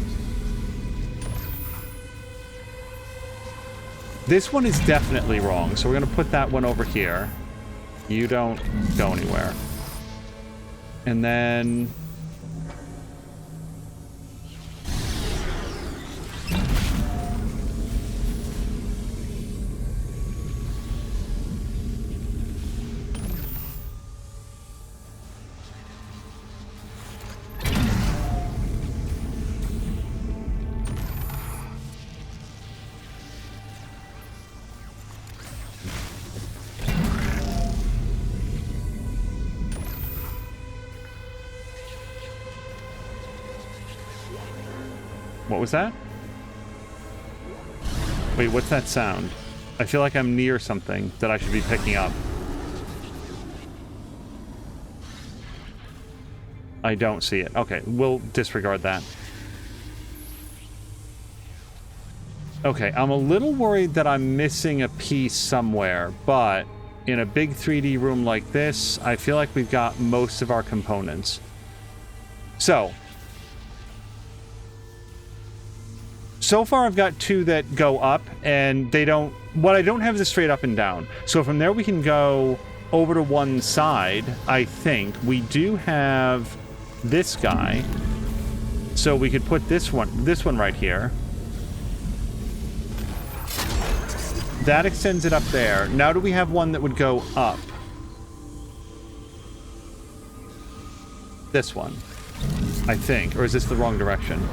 This one is definitely wrong, so we're going to put that one over here. You don't go anywhere. And then... What was that? Wait, what's that sound? I feel like I'm near something that I should be picking up. I don't see it. Okay, we'll disregard that. Okay, I'm a little worried that I'm missing a piece somewhere, but in a big 3D room like this, I feel like we've got most of our components. So far I've got two that go up, and they don't... What I don't have is a straight up and down. So from there we can go over to one side, I think. We do have this guy. So we could put this one right here. That extends it up there. Now do we have one that would go up? This one, I think. Or is this the wrong direction?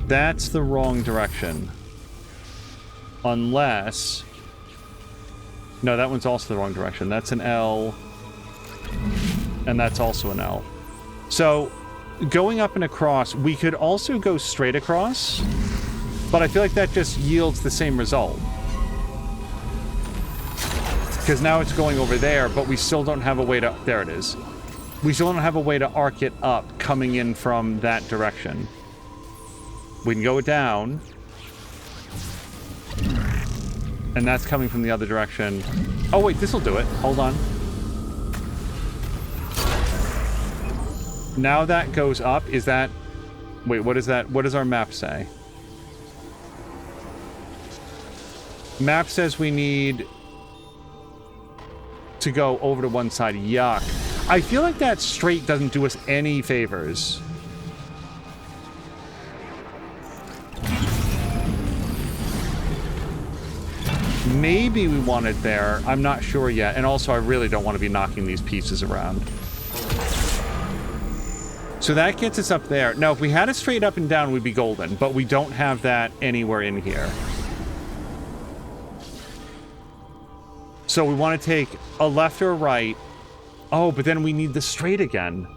That's the wrong direction. Unless... No, that one's also the wrong direction. That's an L. And that's also an L. So, going up and across, we could also go straight across. But I feel like that just yields the same result. Because now it's going over there, but we still don't have a way to... There it is. We still don't have a way to arc it up coming in from that direction. We can go down. And that's coming from the other direction. Oh, wait, this'll do it. Hold on. Now that goes up. Is that... Wait, what is that? What does our map say? Map says we need to go over to one side. Yuck. I feel like that straight doesn't do us any favors. Maybe we want it there. I'm not sure yet. And also, I really don't want to be knocking these pieces around. So that gets us up there. Now, if we had it straight up and down, we'd be golden. But we don't have that anywhere in here. So we want to take a left or a right. Oh, but then we need the straight again.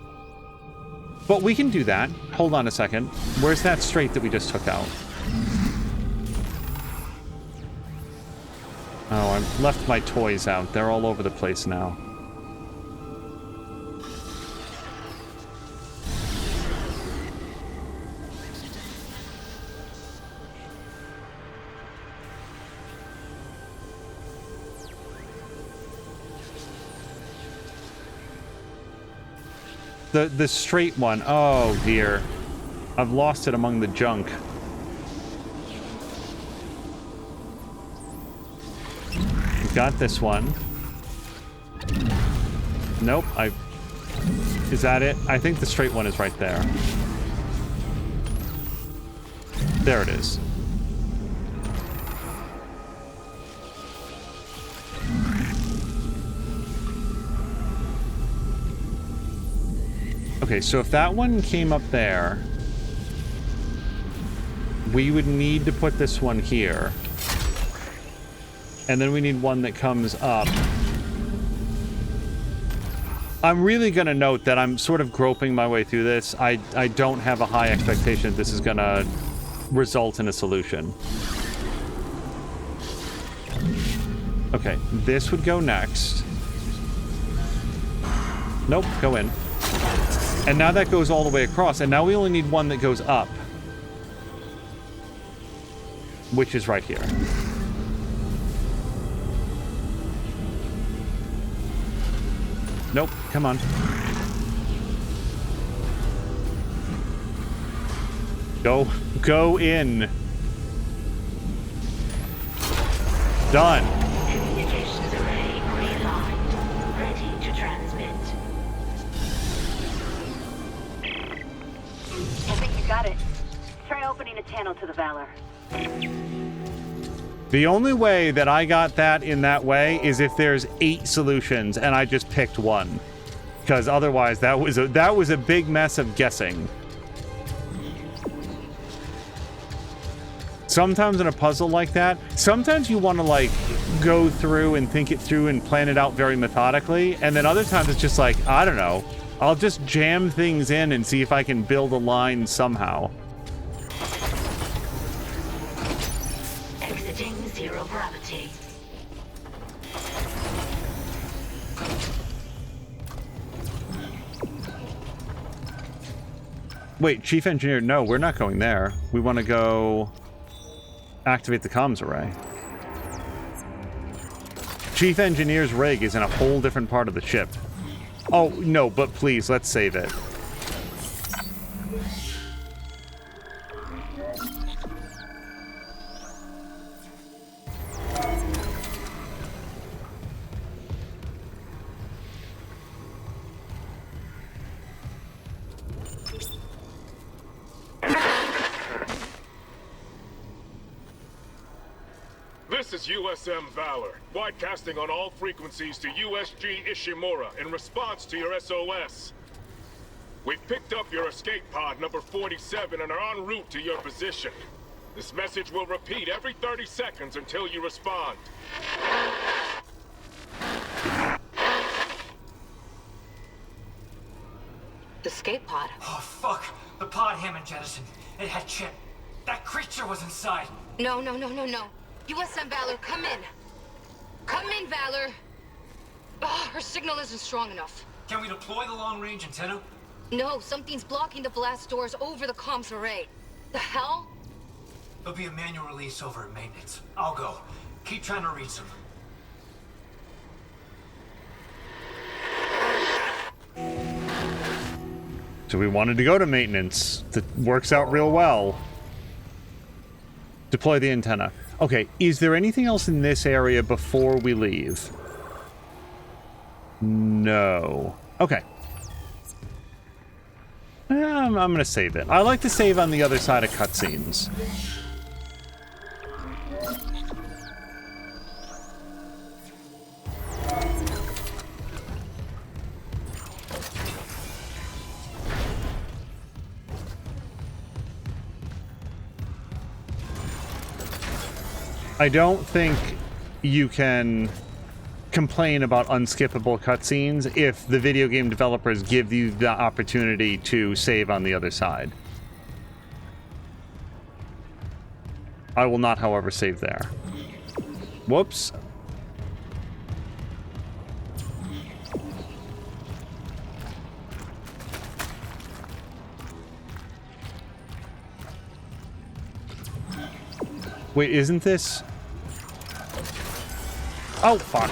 But we can do that. Hold on a second. Where's that straight that we just took out? Oh, I've left my toys out. They're all over the place now. The straight one. Oh, dear. I've lost it among the junk. Got this one. Nope, is that it? I think the straight one is right there. There it is. Okay, so if that one came up there, we would need to put this one here. And then we need one that comes up. I'm really going to note that I'm sort of groping my way through this. I don't have a high expectation that this is going to result in a solution. Okay, this would go next. Nope, go in. And now that goes all the way across, and now we only need one that goes up. Which is right here. Nope, come on. Go in. Done. Communications array realigned. Ready to transmit. I think you got it. Try opening a channel to the Valor. The only way that I got that in that way is if there's 8 solutions and I just picked one. Because otherwise that was a big mess of guessing. Sometimes in a puzzle like that, sometimes you want to like go through and think it through and plan it out very methodically, and then other times it's just like, I don't know, I'll just jam things in and see if I can build a line somehow. Exiting zero gravity. Wait, Chief Engineer, no, we're not going there. We want to go activate the comms array. Chief Engineer's rig is in a whole different part of the ship. Oh, no, but please, let's save it. This is USM Valor, broadcasting on all frequencies to USG Ishimura in response to your SOS. We've picked up your escape pod number 47 and are en route to your position. This message will repeat every 30 seconds until you respond. The escape pod. Oh, fuck. The pod Hammond jettisoned. It had Chip. That creature was inside. No. USM Valor, come in. Come in, Valor. Oh, her signal isn't strong enough. Can we deploy the long-range antenna? No, something's blocking the blast doors over the comms array. The hell? There'll be a manual release over at maintenance. I'll go. Keep trying to reach them. So we wanted to go to maintenance. That works out real well. Deploy the antenna. Okay, is there anything else in this area before we leave? No. Okay. I'm gonna save it. I like to save on the other side of cutscenes. I don't think you can complain about unskippable cutscenes if the video game developers give you the opportunity to save on the other side. I will not, however, save there. Whoops. Wait, isn't this... Oh, fuck.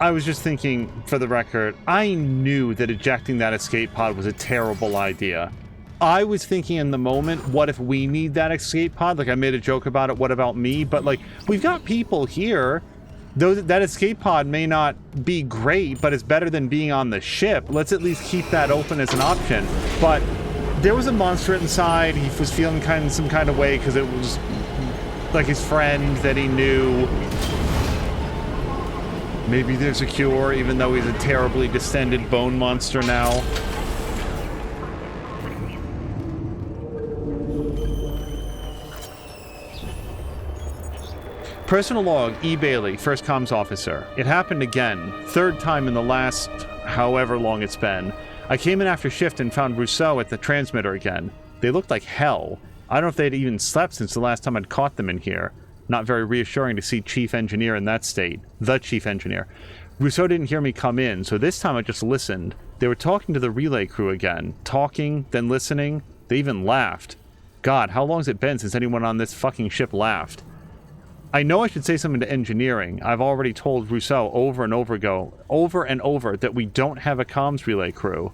I was just thinking, for the record, I knew that ejecting that escape pod was a terrible idea. I was thinking in the moment, what if we need that escape pod? Like, I made a joke about it, what about me? But, like, we've got people here. Though that escape pod may not be great, but it's better than being on the ship. Let's at least keep that open as an option. But there was a monster inside. He was feeling some kind of way because it was like his friend that he knew. Maybe there's a cure, even though he's a terribly distended bone monster now. Personal log, E. Bailey, first comms officer. It happened again. Third time in the last however long it's been. I came in after shift and found Rousseau at the transmitter again. They looked like hell. I don't know if they'd even slept since the last time I'd caught them in here. Not very reassuring to see Chief Engineer in that state. The Chief Engineer. Rousseau didn't hear me come in, so this time I just listened. They were talking to the relay crew again. Talking, then listening. They even laughed. God, how long has it been since anyone on this fucking ship laughed? I know I should say something to engineering. I've already told Rousseau over and over that we don't have a comms relay crew.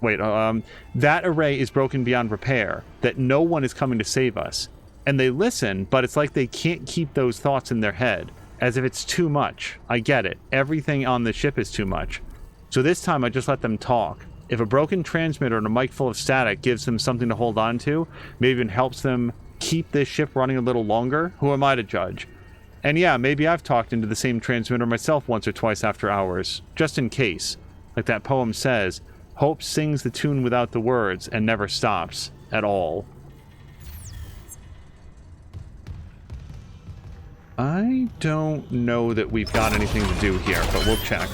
Wait, that array is broken beyond repair, that no one is coming to save us. And they listen, but it's like they can't keep those thoughts in their head, as if it's too much. I get it. Everything on the ship is too much. So this time I just let them talk. If a broken transmitter and a mic full of static gives them something to hold on to, maybe even helps them keep this ship running a little longer, who am I to judge? And yeah, maybe I've talked into the same transmitter myself once or twice after hours, just in case. Like that poem says, hope sings the tune without the words and never stops at all. I don't know that we've got anything to do here, but we'll check.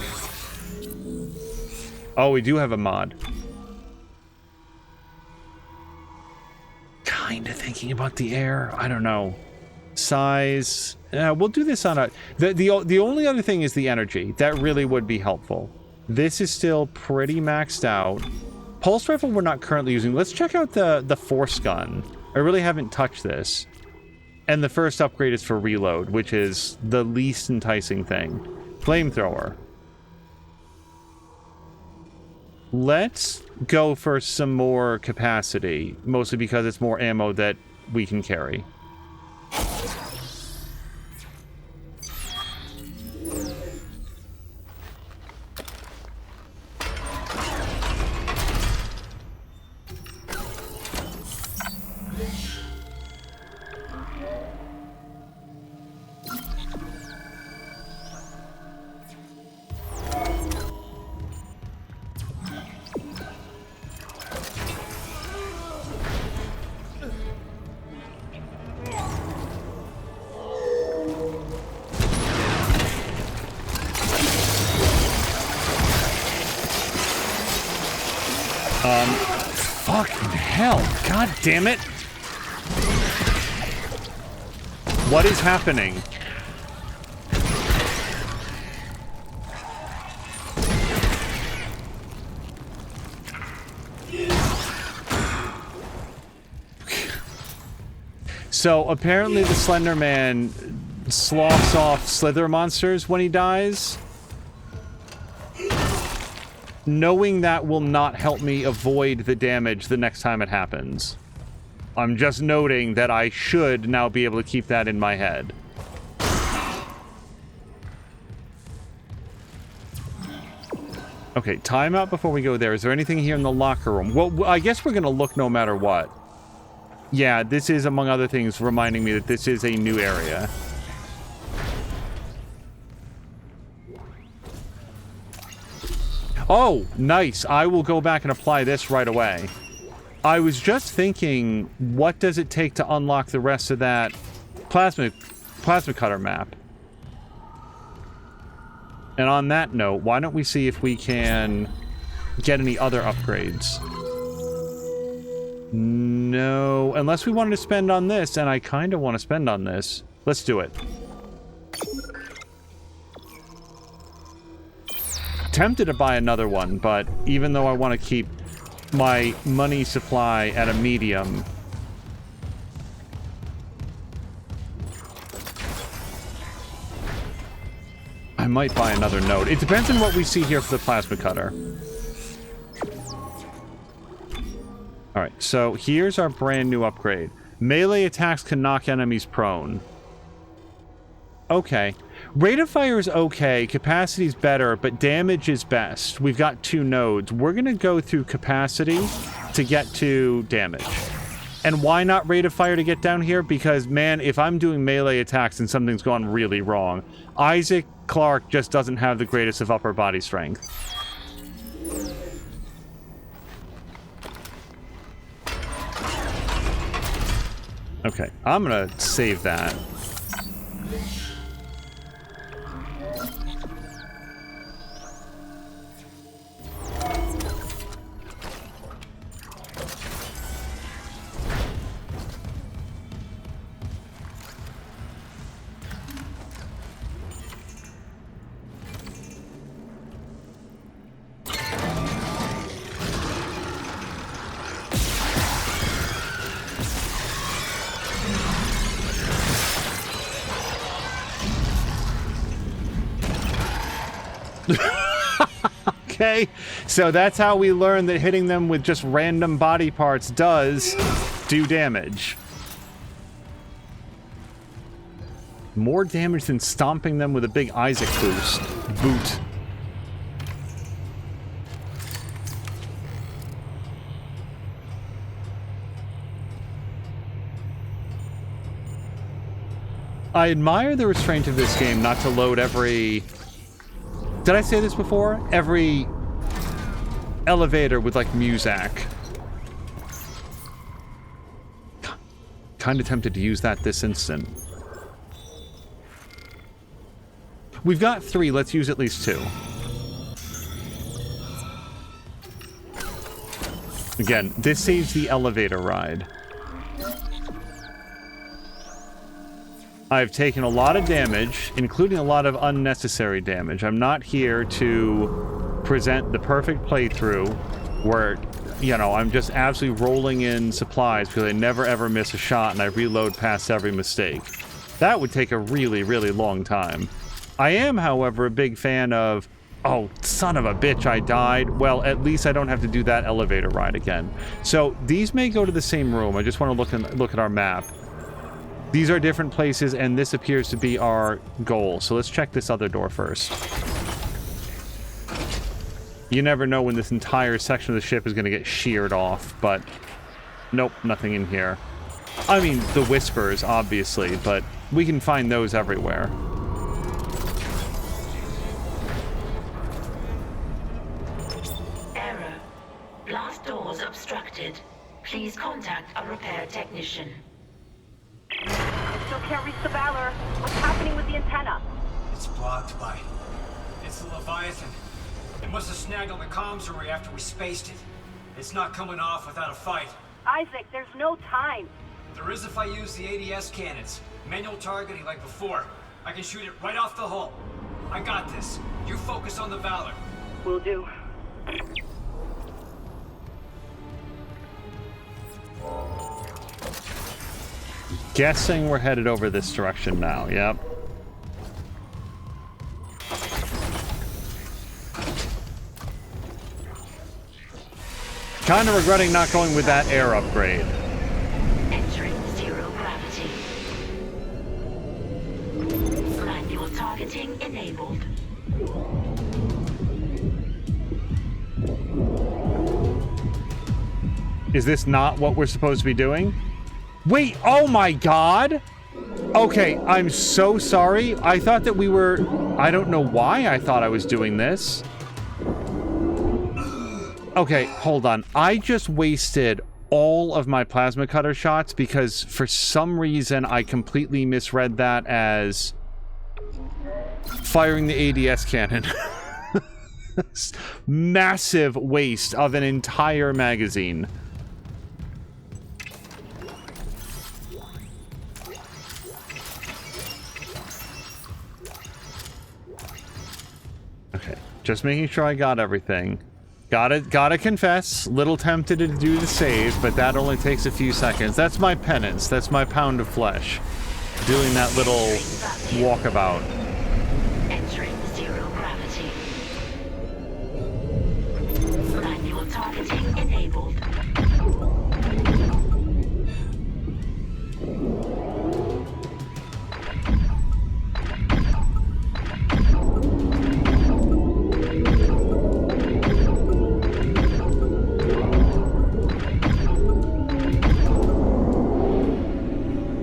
Oh, we do have a mod. Kind of thinking about the air. I don't know. Size. We'll do this on a... The only other thing is the energy. That really would be helpful. This is still pretty maxed out. Pulse rifle we're not currently using. Let's check out the force gun. I really haven't touched this. And the first upgrade is for reload, which is the least enticing thing. Flamethrower. Let's go for some more capacity, mostly because it's more ammo that we can carry. Fucking hell. God damn it. What is happening? So apparently the Slender Man sloughs off slither monsters when he dies. Knowing that will not help me avoid the damage the next time it happens. I'm just noting that I should now be able to keep that in my head. Okay, timeout before we go there. Is there anything here in the locker room? Well, I guess we're going to look no matter what. Yeah, this is, among other things, reminding me that this is a new area. Oh, nice. I will go back and apply this right away. I was just thinking, what does it take to unlock the rest of that plasma cutter map? And on that note, why don't we see if we can get any other upgrades? No, unless we wanted to spend on this, and I kind of want to spend on this. Let's do it. Tempted to buy another one, but even though I want to keep my money supply at a medium, I might buy another node. It depends on what we see here for the plasma cutter. Alright, so here's our brand new upgrade. Melee attacks can knock enemies prone. Okay. Rate of fire is okay, capacity's better, but damage is best. We've got 2 nodes. We're gonna go through capacity to get to damage. And why not rate of fire to get down here? Because, man, if I'm doing melee attacks and something's gone really wrong, Isaac Clarke just doesn't have the greatest of upper body strength. Okay, I'm gonna save that. Okay, so that's how we learn that hitting them with just random body parts does do damage. More damage than stomping them with a big Isaac boot. I admire the restraint of this game not to load every... Did I say this before? Every elevator with, like, Muzak. Kind of tempted to use that this instant. We've got 3, let's use at least 2. Again, this saves the elevator ride. I've taken a lot of damage, including a lot of unnecessary damage. I'm not here to present the perfect playthrough where, you know, I'm just absolutely rolling in supplies because I never ever miss a shot and I reload past every mistake. That would take a really, really long time. I am, however, a big fan of, oh, son of a bitch, I died. Well, at least I don't have to do that elevator ride again. So these may go to the same room. I just want to look at our map. These are different places, and this appears to be our goal. So let's check this other door first. You never know when this entire section of the ship is going to get sheared off, but nope, nothing in here. I mean, the whispers, obviously, but we can find those everywhere. Error. Blast doors obstructed. Please contact a repair technician. I still can't reach the Valor. What's happening with the antenna? It's blocked by... It's the Leviathan. It must have snagged on the comms array after we spaced it. It's not coming off without a fight. Isaac, there's no time. There is if I use the ADS cannons. Manual targeting like before. I can shoot it right off the hull. I got this. You focus on the Valor. Will do. Guessing we're headed over this direction now, yep. Kind of regretting not going with that air upgrade. Entering zero gravity. Manual targeting enabled. Is this not what we're supposed to be doing? Wait, oh my god! Okay, I'm so sorry. I thought that we were... I don't know why I thought I was doing this. Okay, hold on. I just wasted all of my plasma cutter shots because for some reason I completely misread that as firing the ADS cannon. Massive waste of an entire magazine. Okay, just making sure I got everything. Gotta confess, little tempted to do the save, but that only takes a few seconds. That's my penance. That's my pound of flesh. Doing that little walkabout. Entering targeting enabled.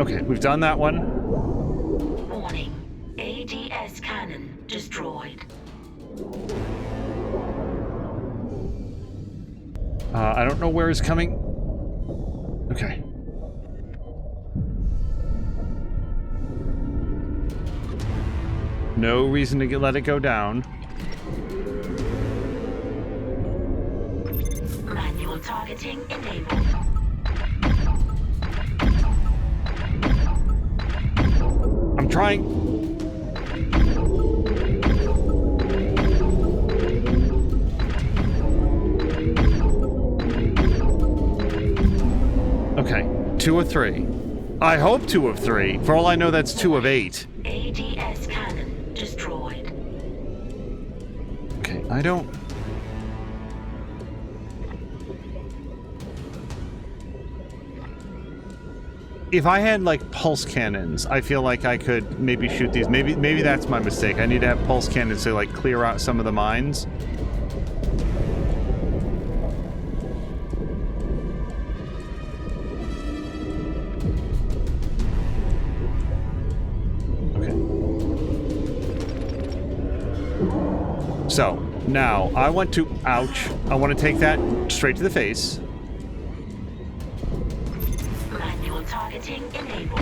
Okay, we've done that one. Warning. ADS cannon destroyed. I don't know where it's coming. Okay. No reason to let it go down. Manual targeting enabled. I'm trying. Okay, 2 of 3. I hope 2 of 3. For all I know, that's 2 of 8. ADS cannon destroyed. Okay, I don't... If I had, like, pulse cannons, I feel like I could maybe shoot these. Maybe that's my mistake. I need to have pulse cannons to, like, clear out some of the mines. Okay. So, now, I want to... Ouch. I want to take that straight to the face. Targeting enabled.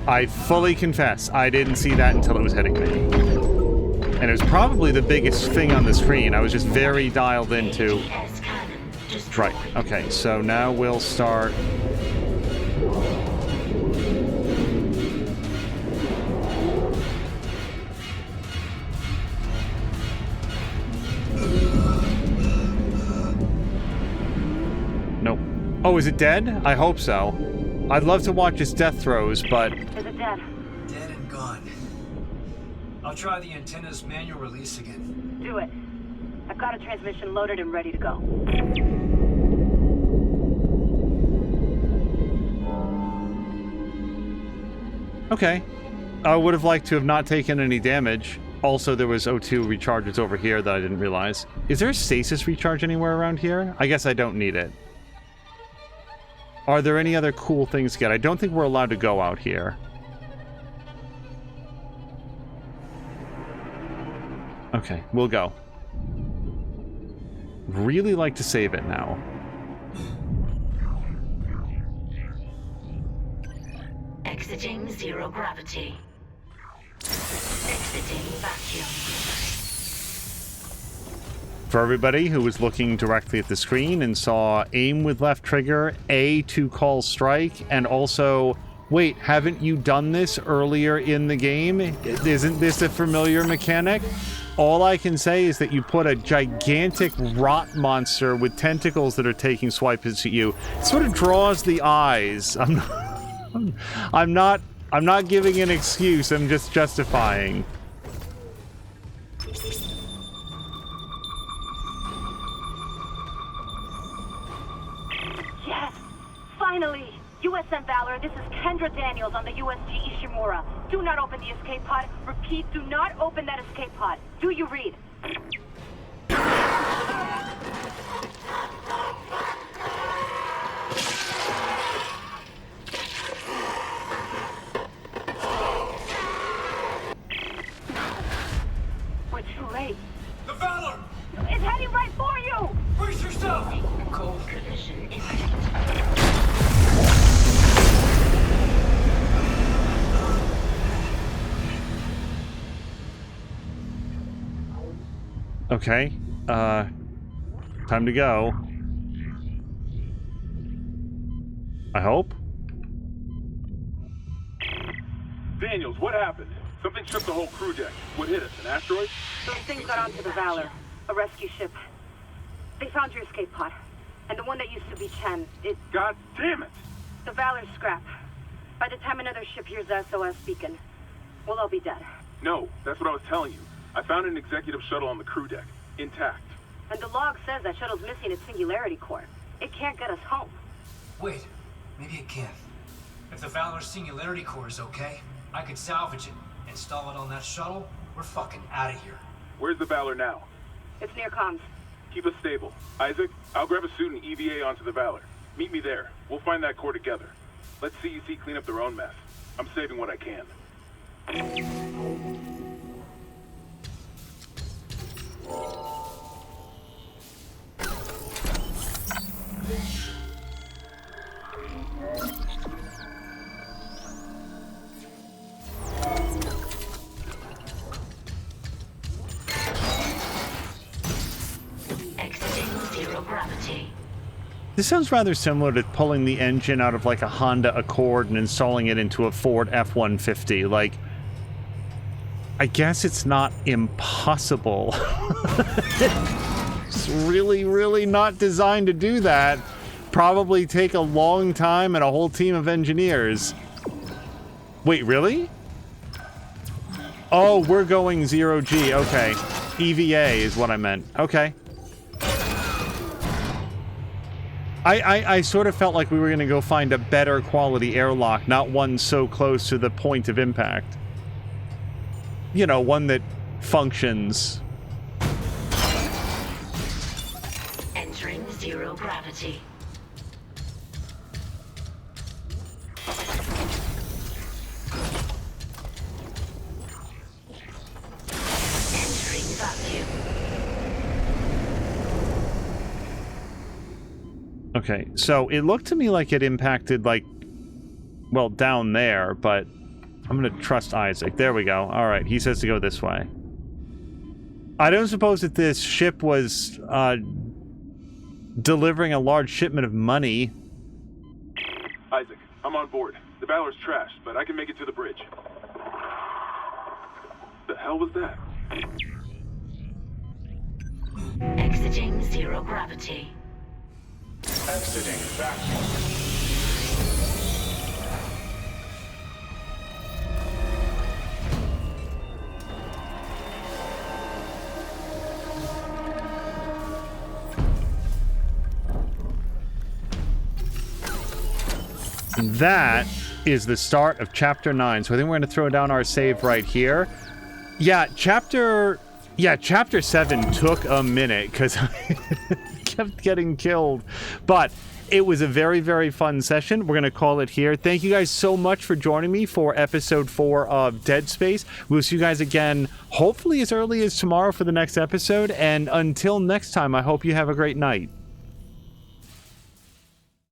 I fully confess, I didn't see that until it was hitting me. And it was probably the biggest thing on the screen. I was just very dialed into... Right, okay, so now we'll start... Nope. Oh, is it dead? I hope so. I'd love to watch its death throes, but... Is it dead? Dead and gone. I'll try the antenna's manual release again. Do it. I've got a transmission loaded and ready to go. Okay. I would have liked to have not taken any damage. Also, there was O2 recharges over here that I didn't realize. Is there a stasis recharge anywhere around here? I guess I don't need it. Are there any other cool things to get? I don't think we're allowed to go out here. Okay, we'll go. Really like to save it now. Exiting zero gravity. Exiting vacuum. For everybody who was looking directly at the screen and saw aim with left trigger, A to call strike, and also, wait, haven't you done this earlier in the game? Isn't this a familiar mechanic? All I can say is that you put a gigantic rot monster with tentacles that are taking swipes at you. It sort of draws the eyes. I'm not giving an excuse, I'm just justifying. Yes! Finally! USM Valor, this is Kendra Daniels on the USG Ishimura. Do not open the escape pod. Repeat, do not open that escape pod. Do you read? We're too late. The Valor! It's heading right for you! Brace yourself! Cold collision imminent. Okay, time to go. I hope. Daniels, what happened? Something stripped the whole crew deck. What hit us? An asteroid? Those things got onto the Valor, a rescue ship. They found your escape pod, and the one that used to be Chen. God damn it! The Valor's scrap. By the time another ship hears the SOS beacon, we'll all be dead. No, that's what I was telling you. I found an executive shuttle on the crew deck, intact. And the log says that shuttle's missing its singularity core. It can't get us home. Wait, maybe it can. If the Valor's singularity core is okay, I could salvage it, install it on that shuttle. We're fucking out of here. Where's the Valor now? It's near comms. Keep us stable. Isaac, I'll grab a suit and EVA onto the Valor. Meet me there. We'll find that core together. Let CEC clean up their own mess. I'm saving what I can. Exiting zero gravity. This sounds rather similar to pulling the engine out of like a Honda Accord and installing it into a Ford F-150. Like, I guess it's not impossible. It's really, really not designed to do that. Probably take a long time and a whole team of engineers. Wait, really? Oh, we're going 0G. Okay. EVA is what I meant. Okay. I sort of felt like we were going to go find a better quality airlock, not one so close to the point of impact. You know, one that functions. Entering zero gravity. Entering vacuum. Okay, so it looked to me like it impacted, like, well, down there, but I'm gonna trust Isaac. There we go. All right, he says to go this way. I don't suppose that this ship was, delivering a large shipment of money. Isaac, I'm on board. The Valor's trashed, but I can make it to the bridge. The hell was that? Exiting zero gravity. Exiting vacuum. That is the start of Chapter 9. So I think we're going to throw down our save right here. Yeah, Chapter 7 took a minute because I kept getting killed. But it was a very, very fun session. We're going to call it here. Thank you guys so much for joining me for Episode 4 of Dead Space. We'll see you guys again, hopefully as early as tomorrow for the next episode. And until next time, I hope you have a great night.